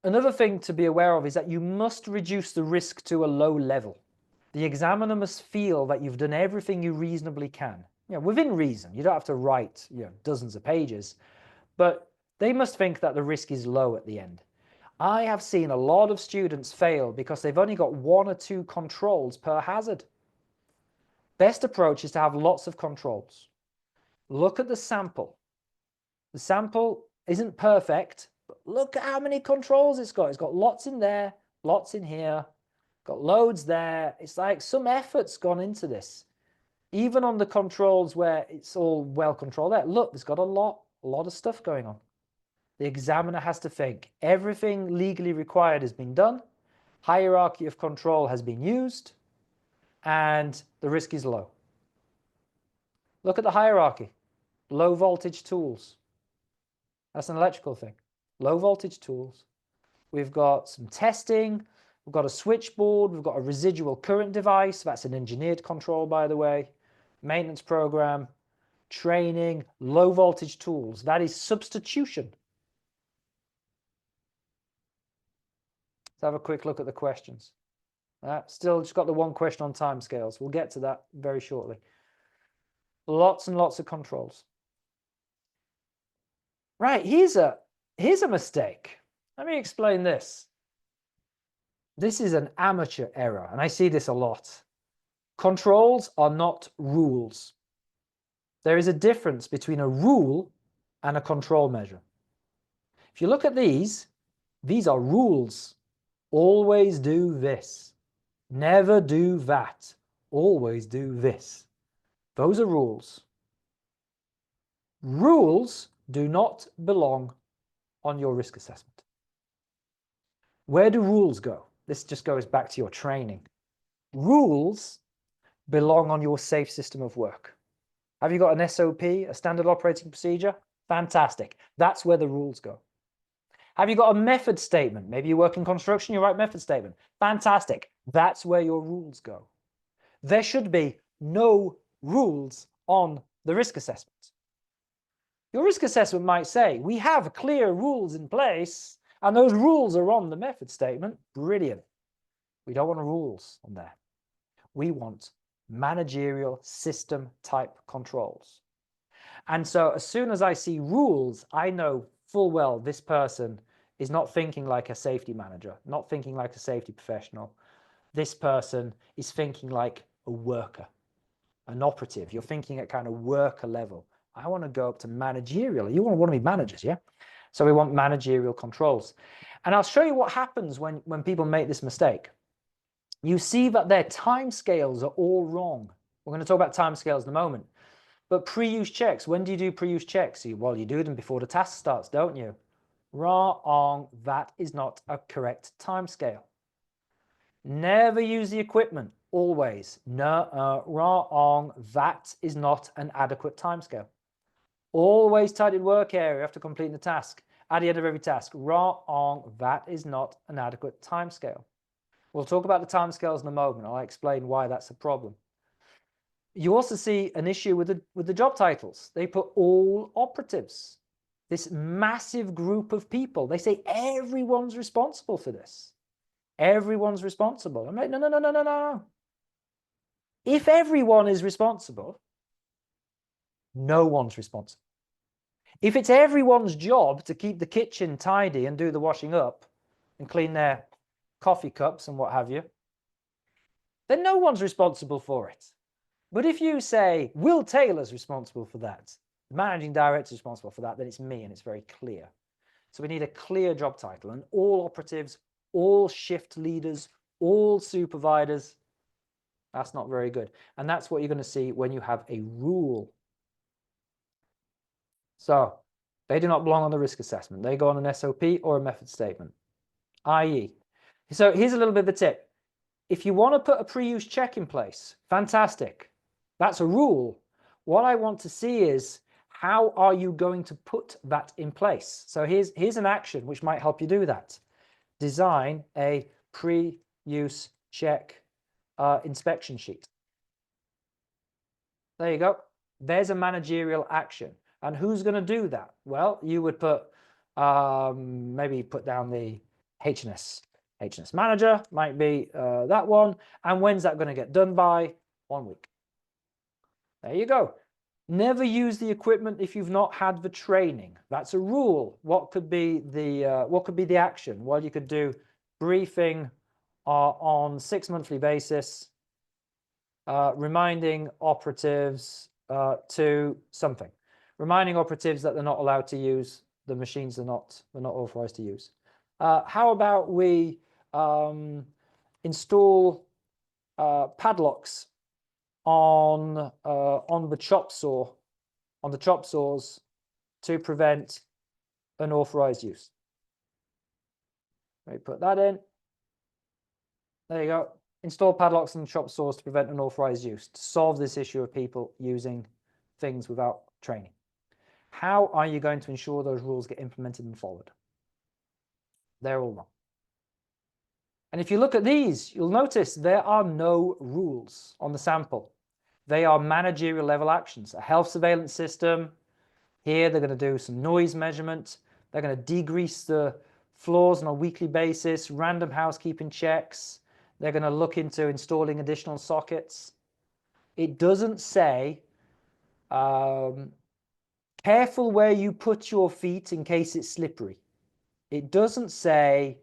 Another thing to be aware of is that you must reduce the risk to a low level. The examiner must feel that you've done everything you reasonably can. Within reason. You don't have to write dozens of pages, but they must think that the risk is low at the end. I have seen a lot of students fail because they've only got 1 or 2 controls per hazard. Best approach is to have lots of controls. Look at the sample. The sample isn't perfect, but look at how many controls it's got. It's got lots in there, lots in here, got loads there. It's like some effort's gone into this. Even on the controls where it's all well controlled there, look, there's got a lot of stuff going on. The examiner has to think everything legally required has been done, hierarchy of control has been used, and the risk is low. Look at the hierarchy. Low voltage tools. That's an electrical thing. Low voltage tools. We've got some testing. We've got a switchboard. We've got a residual current device. That's an engineered control, by the way. Maintenance program. Training. Low voltage tools. That is substitution. Let's have a quick look at the questions. Still just got the one question on timescales. We'll get to that very shortly. Lots and lots of controls. Right, here's a mistake. Let me explain this. This is an amateur error, and I see this a lot. Controls are not rules. There is a difference between a rule and a control measure. If you look at these are rules. Always do this. Never do that. Always do this. Those are rules. Rules do not belong on your risk assessment. Where do rules go? This just goes back to your training. Rules belong on your safe system of work. Have you got an SOP, a standard operating procedure? Fantastic. That's where the rules go. Have you got a method statement? Maybe you work in construction, you write method statement. Fantastic. That's where your rules go. There should be no rules on the risk assessment. Your risk assessment might say, we have clear rules in place, and those rules are on the method statement. Brilliant. We don't want rules on there. We want managerial system type controls. And so as soon as I see rules, I know full well this person is not thinking like a safety manager, not thinking like a safety professional. This person is thinking like a worker, an operative. You're thinking at kind of worker level. I want to go up to managerial. You want to be managers, yeah? So we want managerial controls. And I'll show you what happens when people make this mistake. You see that their timescales are all wrong. We're going to talk about timescales in a moment. But pre-use checks, when do you do pre-use checks? Well, you do them before the task starts, don't you? Wrong. That is not a correct timescale. Never use the equipment, always. No, wrong. That is not an adequate timescale. Always tidied work area after completing the task. At the end of every task. Wrong. That is not an adequate timescale. We'll talk about the timescales in a moment. I'll explain why that's a problem. You also see an issue with the job titles. They put all operatives. This massive group of people. They say everyone's responsible for this. Everyone's responsible. I'm like, no. If everyone is responsible, no one's responsible. If it's everyone's job to keep the kitchen tidy and do the washing up and clean their coffee cups and what have you, then no one's responsible for it. But if you say, Will Taylor's responsible for that, the managing director is responsible for that, then it's me, and it's very clear. So we need a clear job title, and all operatives, all shift leaders, all supervisors, that's not very good. And that's what you're going to see when you have a rule. So They do not belong on the risk assessment. They go on an SOP or a method statement, i.e. So here's a little bit of a tip. If you want to put a pre-use check in place, fantastic. That's a rule. What I want to see is, how are you going to put that in place? So here's an action which might help you do that. Design a pre-use check inspection sheet. There you go. There's a managerial action. And who's going to do that? Well, you would put, maybe put down the H&S manager, might be that one. And when's that going to get done by? 1 week. There you go. Never use the equipment if you've not had the training. That's a rule. What could be the action? Well, you could do briefing on 6 monthly basis, reminding operatives to something. Reminding operatives that they're not allowed to use the machines they're not authorized to use. How about we install padlocks on the chop saws to prevent unauthorized use. Let me put that in. There you go. Install padlocks on chop saws to prevent unauthorized use, to solve this issue of people using things without training. How are you going to ensure those rules get implemented and followed? They're all wrong. And if you look at these, you'll notice there are no rules on the sample. They are managerial level actions. A health surveillance system. Here they're going to do some noise measurement. They're going to degrease the floors on a weekly basis, random housekeeping checks. They're going to look into installing additional sockets. It doesn't say, careful where you put your feet in case it's slippery. It doesn't say,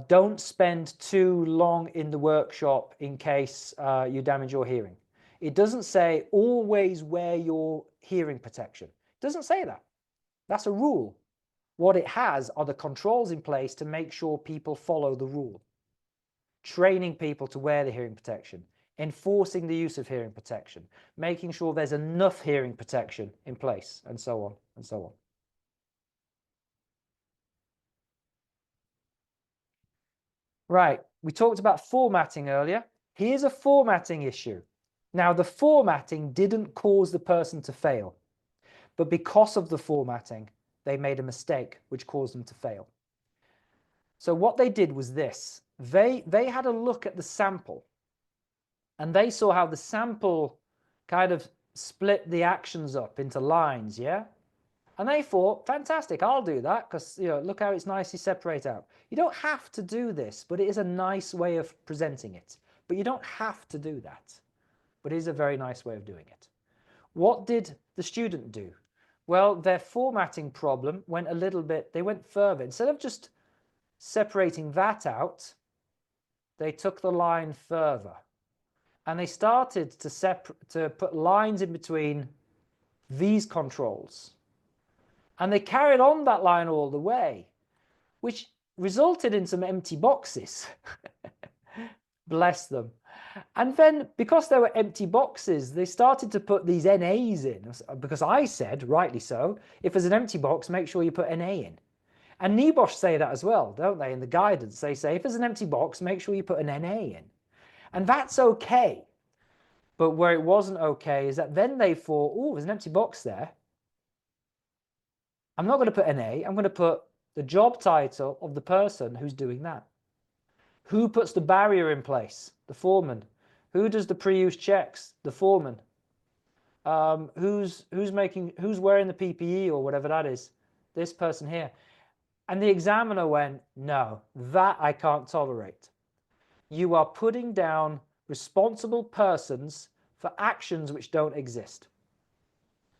don't spend too long in the workshop in case you damage your hearing. It doesn't say always wear your hearing protection. It doesn't say that. That's a rule. What it has are the controls in place to make sure people follow the rule. Training people to wear the hearing protection, enforcing the use of hearing protection, making sure there's enough hearing protection in place, and so on and so on. Right, we talked about formatting earlier. Here's a formatting issue. Now, the formatting didn't cause the person to fail, but because of the formatting, they made a mistake which caused them to fail. So what they did was this. They had a look at the sample, and they saw how the sample kind of split the actions up into lines, yeah? And they thought, fantastic, I'll do that, because, you know, look how it's nicely separated out. You don't have to do this, but it is a nice way of presenting it. But you don't have to do that. But it is a very nice way of doing it. What did the student do? Well, their formatting problem went a little bit, they went further. Instead of just separating that out, they took the line further. And they started to put lines in between these controls. And they carried on that line all the way, which resulted in some empty boxes. Bless them. And then, because there were empty boxes, they started to put these NAs in. Because I said, rightly so, if there's an empty box, make sure you put NA in. And NEBOSH say that as well, don't they? In the guidance, they say, if there's an empty box, make sure you put an NA in. And that's okay. But where it wasn't okay is that then they thought, oh, there's an empty box there. I'm not going to put NA, I'm going to put the job title of the person who's doing that. Who puts the barrier in place? The foreman. Who does the pre-use checks? The foreman. Who's wearing the PPE or whatever that is? This person here. And the examiner went, no, that I can't tolerate. You are putting down responsible persons for actions which don't exist.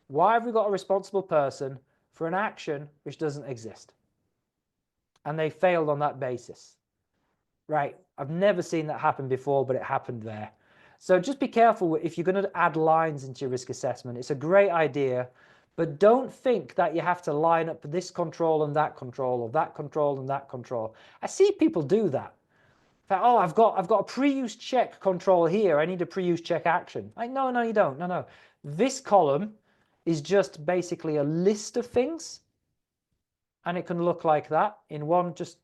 Why have we got a responsible person for an action which doesn't exist? And they failed on that basis. Right, I've never seen that happen before, but it happened there. So just be careful if you're going to add lines into your risk assessment. It's a great idea, but don't think that you have to line up this control and that control, or that control and that control. I see people do that. Oh, I've got a pre-use check control here. I need a pre-use check action. Like, no, you don't. No. This column is just basically a list of things, and it can look like that in one, just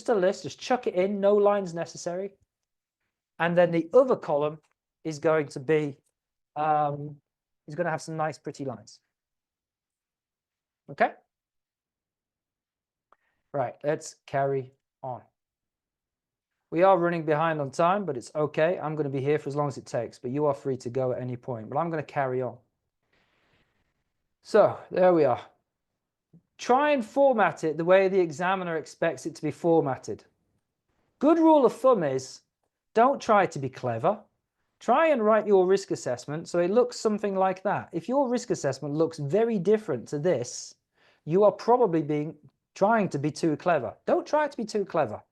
a list, just chuck it in, no lines necessary. And then the other column is going to be, is going to have some nice pretty lines. Okay? Right, let's carry on. We are running behind on time, but it's okay. I'm going to be here for as long as it takes, but you are free to go at any point. But I'm going to carry on. So there we are. Try and format it the way the examiner expects it to be formatted. Good rule of thumb is, don't try to be clever. Try and write your risk assessment so it looks something like that. If your risk assessment looks very different to this, you are probably trying to be too clever. Don't try to be too clever.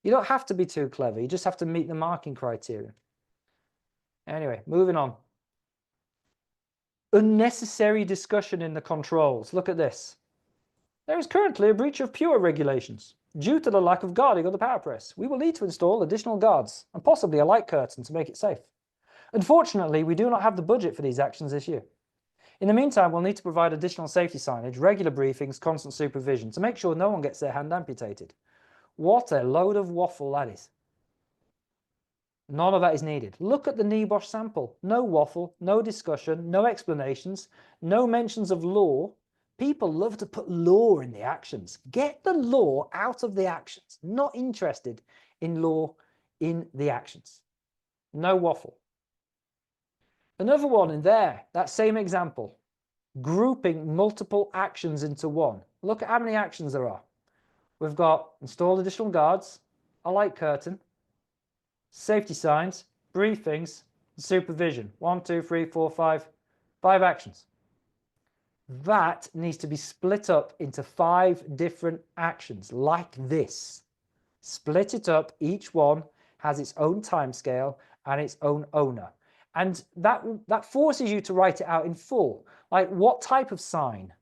You don't have to be too clever. You just have to meet the marking criteria. Anyway, moving on. Unnecessary discussion in the controls. Look at this. There is currently a breach of pure regulations. Due to the lack of guarding of the power press, we will need to install additional guards and possibly a light curtain to make it safe. Unfortunately, we do not have the budget for these actions this year. In the meantime, we'll need to provide additional safety signage, regular briefings, constant supervision to make sure no one gets their hand amputated. What a load of waffle that is. None of that is needed. Look at the NEBOSH sample. No waffle, no discussion, no explanations, no mentions of law. People love to put law in the actions. Get the law out of the actions. Not interested in law in the actions. No waffle. Another one in there, that same example. Grouping multiple actions into one. Look at how many actions there are. We've got install additional guards, a light curtain, safety signs, briefings, supervision. 1, 2, 3, 4, 5 actions. That needs to be split up into 5 different actions like this. Split it up. Each one has its own timescale and its own owner. And that forces you to write it out in full. Like, what type of sign?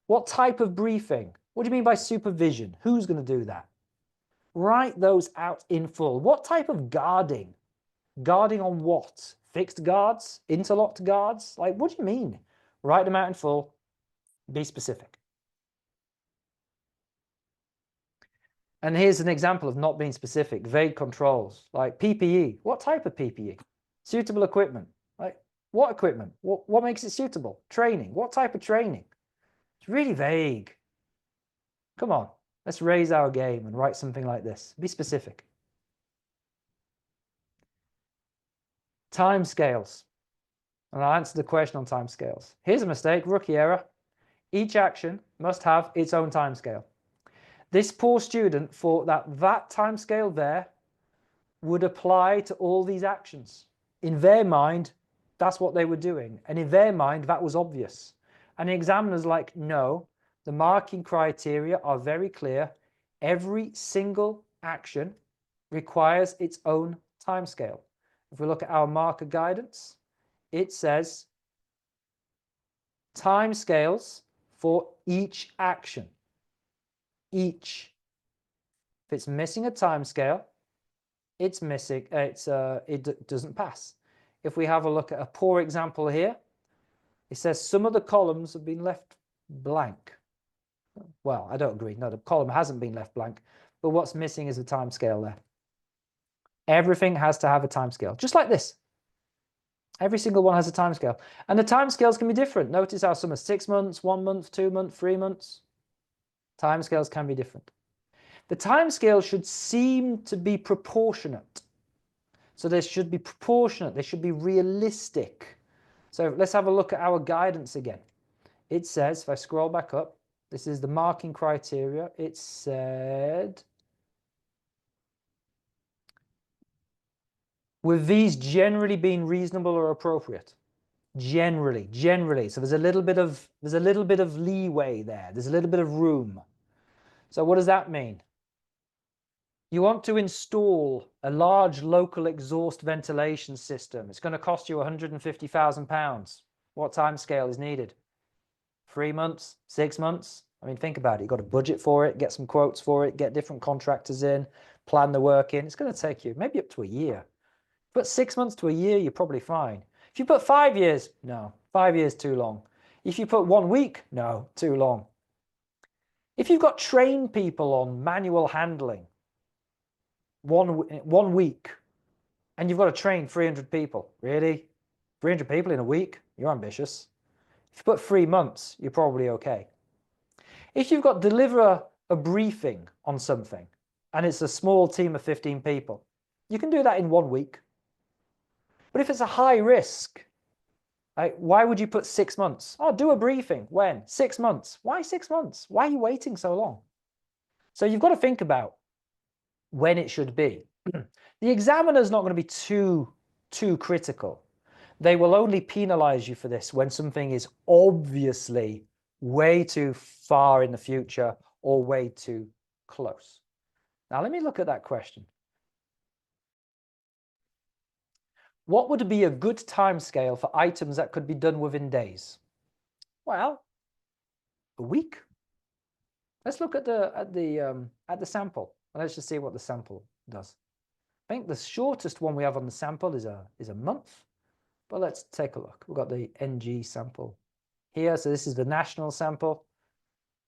What type of briefing? What do you mean by supervision? Who's going to do that? Write those out in full. What type of guarding? Guarding on what? Fixed guards? Interlocked guards? Like, what do you mean? Write them out in full. Be specific. And here's an example of not being specific. Vague controls, like PPE. What type of PPE? Suitable equipment. Like, what equipment? What makes it suitable? Training. What type of training? It's really vague. Come on, let's raise our game and write something like this. Be specific. Timescales. And I'll answer the question on timescales. Here's a mistake, rookie error. Each action must have its own timescale. This poor student thought that timescale there would apply to all these actions. In their mind, that's what they were doing. And in their mind, that was obvious. And the examiner's like, no, the marking criteria are very clear. Every single action requires its own timescale. If we look at our marker guidance, it says timescales for each action. Each. If it's missing a timescale, it's missing. It doesn't pass. If we have a look at a poor example here, it says some of the columns have been left blank. Well, I don't agree. No, the column hasn't been left blank, but what's missing is a timescale there. Everything has to have a timescale, just like this. Every single one has a timescale, and the timescales can be different. Notice how some are 6 months, 1 month, 2 months, 3 months. Timescales can be different. The timescale should seem to be proportionate. So they should be proportionate. They should be realistic. So let's have a look at our guidance again. It says, if I scroll back up, this is the marking criteria. It said, with these generally being reasonable or appropriate. Generally. So there's a little bit of leeway there. There's a little bit of room. So what does that mean? You want to install a large local exhaust ventilation system. It's going to cost you £150,000. What time scale is needed? 3 months, 6 months? I mean, think about it. You've got a budget for it, get some quotes for it, get different contractors in, plan the work in. It's going to take you maybe up to a year. But 6 months to a year, you're probably fine. If you put 5 years, no, 5 years too long. If you put 1 week, no, too long. If you've got trained people on manual handling, one week, and you've got to train 300 people, really? 300 people in a week? You're ambitious. If you put 3 months, you're probably okay. If you've got deliver a briefing on something, and it's a small team of 15 people, you can do that in 1 week. But if it's a high risk, why would you put 6 months? Oh, do a briefing. When? 6 months. Why 6 months? Why are you waiting so long? So you've got to think about when it should be. The examiner's not going to be too critical. They will only penalize you for this when something is obviously way too far in the future or way too close. Now let me look at that question. What would be a good timescale for items that could be done within days? Well, a week. Let's look at the sample. Let's just see what the sample does. I think the shortest one we have on the sample is a month. But let's take a look. We've got the NG sample here. So this is the national sample.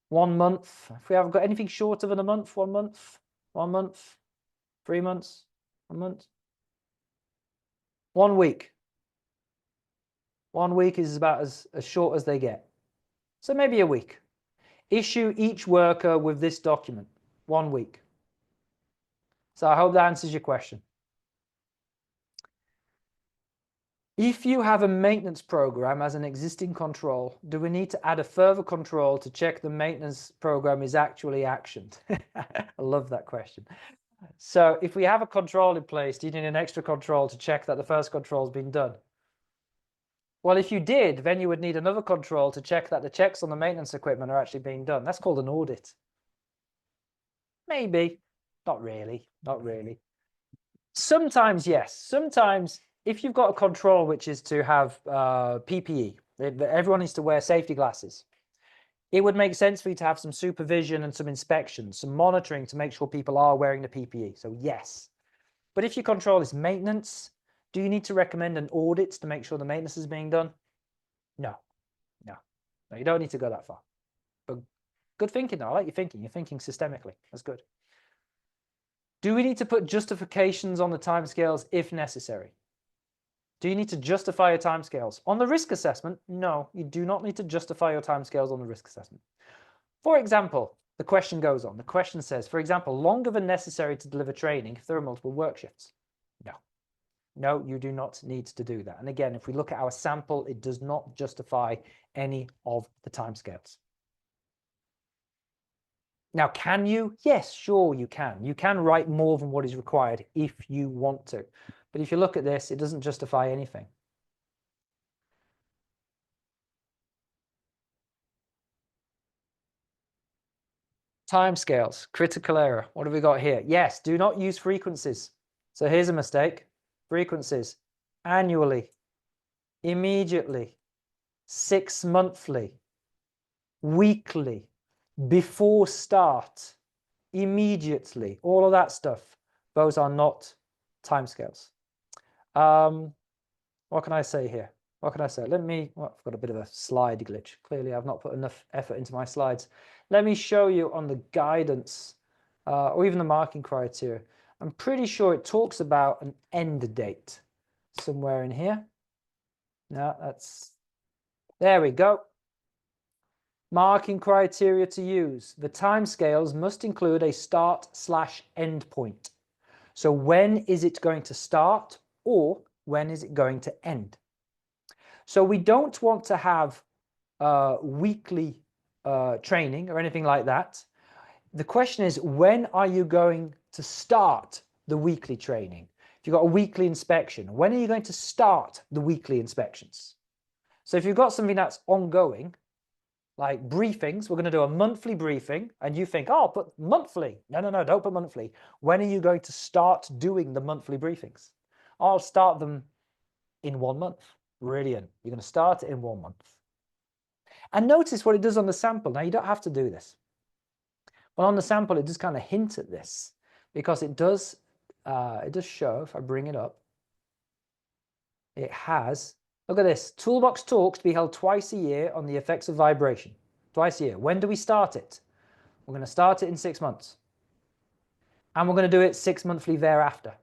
1 month. If we haven't got anything shorter than a month, 1 month, 1 month, 3 months, 1 month. 1 week. 1 week is about as short as they get. So maybe a week. Issue each worker with this document. 1 week. So I hope that answers your question. If you have a maintenance program as an existing control, do we need to add a further control to check the maintenance program is actually actioned? I love that question. So if we have a control in place, do you need an extra control to check that the first control has been done? Well, if you did, then you would need another control to check that the checks on the maintenance equipment are actually being done. That's called an audit. Maybe. Not really. Not really. Sometimes, yes. Sometimes, if you've got a control which is to have PPE, everyone needs to wear safety glasses, it would make sense for you to have some supervision and some inspections, some monitoring to make sure people are wearing the PPE. So yes. But if your control is maintenance, do you need to recommend an audit to make sure the maintenance is being done? No, no, no, you don't need to go that far. But good thinking though. I like your thinking. You're thinking systemically. That's good. Do we need to put justifications on the timescales if necessary? Do you need to justify your timescales? On the risk assessment, no, you do not need to justify your timescales on the risk assessment. For example, the question goes on. The question says, for example, longer than necessary to deliver training if there are multiple work shifts. No. No, you do not need to do that. And again, if we look at our sample, it does not justify any of the timescales. Now, can you? Yes, sure you can. You can write more than what is required if you want to. But if you look at this, it doesn't justify anything. Timescales, critical error. What have we got here? Yes, do not use frequencies. So here's a mistake. Frequencies, annually, immediately, 6 monthly, weekly, before start, immediately, all of that stuff. Those are not timescales. What can I say here? What can I say? Let me, well, I've got a bit of a slide glitch. Clearly, I've not put enough effort into my slides. Let me show you on the guidance or even the marking criteria. I'm pretty sure it talks about an end date somewhere in here. No, there we go. Marking criteria to use. The timescales must include a start/end point. So when is it going to start or when is it going to end? So we don't want to have weekly training or anything like that. The question is, when are you going to start the weekly training? If you've got a weekly inspection, when are you going to start the weekly inspections? So if you've got something that's ongoing, like briefings, we're going to do a monthly briefing, and you think, oh, put monthly. No, no, no, don't put monthly. When are you going to start doing the monthly briefings? I'll start them in 1 month. Brilliant. You're going to start it in 1 month. And notice what it does on the sample. Now, you don't have to do this. But on the sample, it does kind of hint at this, because it does show, if I bring it up, it has Look at this. Toolbox talks to be held twice a year on the effects of vibration. Twice a year. When do we start it? We're going to start it in 6 months. And we're going to do it 6 monthly thereafter.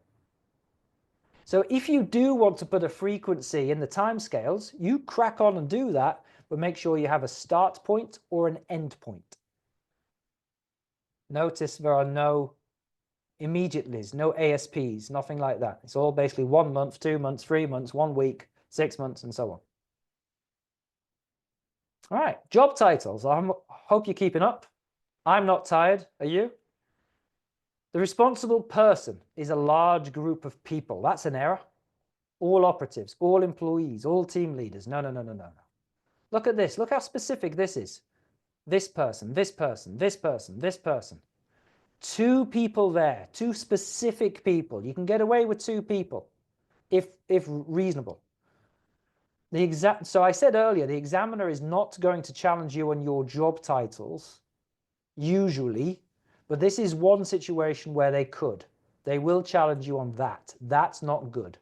So if you do want to put a frequency in the timescales, you crack on and do that, but make sure you have a start point or an end point. Notice there are no immediatelys, no ASPs, nothing like that. It's all basically 1 month, 2 months, 3 months, 1 week, 6 months, and so on. All right, job titles. I hope you're keeping up. I'm not tired. Are you? The responsible person is a large group of people. That's an error. All operatives, all employees, all team leaders. No, no, no, no, no, no. Look at this. Look how specific this is. This person, this person, this person, this person. 2 people there, 2 specific people. You can get away with 2 people if reasonable. So I said earlier, the examiner is not going to challenge you on your job titles, usually, but this is one situation where they could. They will challenge you on that. That's not good.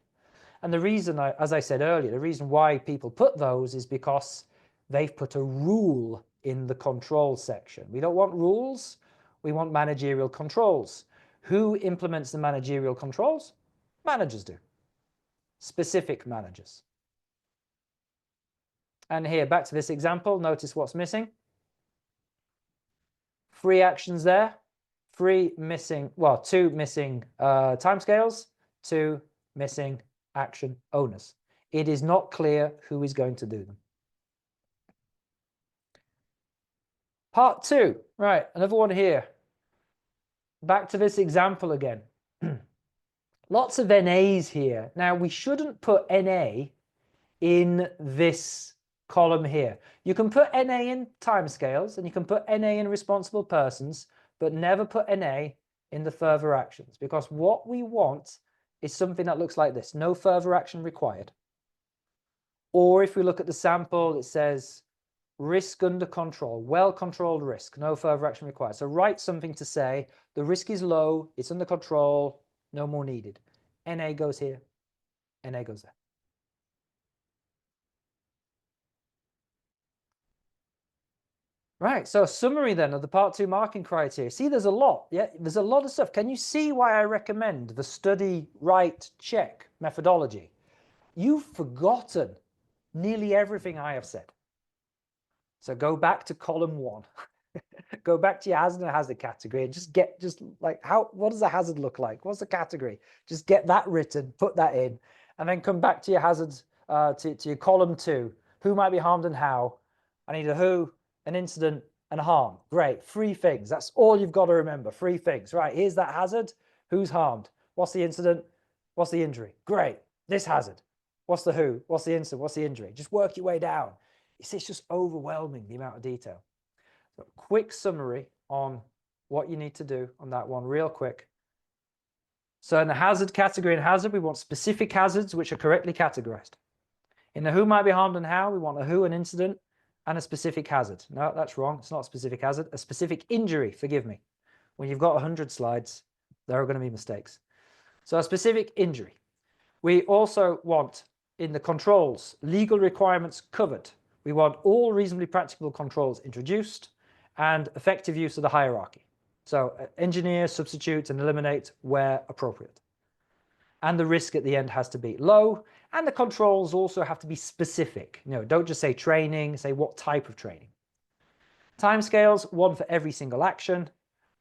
And the reason, as I said earlier, the reason why people put those is because they've put a rule in the control section. We don't want rules, we want managerial controls. Who implements the managerial controls? Managers do. Specific managers. And here, back to this example, notice what's missing. 3 actions there, 2 missing timescales, 2 missing action owners. It is not clear who is going to do them. Part 2, right, another one here. Back to this example again. Lots of NAs here. Now, we shouldn't put NA in this column here. You can put NA in timescales and you can put NA in responsible persons, but never put NA in the further actions, because what we want is something that looks like this: no further action required. Or if we look at the sample, it says risk under control, well-controlled risk, no further action required. So write something to say the risk is low, it's under control, no more needed. NA goes here, NA goes there. Right, so summary then of the part 2 marking criteria. See, there's a lot. Yeah, there's a lot of stuff. Can you see why I recommend the study, write, check methodology? You've forgotten nearly everything I have said. So go back to column 1. Go back to your hazard and hazard category and just what does a hazard look like? What's the category? Just get that written, put that in, and then come back to your hazards, to your column 2. Who might be harmed and how? I need a who, an incident, and a harm. Great, 3 things. That's all you've got to remember. 3 things. Right, here's that hazard. Who's harmed? What's the incident? What's the injury? Great, this hazard. What's the who? What's the incident? What's the injury? Just work your way down. It's just overwhelming, the amount of detail. So quick summary on what you need to do on that one real quick. So in the hazard category and hazard, we want specific hazards which are correctly categorized. In the who might be harmed and how, we want a who, an incident, and a specific hazard. No, that's wrong. It's not a specific hazard. A specific injury, forgive me. When you've got 100 slides, there are going to be mistakes. So a specific injury. We also want, in the controls, legal requirements covered. We want all reasonably practicable controls introduced and effective use of the hierarchy. So engineer, substitute, and eliminate where appropriate. And the risk at the end has to be low, and the controls also have to be specific. Don't just say training, say what type of training. Timescales, 1 for every single action.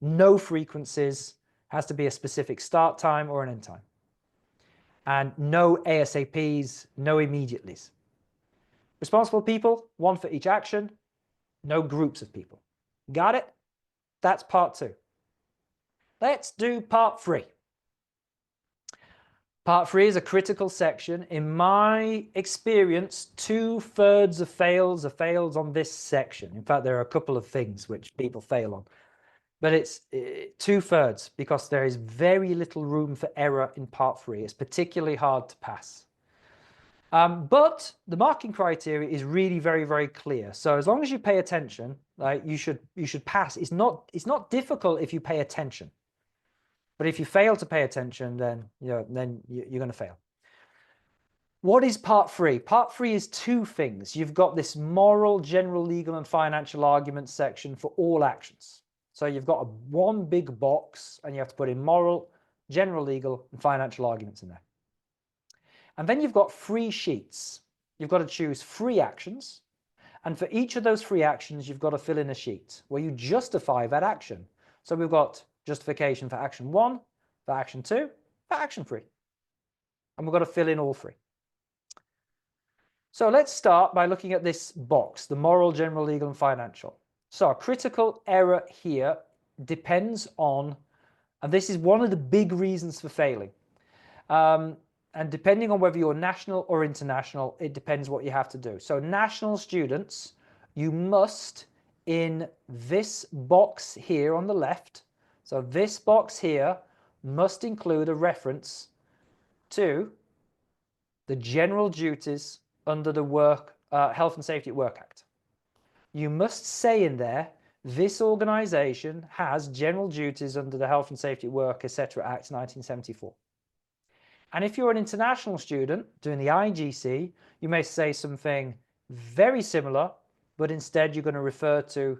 No frequencies, has to be a specific start time or an end time. And no ASAPs, no immediatelys. Responsible people, 1 for each action. No groups of people. Got it? That's part 2. Let's do part 3. Part 3 is a critical section. In my experience, 2/3 of fails are fails on this section. In fact, there are a couple of things which people fail on. But it's 2/3 because there is very little room for error in part 3. It's particularly hard to pass. But the marking criteria is really very, very clear. So as long as you pay attention, you should pass. It's not difficult if you pay attention. But if you fail to pay attention, then you're going to fail. What is part 3? Part 3 is two things. You've got this moral, general, legal, and financial arguments section for all actions. So you've got one big box, and you have to put in moral, general, legal, and financial arguments in there. And then you've got 3 sheets. You've got to choose 3 actions. And for each of those 3 actions, you've got to fill in a sheet where you justify that action. So we've got justification for action 1, for action 2, for action 3. And we've got to fill in all 3. So let's start by looking at this box, the moral, general, legal, and financial. So critical error here depends on, and this is one of the big reasons for failing. And depending on whether you're national or international, it depends what you have to do. So national students, you must, in this box here on the left, so this box here must include a reference to the general duties under the Health and Safety at Work Act. You must say in there, this organisation has general duties under the Health and Safety at Work, etc. Act 1974. And if you're an international student doing the IGC, you may say something very similar, but instead you're going to refer to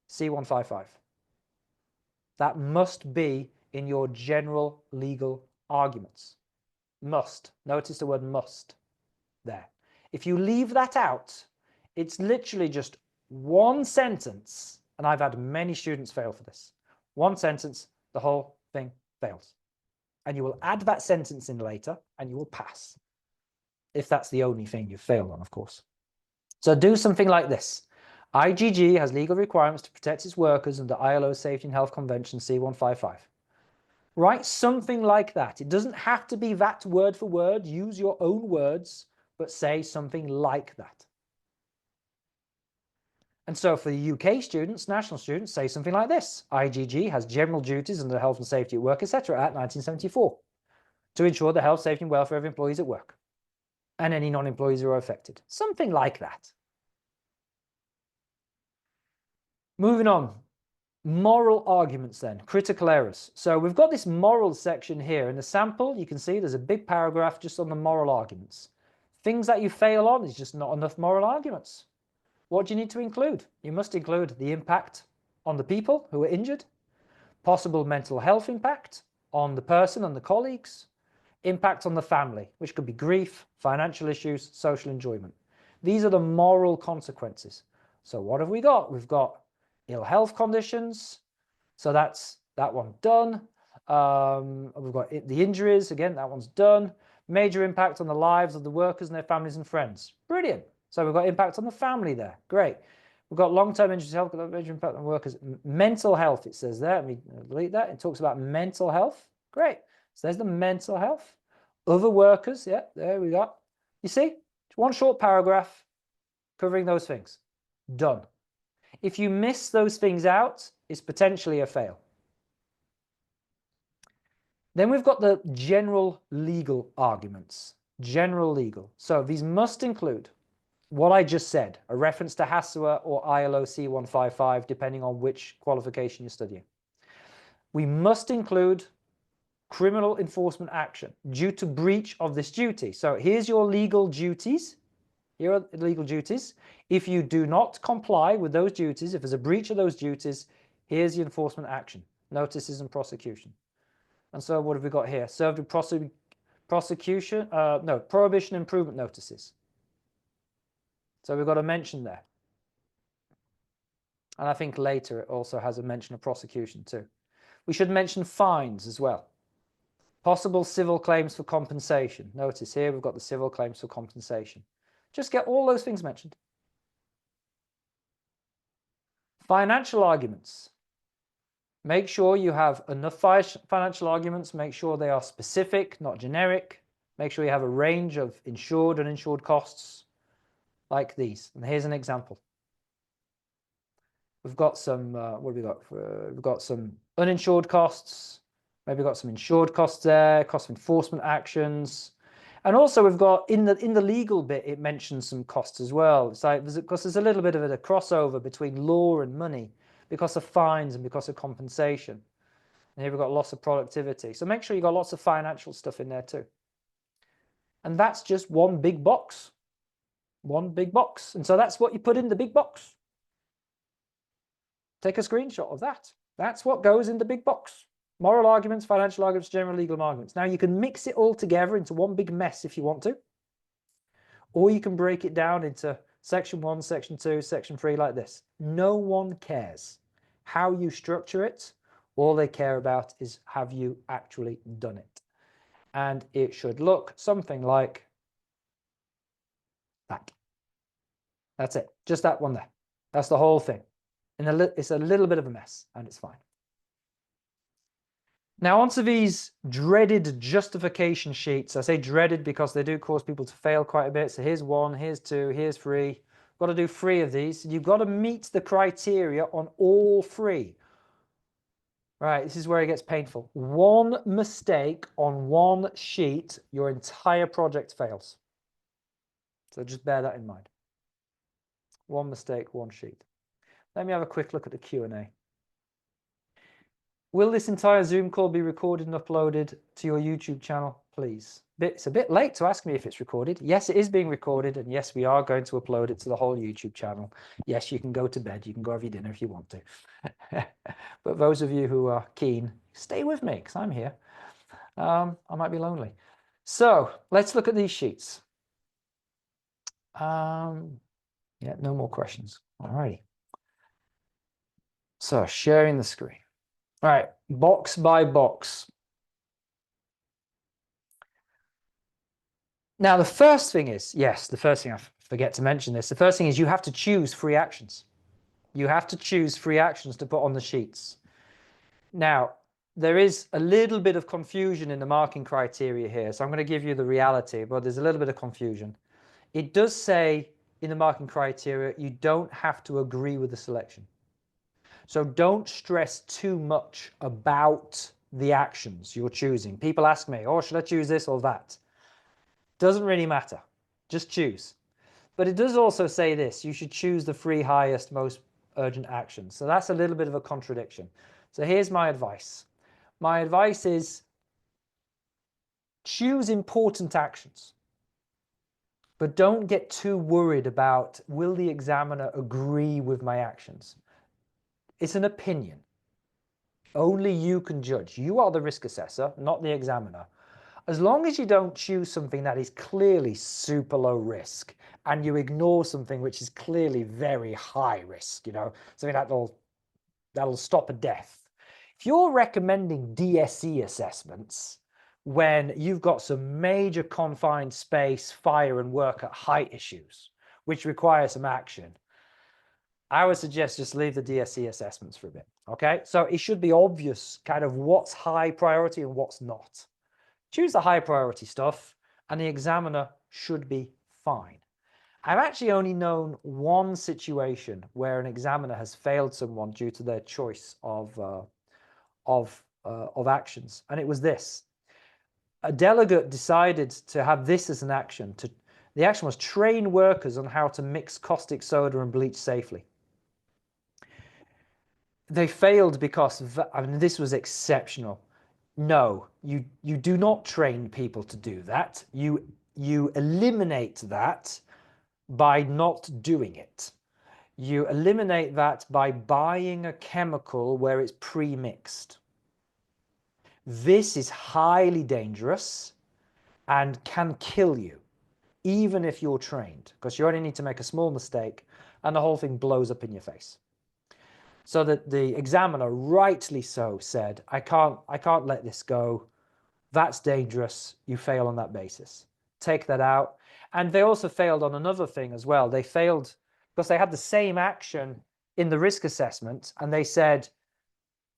C155. That must be in your general legal arguments. Must. Notice the word must there. If you leave that out, it's literally just one sentence, and I've had many students fail for this. One sentence, the whole thing fails. And you will add that sentence in later, and you will pass. If that's the only thing you've failed on, of course. So do something like this. IGG has legal requirements to protect its workers under ILO Safety and Health Convention C155. Write something like that. It doesn't have to be that word for word. Use your own words, but say something like that. And so for the UK students, national students, say something like this. IGG has general duties under the Health and Safety at Work, etc. Act 1974 to ensure the health, safety and welfare of employees at work and any non-employees who are affected. Something like that. Moving on. Moral arguments then, critical errors. So we've got this moral section here. In the sample, you can see there's a big paragraph just on the moral arguments. Things that you fail on is just not enough moral arguments. What do you need to include? You must include the impact on the people who are injured, possible mental health impact on the person and the colleagues, impact on the family, which could be grief, financial issues, social enjoyment. These are the moral consequences. So what have we got? We've got ill health conditions, so that's that one done. We've got the injuries, again, that one's done. Major impact on the lives of the workers and their families and friends. Brilliant. So we've got impact on the family there. Great. We've got long-term injuries, health, major impact on workers. Mental health, it says there. Let me delete that. It talks about mental health. Great. So there's the mental health. Other workers, yeah, there we go. You see, one short paragraph covering those things. Done. If you miss those things out, it's potentially a fail. Then we've got the general legal arguments. General legal. So these must include what I just said, a reference to HASUA or ILO C155, depending on which qualification you're studying. We must include criminal enforcement action due to breach of this duty. So here's your legal duties. Here are the legal duties. If you do not comply with those duties, if there's a breach of those duties, here's the enforcement action, notices and prosecution. And so what have we got here? Served with prohibition improvement notices. So we've got a mention there. And I think later it also has a mention of prosecution too. We should mention fines as well. Possible civil claims for compensation. Notice here we've got the civil claims for compensation. Just get all those things mentioned. Financial arguments. Make sure you have enough financial arguments. Make sure they are specific, not generic. Make sure you have a range of insured and uninsured costs like these. And here's an example. We've got some, what have we got? We've got some uninsured costs. Maybe we've got some insured costs there, cost of enforcement actions. And also we've got, in the legal bit, it mentions some costs as well. It's like, because there's a little bit of a crossover between law and money because of fines and because of compensation. And here we've got loss of productivity. So make sure you've got lots of financial stuff in there too. And that's just one big box. One big box. And so that's what you put in the big box. Take a screenshot of that. That's what goes in the big box. Moral arguments, financial arguments, general legal arguments. Now you can mix it all together into one big mess if you want to. Or you can break it down into section 1, section 2, section 3 like this. No one cares how you structure it. All they care about is have you actually done it. And it should look something like that. That's it. Just that one there. That's the whole thing. And it's a little bit of a mess, and it's fine. Now onto these dreaded justification sheets. I say dreaded because they do cause people to fail quite a bit. So here's 1, here's 2, here's 3. Got to do 3 of these. You've got to meet the criteria on all 3. Right, this is where it gets painful. One mistake on one sheet, your entire project fails. So just bear that in mind. One mistake, one sheet. Let me have a quick look at the Q&A. Will this entire Zoom call be recorded and uploaded to your YouTube channel, please? It's a bit late to ask me if it's recorded. Yes, it is being recorded, and yes, we are going to upload it to the whole YouTube channel. Yes, you can go to bed. You can go have your dinner if you want to. But those of you who are keen, stay with me because I'm here. I might be lonely. So let's look at these sheets. Yeah, no more questions. All righty. So sharing the screen. All right, box by box. Now, the first thing is, yes, the first thing I forget to mention this, the first thing is you have to choose 3 actions. You have to choose 3 actions to put on the sheets. Now, there is a little bit of confusion in the marking criteria here, so I'm going to give you the reality, but there's a little bit of confusion. It does say in the marking criteria, you don't have to agree with the selection. So don't stress too much about the actions you're choosing. People ask me, oh, should I choose this or that? Doesn't really matter. Just choose. But it does also say this, you should choose the 3 highest, most urgent actions. So that's a little bit of a contradiction. So here's my advice. My advice is choose important actions. But don't get too worried about, will the examiner agree with my actions? It's an opinion. Only you can judge. You are the risk assessor, not the examiner. As long as you don't choose something that is clearly super low risk and you ignore something which is clearly very high risk, you know, something that'll stop a death. If you're recommending DSE assessments when you've got some major confined space, fire and work at height issues, which require some action, I would suggest just leave the DSE assessments for a bit, okay? So it should be obvious kind of what's high priority and what's not. Choose the high priority stuff and the examiner should be fine. I've actually only known one situation where an examiner has failed someone due to their choice of actions, and it was this. A delegate decided to have this as an action. The action was train workers on how to mix caustic soda and bleach safely. They failed because, I mean, this was exceptional. No, you do not train people to do that. You eliminate that by not doing it. You eliminate that by buying a chemical where it's pre-mixed. This is highly dangerous and can kill you, even if you're trained, because you only need to make a small mistake and the whole thing blows up in your face. So that the examiner, rightly so, said, I can't let this go. That's dangerous. You fail on that basis. Take that out. And they also failed on another thing as well. They failed because they had the same action in the risk assessment, and they said,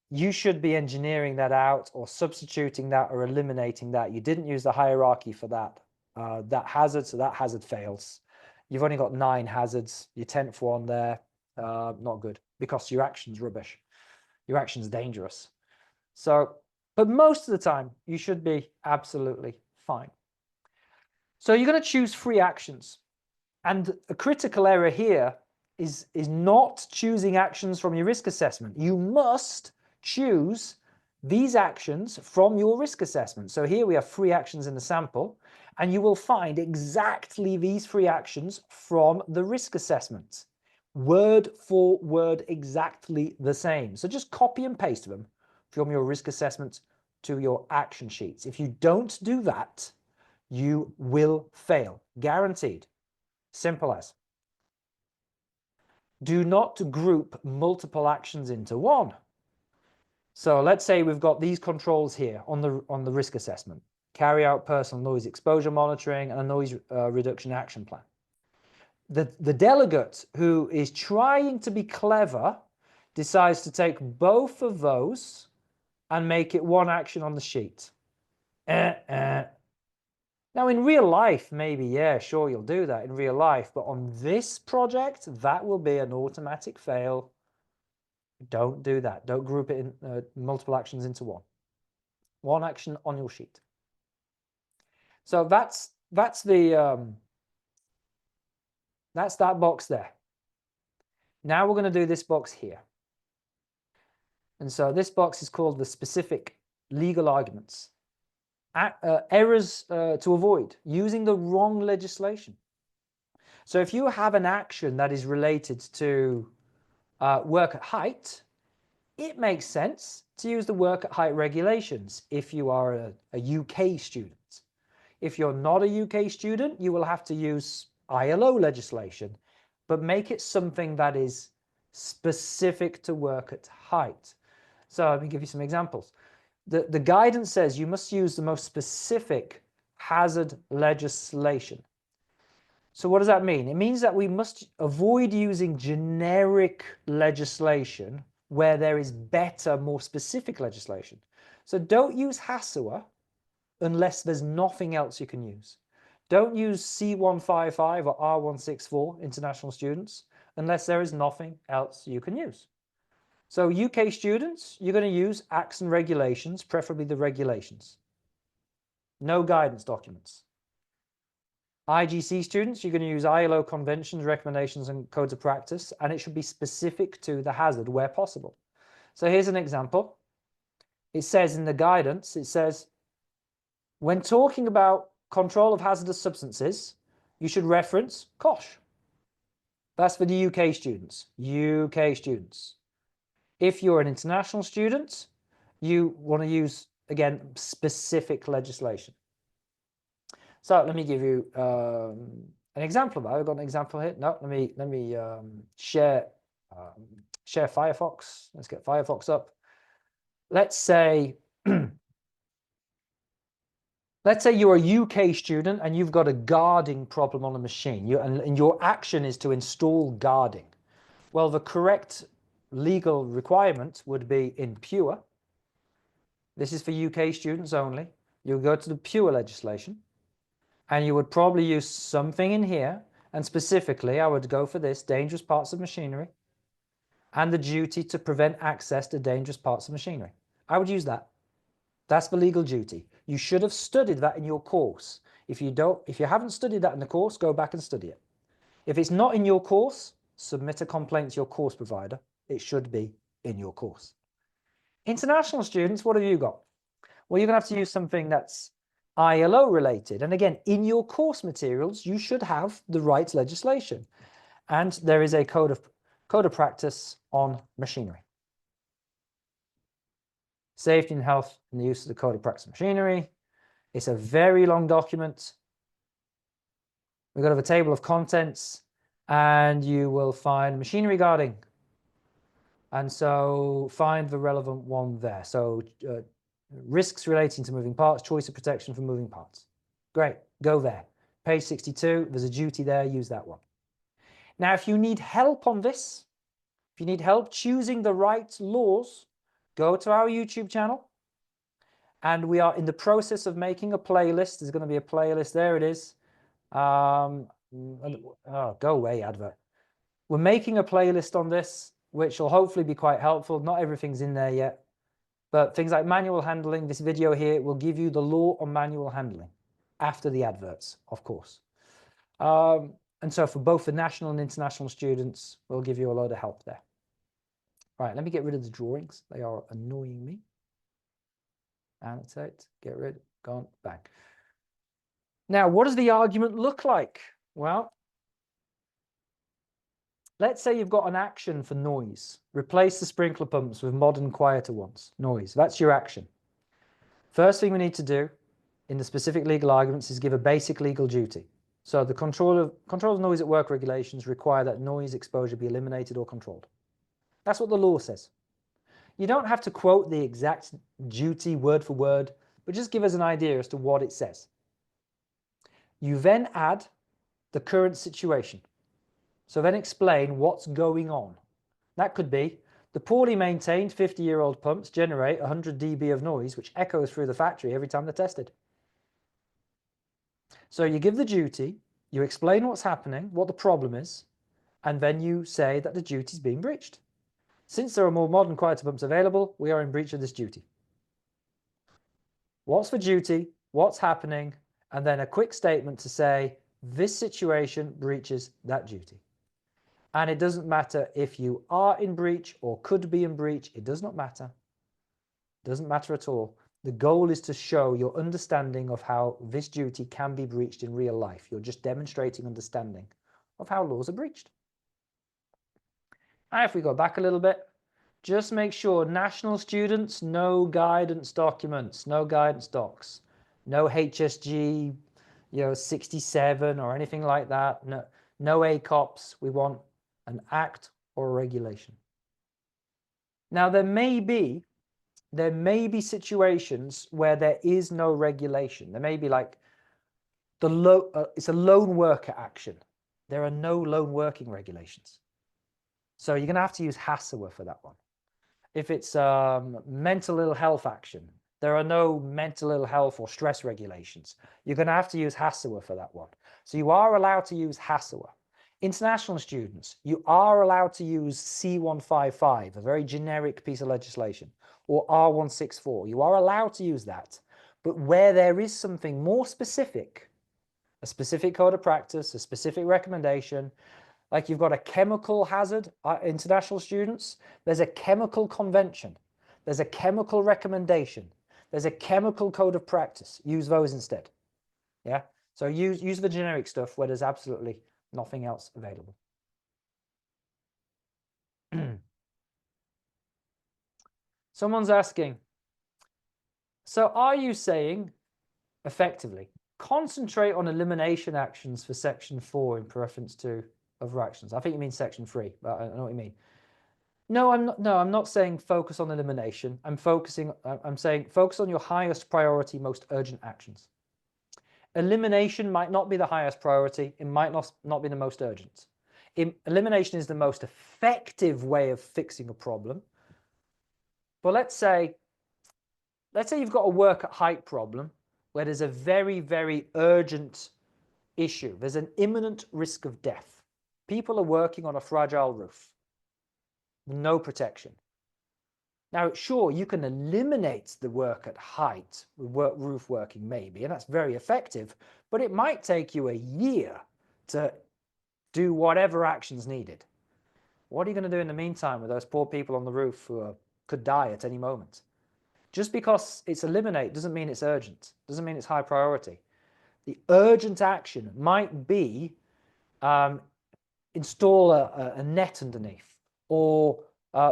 you should be engineering that out or substituting that or eliminating that. You didn't use the hierarchy for that. That hazard, so that hazard fails. You've only got 9 hazards. Your 10th one there, not good, because your action's rubbish. Your action's dangerous. So, but most of the time, you should be absolutely fine. So you're going to choose 3 actions. And a critical error here is not choosing actions from your risk assessment. You must choose these actions from your risk assessment. So here we have 3 actions in the sample, and you will find exactly these 3 actions from the risk assessment. Word for word, exactly the same. So just copy and paste them from your risk assessment to your action sheets. If you don't do that, you will fail, guaranteed. Simple as. Do not group multiple actions into one. So let's say we've got these controls here on the risk assessment. Carry out personal noise exposure monitoring and a noise reduction action plan. The delegate who is trying to be clever decides to take both of those and make it one action on the sheet. Now in real life, maybe, yeah, sure, you'll do that in real life, but on this project, that will be an automatic fail. Don't do that. Don't group it in multiple actions into one. One action on your sheet. So that's that box there. Now we're going to do this box here. And so this box is called the specific legal arguments. Errors to avoid, using the wrong legislation. So if you have an action that is related to work at height, it makes sense to use the work at height regulations if you are a UK student. If you're not a UK student, you will have to use ILO legislation, but make it something that is specific to work at height. So let me give you some examples. The guidance says you must use the most specific hazard legislation. So what does that mean? It means that we must avoid using generic legislation where there is better, more specific legislation. So don't use HASUA unless there's nothing else you can use. Don't use C155 or R164, international students, unless there is nothing else you can use. So UK students, you're going to use acts and regulations, preferably the regulations. No guidance documents. IGC students, you're going to use ILO conventions, recommendations, and codes of practice, and it should be specific to the hazard where possible. So here's an example. It says in the guidance, it says, when talking about control of hazardous substances, you should reference COSH. That's for the UK students. UK students. If you're an international student, you want to use, again, specific legislation. So let me give you an example of that. I've got an example here. No, let me share Firefox. Let's get Firefox up. Let's say let's say you're a UK student and you've got a guarding problem on a machine, and your action is to install guarding. Well, the correct legal requirement would be in pure. This is for UK students only. You'll go to the pure legislation, and you would probably use something in here, and specifically I would go for this: dangerous parts of machinery and the duty to prevent access to dangerous parts of machinery. I would use that. That's the legal duty. You should have studied that in your course. If you haven't studied that in the course, go back and study it. If it's not in your course, submit a complaint to your course provider. It should be in your course. International students, what have you got? Well, you're going to have to use something that's ILO related. And again, in your course materials, you should have the right legislation. And there is a code of practice on machinery. Safety and health and the use of the code of practice of machinery. It's a very long document. We've got a table of contents, and you will find machinery guarding. And so find the relevant one there. So risks relating to moving parts, choice of protection for moving parts. Great, go there. Page 62, there's a duty there, use that one. Now, if you need help on this, if you need help choosing the right laws, go to our YouTube channel. And we are in the process of making a playlist. There's going to be a playlist. There it is. Oh, go away, advert. We're making a playlist on this, which will hopefully be quite helpful. Not everything's in there yet, but things like manual handling. This video here will give you the law on manual handling after the adverts, of course. And so for both the national and international students, we'll give you a load of help there. All right, let me get rid of the drawings. They are annoying me. Annotate, get rid, gone, bang. Now, what does the argument look like? Well, let's say you've got an action for noise. Replace the sprinkler pumps with modern, quieter ones. Noise, that's your action. First thing we need to do in the specific legal arguments is give a basic legal duty. So the control of noise at work regulations require that noise exposure be eliminated or controlled. That's what the law says. You don't have to quote the exact duty word for word, but just give us an idea as to what it says. You then add the current situation. So then explain what's going on. That could be the poorly maintained 50-year-old pumps generate 100 dB of noise, which echoes through the factory every time they're tested. So you give the duty, you explain what's happening, what the problem is, and then you say that the duty is being breached. Since there are more modern, quieter pumps available, we are in breach of this duty. What's the duty? What's happening? And then a quick statement to say, this situation breaches that duty. And it doesn't matter if you are in breach or could be in breach. It does not matter. It doesn't matter at all. The goal is to show your understanding of how this duty can be breached in real life. You're just demonstrating understanding of how laws are breached. And if we go back a little bit, just make sure national students, no guidance documents, no guidance docs, no HSG, 67 or anything like that. No ACOPs. We want an act or a regulation. Now, there may be situations where there is no regulation. There may be like it's a lone worker action. There are no lone working regulations. So you're going to have to use HASAWA for that one. If it's mental ill health action, there are no mental ill health or stress regulations. You're going to have to use HASAWA for that one. So you are allowed to use HASAWA. International students, you are allowed to use C155, a very generic piece of legislation, or R164. You are allowed to use that. But where there is something more specific, a specific code of practice, a specific recommendation, like you've got a chemical hazard, international students, there's a chemical convention, there's a chemical recommendation, there's a chemical code of practice. Use those instead. Yeah. So use the generic stuff where there's absolutely nothing else available. Someone's asking, so are you saying effectively concentrate on elimination actions for section 4 in preference to other actions? I think you mean section 3, but I know what you mean. No, I'm not saying focus on elimination. I'm saying focus on your highest priority, most urgent actions. Elimination might not be the highest priority. It might not be the most urgent. Elimination is the most effective way of fixing a problem. But let's say you've got a work at height problem where there's a very, very urgent issue. There's an imminent risk of death. People are working on a fragile roof. No protection. Now, sure, you can eliminate the work at height with roof working maybe, and that's very effective, but it might take you a year to do whatever actions needed. What are you going to do in the meantime with those poor people on the roof who could die at any moment? Just because it's eliminate doesn't mean it's urgent, doesn't mean it's high priority. The urgent action might be install a net underneath, or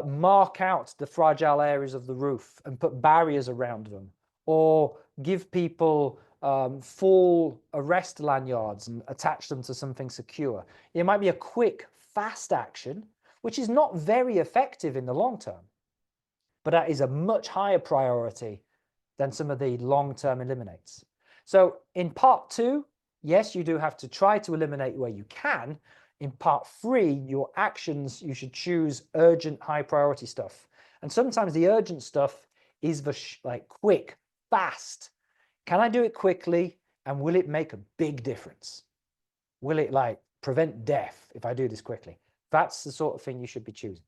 mark out the fragile areas of the roof and put barriers around them, or give people fall arrest lanyards and attach them to something secure. It might be a quick, fast action, which is not very effective in the long term, but that is a much higher priority than some of the long-term eliminates. So in part 2, yes, you do have to try to eliminate where you can. In part 3, your actions, you should choose urgent, high priority stuff. And sometimes the urgent stuff is the like quick, fast. Can I do it quickly? And will it make a big difference? Will it like prevent death if I do this quickly? That's the sort of thing you should be choosing.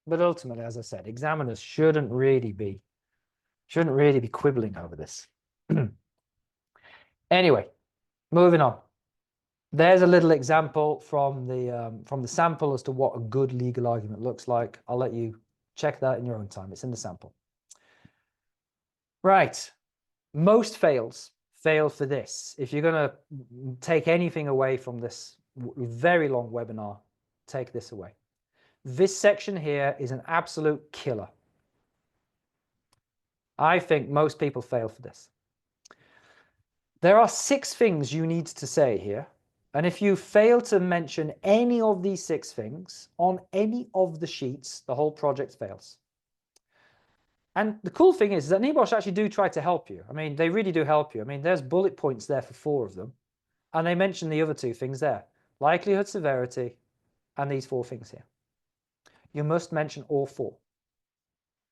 But ultimately, as I said, examiners shouldn't really be quibbling over this. Anyway, moving on. There's a little example from the sample as to what a good legal argument looks like. I'll let you check that in your own time. It's in the sample. Right. Most fails fail for this. If you're going to take anything away from this very long webinar, take this away. This section here is an absolute killer. I think most people fail for this. There are 6 things you need to say here. And if you fail to mention any of these 6 things on any of the sheets, the whole project fails. And the cool thing is that NEBOSH actually do try to help you. I mean, they really do help you. I mean, there's bullet points there for 4 of them. And they mention the other 2 things there. Likelihood, severity, and these 4 things here. You must mention all 4.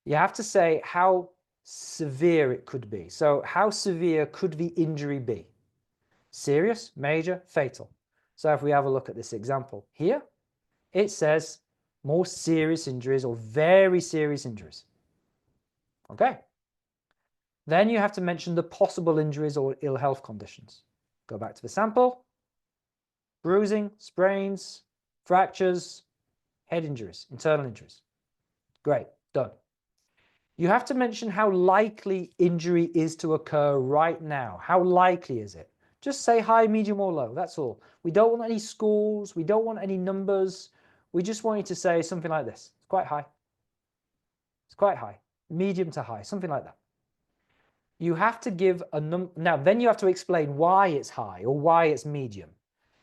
You have to say how severe it could be. So how severe could the injury be? Serious, major, fatal. So if we have a look at this example here, it says more serious injuries or very serious injuries. Okay. Then you have to mention the possible injuries or ill health conditions. Go back to the sample. Bruising, sprains, fractures, head injuries, internal injuries. Great, done. You have to mention how likely injury is to occur right now. How likely is it? Just say high, medium, or low. That's all. We don't want any scores. We don't want any numbers. We just want you to say something like this. It's quite high. It's quite high. Medium to high, something like that. You have to give a number. Now, then you have to explain why it's high or why it's medium.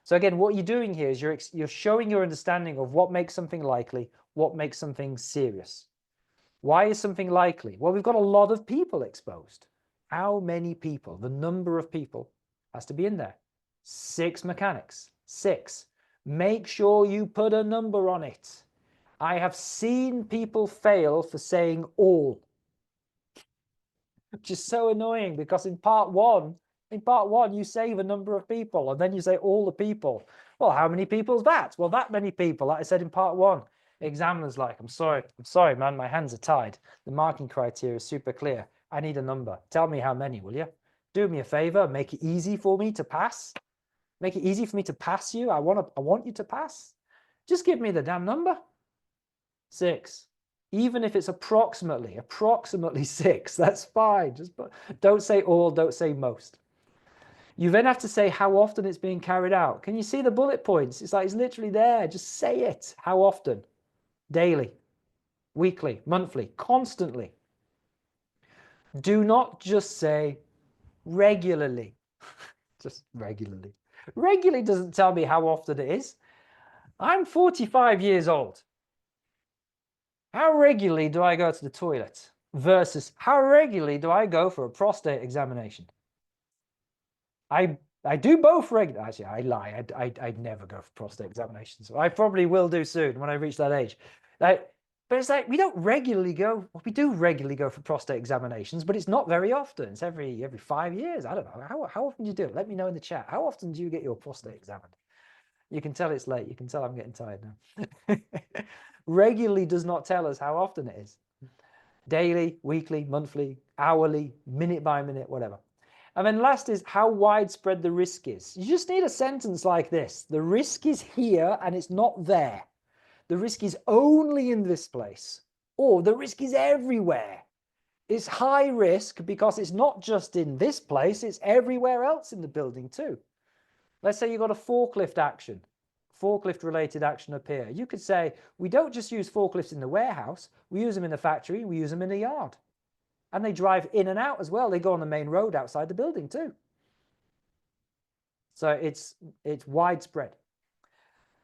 So again, what you're doing here is you're showing your understanding of what makes something likely, what makes something serious. Why is something likely? Well, we've got a lot of people exposed. How many people? The number of people has to be in there. 6 mechanics. 6. Make sure you put a number on it. I have seen people fail for saying all, which is so annoying because in part one you say the number of people and then you say all the people. Well, how many people is that? Well, that many people, like I said in part 1. Examiner's like, I'm sorry, man, my hands are tied. The marking criteria is super clear. I need a number. Tell me how many, will you? Do me a favor, make it easy for me to pass. Make it easy for me to pass you. I want you to pass. Just give me the damn number. 6. Even if it's approximately 6, that's fine. Just don't say all, don't say most. You then have to say how often it's being carried out. Can you see the bullet points? It's like it's literally there. Just say it. How often? Daily, weekly, monthly, constantly. Do not just say regularly. Just regularly. Regularly doesn't tell me how often it is. I'm 45 years old. How regularly do I go to the toilet versus how regularly do I go for a prostate examination? I do both regularly. Actually, I lie. I'd never go for prostate examinations. I probably will do soon when I reach that age. But it's like we don't regularly go. Well, we do regularly go for prostate examinations, but it's not very often. It's every 5 years. I don't know. How often do you do it? Let me know in the chat. How often do you get your prostate examined? You can tell it's late. You can tell I'm getting tired now. Regularly does not tell us how often it is. Daily, weekly, monthly, hourly, minute by minute, whatever. And then last is how widespread the risk is. You just need a sentence like this. The risk is here and it's not there. The risk is only in this place. Or the risk is everywhere. It's high risk because it's not just in this place, it's everywhere else in the building too. Let's say you've got a forklift action, forklift related action up here. You could say, we don't just use forklifts in the warehouse, we use them in the factory, we use them in the yard. And they drive in and out as well. They go on the main road outside the building too. So it's widespread.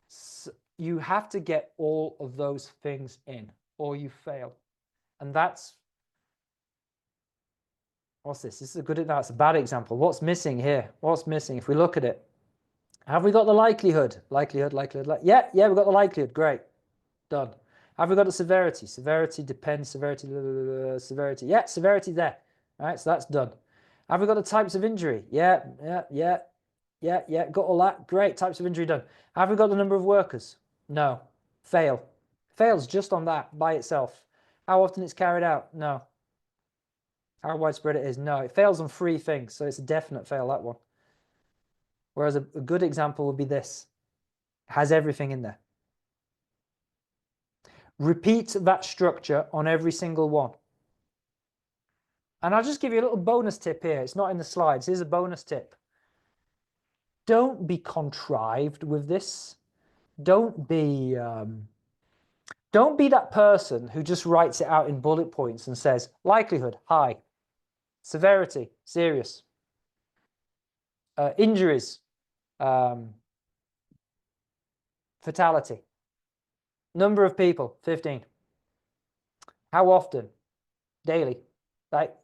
So you have to get all of those things in or you fail. And that's, what's this? This is a good, that's a bad example. What's missing here? What's missing if we look at it? Have we got the likelihood? Likelihood. Yeah, we've got the likelihood. Great. Done. Have we got the severity? Severity depends. Severity. Yeah, severity there. All right, so that's done. Have we got the types of injury? Yeah. Got all that. Great. Types of injury done. Have we got the number of workers? No. Fail. Fails just on that by itself. How often it's carried out? No. How widespread it is? No. It fails on 3 things, so it's a definite fail, that one. Whereas a good example would be this. It has everything in there. Repeat that structure on every single one. And I'll just give you a little bonus tip here. It's not in the slides. Here's a bonus tip. Don't be contrived with this. Don't be that person who just writes it out in bullet points and says likelihood, high, severity, serious, injuries, fatality, number of people, 15. How often? Daily. Like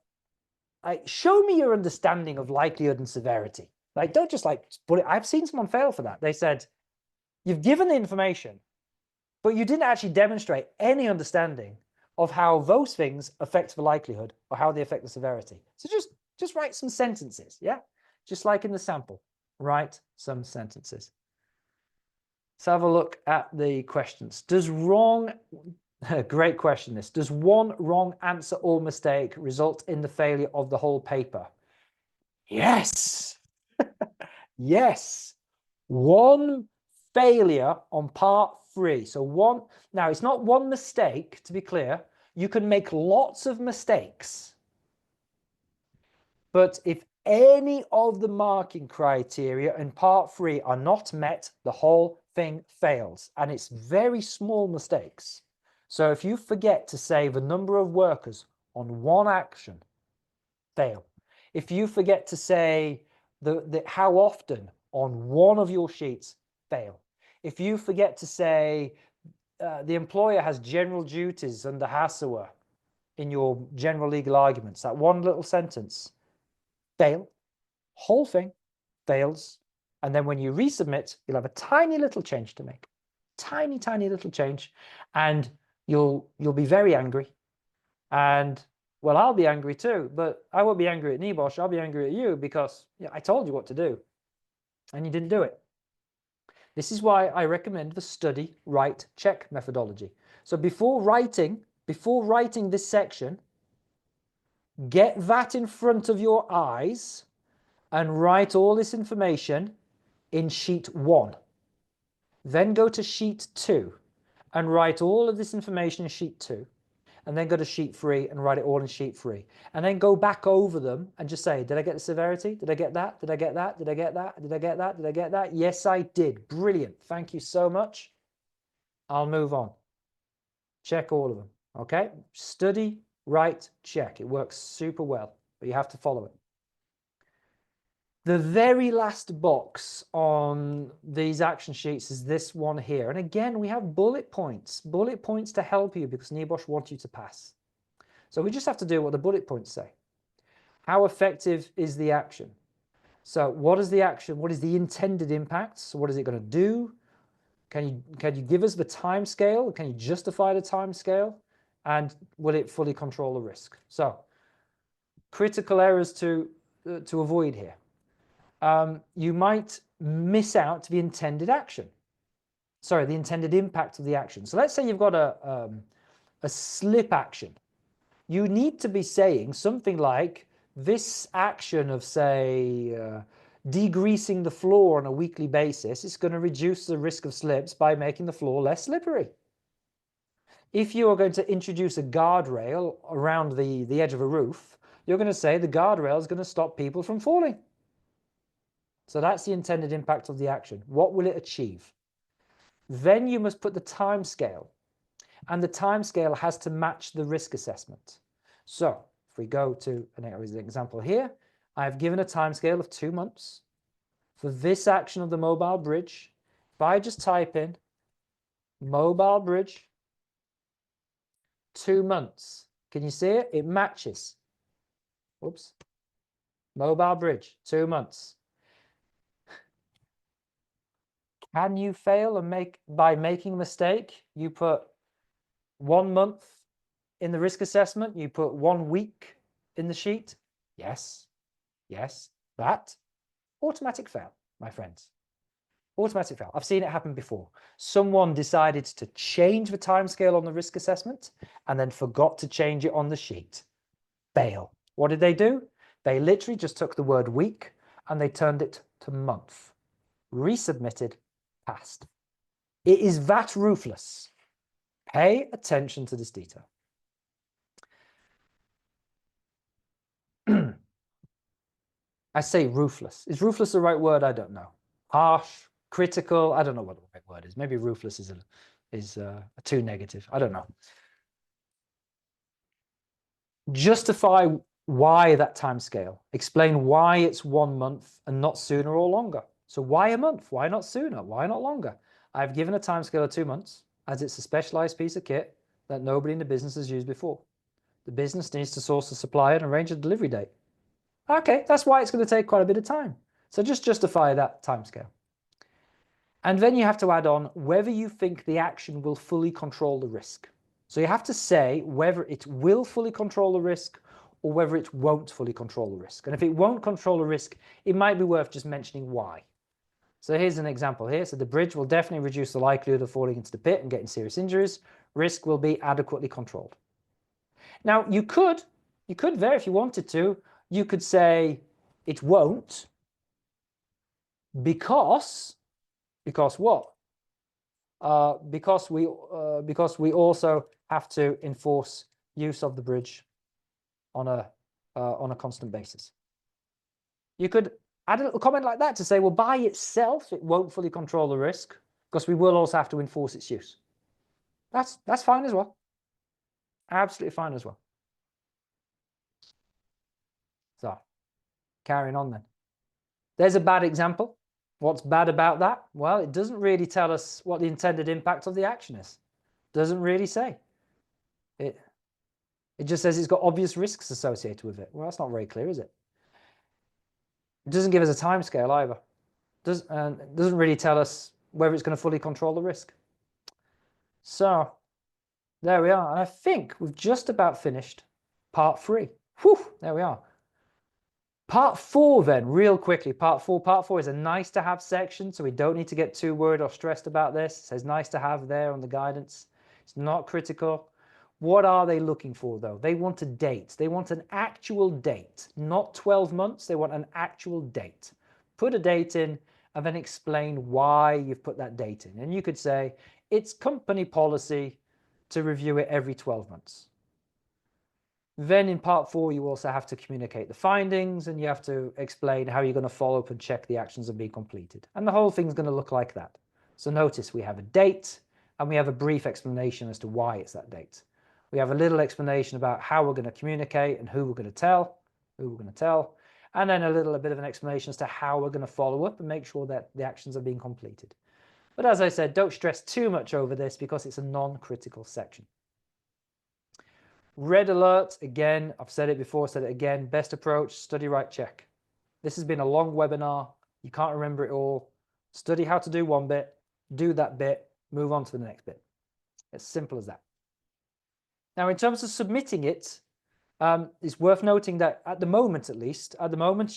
show me your understanding of likelihood and severity. Like, don't just like put it. I've seen someone fail for that. They said, you've given the information, but you didn't actually demonstrate any understanding of how those things affect the likelihood or how they affect the severity. So just write some sentences, yeah? Just like in the sample, write some sentences. Let's have a look at the questions. Does wrong, great question this, does one wrong answer or mistake result in the failure of the whole paper? Yes. Yes. One failure on part 3. So one, now it's not one mistake, to be clear. You can make lots of mistakes. But if any of the marking criteria in part 3 are not met, the whole thing fails. And it's very small mistakes. So if you forget to say the number of workers on one action, fail. If you forget to say the how often on one of your sheets, fail. If you forget to say the employer has general duties under HASAWA in your general legal arguments, that one little sentence, fail. Whole thing fails. And then when you resubmit, you'll have a tiny little change to make. Tiny, tiny little change. And you'll be very angry. And well, I'll be angry too, but I won't be angry at NEBOSH. I'll be angry at you because I told you what to do and you didn't do it. This is why I recommend the study, write, check methodology. So before writing this section, get that in front of your eyes and write all this information in sheet 1. Then go to sheet 2 and write all of this information in sheet 2. And then go to sheet 3 and write it all in sheet 3. And then go back over them and just say, did I get the severity? Did I get that? Did I get that? Did I get that? Did I get that? Did I get that? Yes, I did. Brilliant. Thank you so much. I'll move on. Check all of them. Okay? Study, write, check. It works super well, but you have to follow it. The very last box on these action sheets is this one here. And again, we have bullet points to help you because NEBOSH wants you to pass. So we just have to do what the bullet points say. How effective is the action? So what is the action? What is the intended impact? So what is it going to do? Can you give us the time scale? Can you justify the time scale? And will it fully control the risk? So critical errors to avoid here. You might miss out the intended action. Sorry, the intended impact of the action. So let's say you've got a slip action. You need to be saying something like this action of, say, degreasing the floor on a weekly basis is going to reduce the risk of slips by making the floor less slippery. If you are going to introduce a guardrail around the edge of a roof, you're going to say the guardrail is going to stop people from falling. So that's the intended impact of the action. What will it achieve? Then you must put the time scale, and the time scale has to match the risk assessment. So if we go to an example here, I've given a time scale of 2 months. For this action of the mobile bridge, if I just type in mobile bridge, 2 months, can you see it? It matches. Oops. Mobile bridge, 2 months. Can you fail and by making a mistake? You put 1 month in the risk assessment, you put 1 week in the sheet. Yes, yes, that automatic fail, my friends. Automatic fail. I've seen it happen before. Someone decided to change the timescale on the risk assessment and then forgot to change it on the sheet. Fail. What did they do? They literally just took the word week and they turned it to month. Resubmitted, passed. It is that ruthless. Pay attention to this detail. I say ruthless. Is ruthless the right word? I don't know. Harsh, critical. I don't know what the right word is. Maybe ruthless is too negative. I don't know. Justify why that time scale. Explain why it's 1 month and not sooner or longer. So why a month? Why not sooner? Why not longer? I've given a time scale of 2 months as it's a specialized piece of kit that nobody in the business has used before. The business needs to source a supplier and arrange a delivery date. Okay, that's why it's going to take quite a bit of time. So just justify that time scale. And then you have to add on whether you think the action will fully control the risk. So you have to say whether it will fully control the risk or whether it won't fully control the risk. And if it won't control the risk, it might be worth just mentioning why. So here's an example here. So the bridge will definitely reduce the likelihood of falling into the pit and getting serious injuries. Risk will be adequately controlled. Now you could there if you wanted to, you could say it won't because what? Because we also have to enforce use of the bridge on a constant basis. You could add a little comment like that to say, well, by itself, it won't fully control the risk because we will also have to enforce its use. That's fine as well. Absolutely fine as well. So, carrying on then. There's a bad example. What's bad about that? Well, it doesn't really tell us what the intended impact of the action is. Doesn't really say. It just says it's got obvious risks associated with it. Well, that's not very clear, is it? It doesn't give us a time scale either. It doesn't really tell us whether it's going to fully control the risk. So there we are. And I think we've just about finished part 3. Whew, there we are. Part 4 then, real quickly, part 4. Part 4 is a nice to have section, so we don't need to get too worried or stressed about this. It says nice to have there on the guidance. It's not critical. What are they looking for though? They want a date. They want an actual date, not 12 months. They want an actual date. Put a date in and then explain why you've put that date in. And you could say, it's company policy to review it every 12 months. Then in part 4, you also have to communicate the findings and you have to explain how you're going to follow up and check the actions are being completed. And the whole thing's going to look like that. So notice we have a date and we have a brief explanation as to why it's that date. We have a little explanation about how we're going to communicate and who we're going to tell, and then a bit of an explanation as to how we're going to follow up and make sure that the actions are being completed. But as I said, don't stress too much over this because it's a non-critical section. Red alert, again, I've said it before, said it again, best approach, study, write, check. This has been a long webinar. You can't remember it all. Study how to do one bit, do that bit, move on to the next bit. It's simple as that. Now, in terms of submitting it, it's worth noting that at the moment, at least,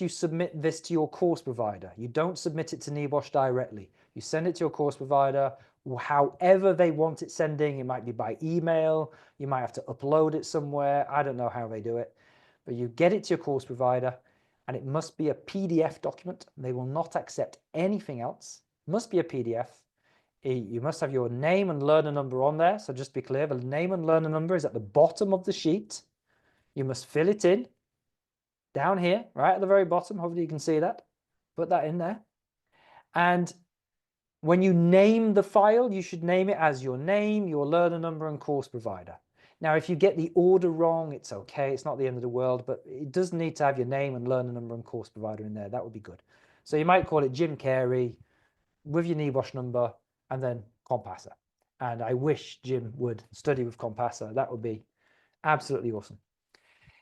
you submit this to your course provider. You don't submit it to NEBOSH directly. You send it to your course provider, however they want it sending. It might be by email. You might have to upload it somewhere. I don't know how they do it. But you get it to your course provider, and it must be a PDF document. They will not accept anything else. It must be a PDF. You must have your name and learner number on there. So just be clear, the name and learner number is at the bottom of the sheet. You must fill it in down here, right at the very bottom. Hopefully you can see that. Put that in there. And when you name the file, you should name it as your name, your learner number, and course provider. Now, if you get the order wrong, it's okay. It's not the end of the world, but it does need to have your name and learner number and course provider in there. That would be good. So you might call it Jim Carey with your NEBOSH number and then Compassa. And I wish Jim would study with Compassa. That would be absolutely awesome.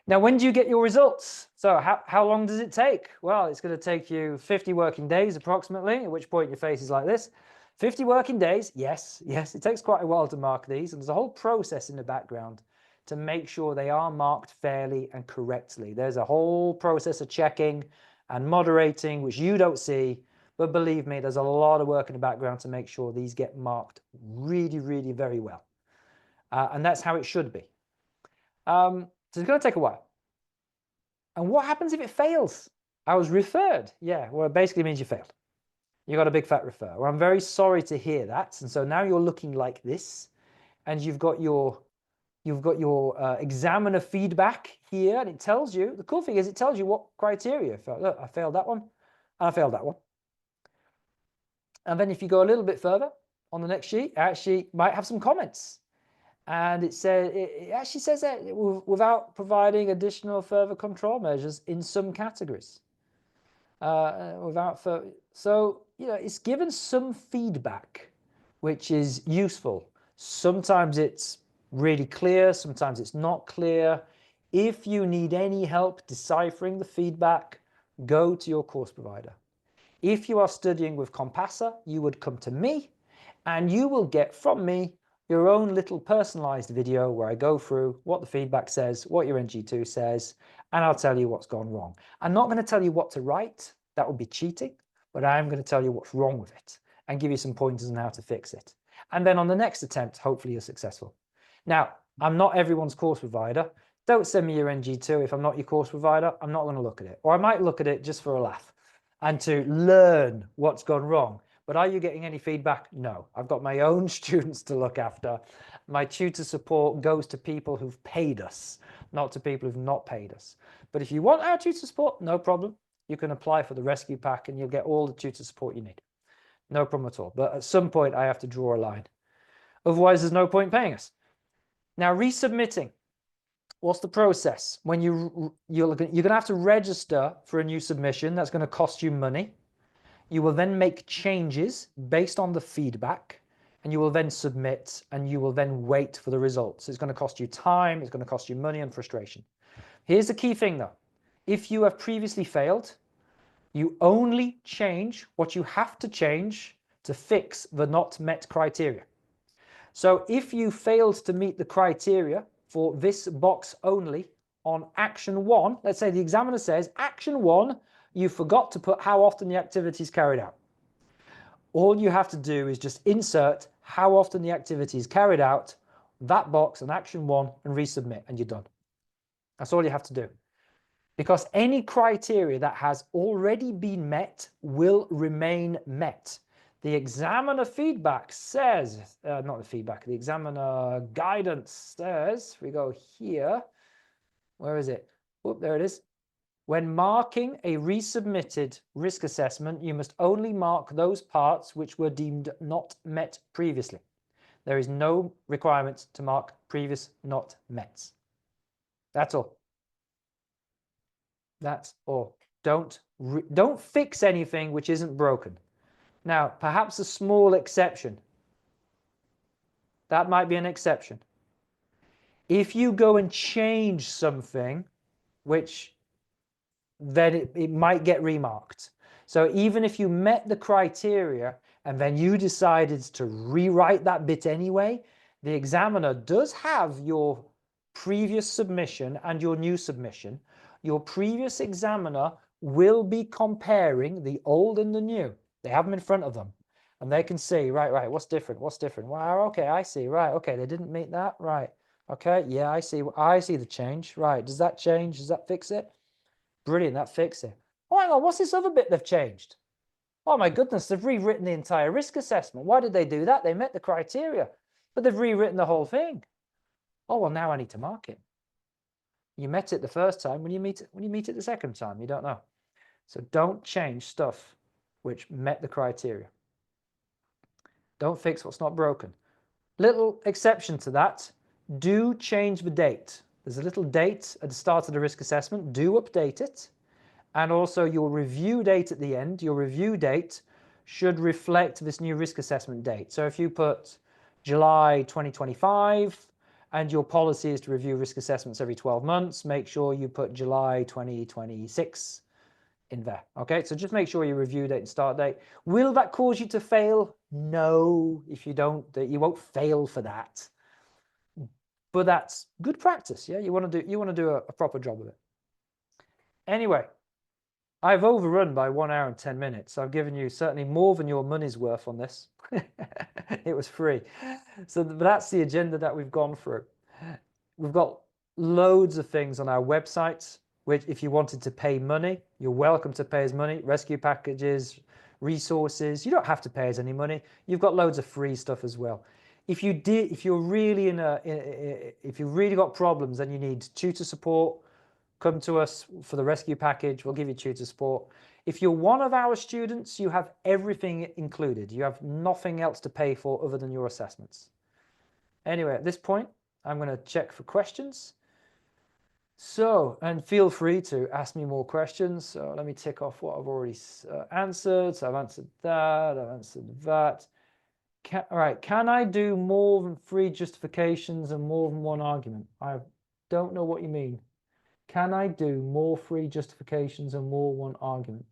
Now, when do you get your results? So how long does it take? Well, it's going to take you 50 working days approximately, at which point your face is like this. 50 working days, yes, it takes quite a while to mark these. And there's a whole process in the background to make sure they are marked fairly and correctly. There's a whole process of checking and moderating, which you don't see. But believe me, there's a lot of work in the background to make sure these get marked really, really very well. And that's how it should be. So it's going to take a while. And what happens if it fails? I was referred. Yeah, well, it basically means you failed. You got a big fat refer. Well, I'm very sorry to hear that. And so now you're looking like this, and you've got your You've got your examiner feedback here, and it tells you, the cool thing is it tells you what criteria. Look, I failed that one, and I failed that one. And then if you go a little bit further on the next sheet, actually might have some comments. And it says, it actually says that without providing additional further control measures in some categories. So, you know, it's given some feedback, which is useful. Sometimes it's really clear, sometimes it's not clear. If you need any help deciphering the feedback, go to your course provider. If you are studying with Compassa, you would come to me and you will get from me your own little personalized video where I go through what the feedback says, what your NG2 says, and I'll tell you what's gone wrong. I'm not going to tell you what to write, that would be cheating, but I'm going to tell you what's wrong with it and give you some pointers on how to fix it. And then on the next attempt, hopefully you're successful. Now, I'm not everyone's course provider. Don't send me your NG2 if I'm not your course provider. I'm not going to look at it. Or I might look at it just for a laugh and to learn what's gone wrong. But are you getting any feedback? No. I've got my own students to look after. My tutor support goes to people who've paid us, not to people who've not paid us. But if you want our tutor support, no problem. You can apply for the rescue pack and you'll get all the tutor support you need. No problem at all. But at some point, I have to draw a line. Otherwise, there's no point paying us. Now, resubmitting. What's the process? When you're going to have to register for a new submission. That's going to cost you money. You will then make changes based on the feedback, and you will then submit, and you will then wait for the results. It's going to cost you time, it's going to cost you money and frustration. Here's the key thing though. If you have previously failed, you only change what you have to change to fix the not met criteria. So if you failed to meet the criteria for this box only on action 1, let's say the examiner says action 1, you forgot to put how often the activity is carried out. All you have to do is just insert how often the activity is carried out, that box on action 1, and resubmit, and you're done. That's all you have to do. Because any criteria that has already been met will remain met. The examiner feedback says, not the feedback, the examiner guidance says, we go here, where is it? Oh, there it is. When marking a resubmitted risk assessment, you must only mark those parts which were deemed not met previously. There is no requirement to mark previous not mets. That's all. That's all. Don't fix anything which isn't broken. Now, perhaps a small exception. That might be an exception. If you go and change something, which then it might get remarked. So even if you met the criteria and then you decided to rewrite that bit anyway, the examiner does have your previous submission and your new submission. Your previous examiner will be comparing the old and the new. They have them in front of them and they can see, right, what's different? What's different? Wow, okay, I see, right, okay, they didn't meet that, right. Okay, yeah, I see the change, right. Does that change? Does that fix it? Brilliant, that fixed it. Oh, hang on, what's this other bit they've changed? Oh my goodness, they've rewritten the entire risk assessment. Why did they do that? They met the criteria, but they've rewritten the whole thing. Oh, well, now I need to mark it. You met it the first time. When you meet it the second time, you don't know. So don't change stuff which met the criteria. Don't fix what's not broken. Little exception to that, do change the date. There's a little date at the start of the risk assessment. Do update it. And also your review date at the end. Your review date should reflect this new risk assessment date. So if you put July 2025 and your policy is to review risk assessments every 12 months, make sure you put July 2026 in there. Okay, so just make sure your review date and start date. Will that cause you to fail? No, if you don't, you won't fail for that. But that's good practice. Yeah, you want to do a proper job of it. Anyway, I've overrun by 1 hour and 10 minutes. I've given you certainly more than your money's worth on this. It was free. So that's the agenda that we've gone through. We've got loads of things on our website, which if you wanted to pay money, you're welcome to pay us money. Rescue packages, resources. You don't have to pay us any money. You've got loads of free stuff as well. If you're really if you've really got problems and you need tutor support, come to us for the rescue package. We'll give you tutor support. If you're one of our students, you have everything included. You have nothing else to pay for other than your assessments. Anyway, at this point, I'm going to check for questions. So, and feel free to ask me more questions. So let me tick off what I've already answered. So I've answered that, I've answered that. All right, can I do more than 3 justifications and more than 1 argument? I don't know what you mean. Can I do more 3 justifications and more 1 argument?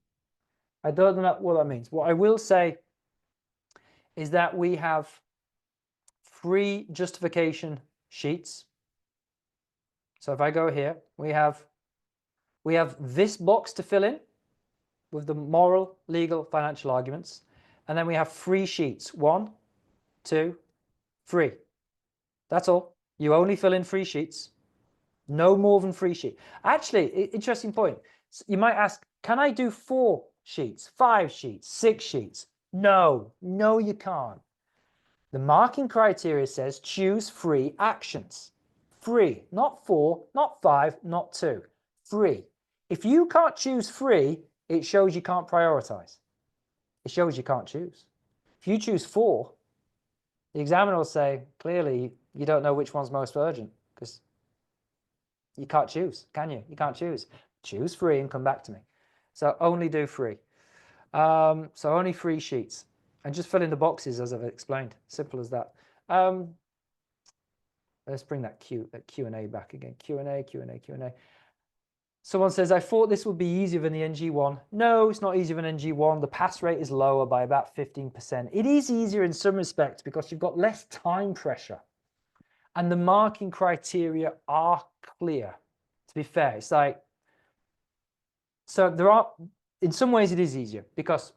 I don't know what that means. What I will say is that we have 3 justification sheets. So if I go here, we have this box to fill in with the moral, legal, financial arguments. And then we have 3 sheets. 1, 2, 3. That's all. You only fill in 3 sheets. No more than 3 sheets. Actually, interesting point. You might ask, can I do 4 sheets, 5 sheets, 6 sheets? No, you can't. The marking criteria says choose 3 actions. 3, not 4, not 5, not 2. 3. If you can't choose 3, it shows you can't prioritize. It shows you can't choose. If you choose 4, the examiner will say, clearly, you don't know which one's most urgent because you can't choose, can you? You can't choose. Choose 3 and come back to me. So only do 3. So only 3 sheets. And just fill in the boxes as I've explained. Simple as that. Let's bring that Q&A back again. Q&A. Someone says, I thought this would be easier than the NG1. No, it's not easier than NG1. The pass rate is lower by about 15%. It is easier in some respects because you've got less time pressure. And the marking criteria are clear, to be fair. It's like, so there are, in some ways it is easier because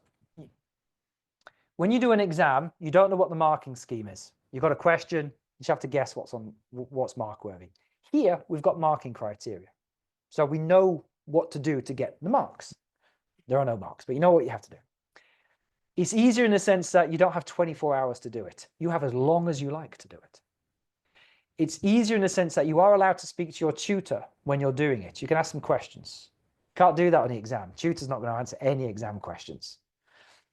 when you do an exam, you don't know what the marking scheme is. You've got a question, you have to guess what's mark worthy. Here, we've got marking criteria. So we know what to do to get the marks. There are no marks, but you know what you have to do. It's easier in the sense that you don't have 24 hours to do it. You have as long as you like to do it. It's easier in the sense that you are allowed to speak to your tutor when you're doing it. You can ask them questions. Can't do that on the exam. Tutor's not going to answer any exam questions.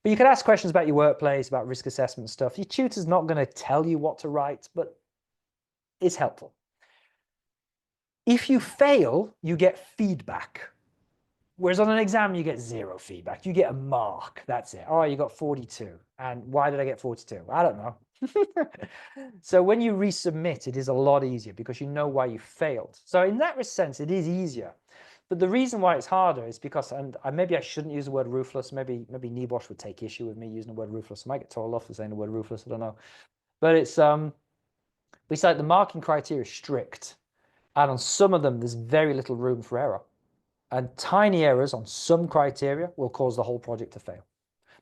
But you can ask questions about your workplace, about risk assessment stuff. Your tutor's not going to tell you what to write, but it's helpful. If you fail, you get feedback. Whereas on an exam, you get 0 feedback. You get a mark. That's it. Oh, you got 42. And why did I get 42? I don't know. So when you resubmit, it is a lot easier because you know why you failed. So in that sense, it is easier. But the reason why it's harder is because, and maybe I shouldn't use the word ruthless. Maybe NEBOSH would take issue with me using the word ruthless. I might get told off for saying the word ruthless. I don't know. But it's like the marking criteria is strict. And on some of them, there's very little room for error. And tiny errors on some criteria will cause the whole project to fail.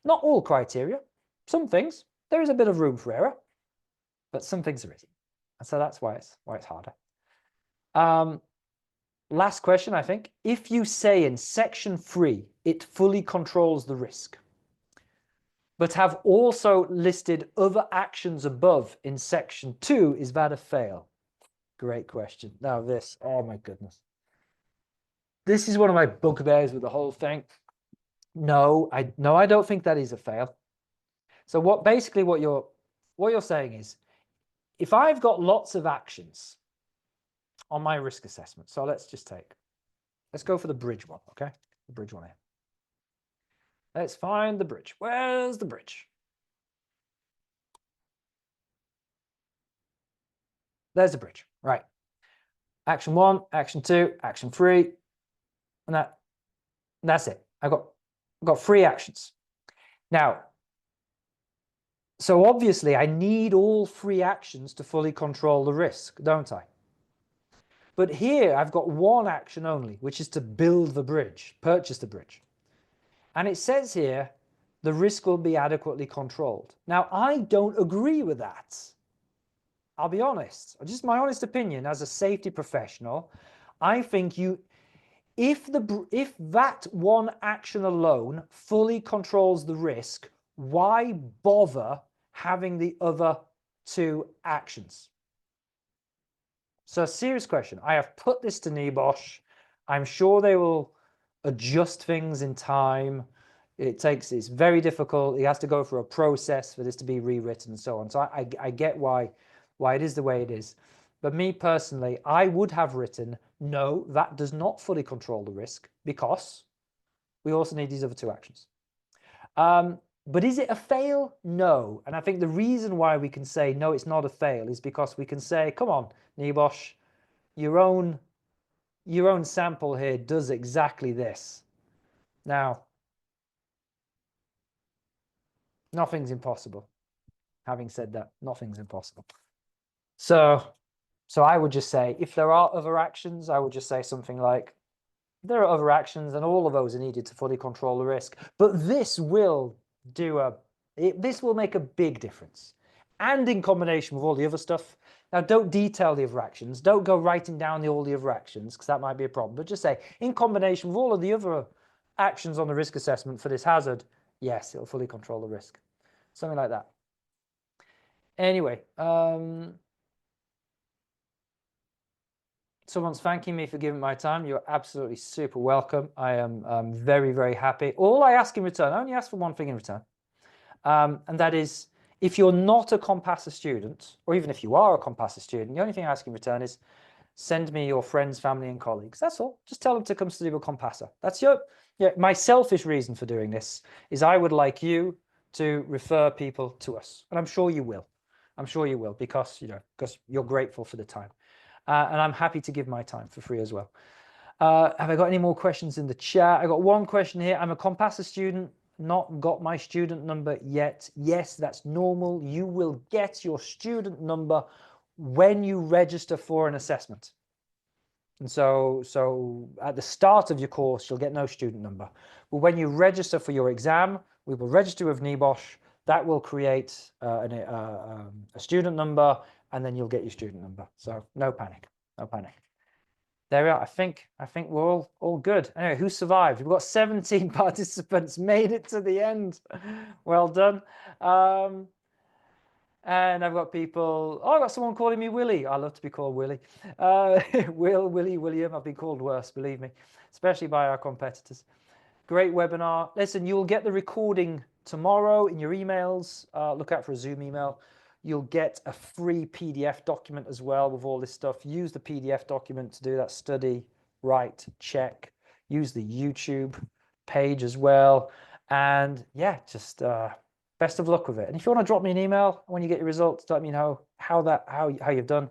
Not all criteria. Some things, there is a bit of room for error. But some things there isn't. And so that's why it's harder. Last question, I think. If you say in section 3, it fully controls the risk, but have also listed other actions above in section 2, is that a fail? Great question. Now this, oh my goodness. This is one of my bugbears with the whole thing. No, I don't think that is a fail. So what you're saying is, if I've got lots of actions on my risk assessment, so let's go for the bridge one, okay? The bridge one here. Let's find the bridge. Where's the bridge? There's the bridge, right? Action 1, action 2, action 3, and that's it. I've got 3 actions. Now, so obviously I need all 3 actions to fully control the risk, don't I? But here I've got 1 action only, which is to build the bridge, purchase the bridge. And it says here, the risk will be adequately controlled. Now, I don't agree with that. I'll be honest, just my honest opinion as a safety professional. I think if that 1 action alone fully controls the risk, why bother having the other 2 actions. So serious question. I have put this to NEBOSH. I'm sure they will adjust things in time. It's very difficult. It has to go through a process for this to be rewritten and so on. So I get why it is the way it is. But me personally, I would have written, no, that does not fully control the risk because we also need these other 2 actions. But is it a fail? No. And I think the reason why we can say, no, it's not a fail is because we can say, come on, NEBOSH, your own sample here does exactly this. Now, nothing's impossible. Having said that, nothing's impossible. So I would just say, if there are other actions, I would just say something like, there are other actions and all of those are needed to fully control the risk. But this will this will make a big difference. And in combination with all the other stuff. Now, don't detail the other actions. Don't go writing down all the other actions because that might be a problem. But just say, in combination with all of the other actions on the risk assessment for this hazard, yes, it'll fully control the risk. Something like that. Anyway, someone's thanking me for giving my time. You're absolutely super welcome. I am very, very happy. All I ask in return, I only ask for one thing in return. And that is, if you're not a Compassa student, or even if you are a Compassa student, the only thing I ask in return is send me your friends, family, and colleagues. That's all. Just tell them to come study with Compassa. That's my selfish reason for doing this is I would like you to refer people to us. And I'm sure you will. I'm sure you will because you're grateful for the time. And I'm happy to give my time for free as well. Have I got any more questions in the chat? I got one question here. I'm a Compassa student, not got my student number yet. Yes, that's normal. You will get your student number when you register for an assessment. And so at the start of your course, you'll get no student number. But when you register for your exam, we will register with NEBOSH. That will create a student number, and then you'll get your student number. So no panic, no panic. There we are. I think we're all good. Anyway, who survived? We've got 17 participants made it to the end. Well done. And I've got people. Oh, I've got someone calling me Willie. I love to be called Willie. Willie, William. I've been called worse, believe me, especially by our competitors. Great webinar. Listen, you'll get the recording tomorrow in your emails. Look out for a Zoom email. You'll get a free PDF document as well with all this stuff. Use the PDF document to do that study, write, check. Use the YouTube page as well. And yeah, just best of luck with it. And if you want to drop me an email when you get your results, let me know how you've done.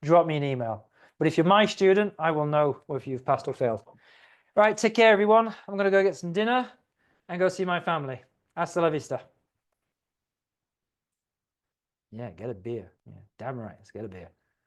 Drop me an email. But if you're my student, I will know if you've passed or failed. All right, take care, everyone. I'm going to go get some dinner and go see my family. Hasta la vista. Yeah, get a beer. Yeah, damn right, let's get a beer.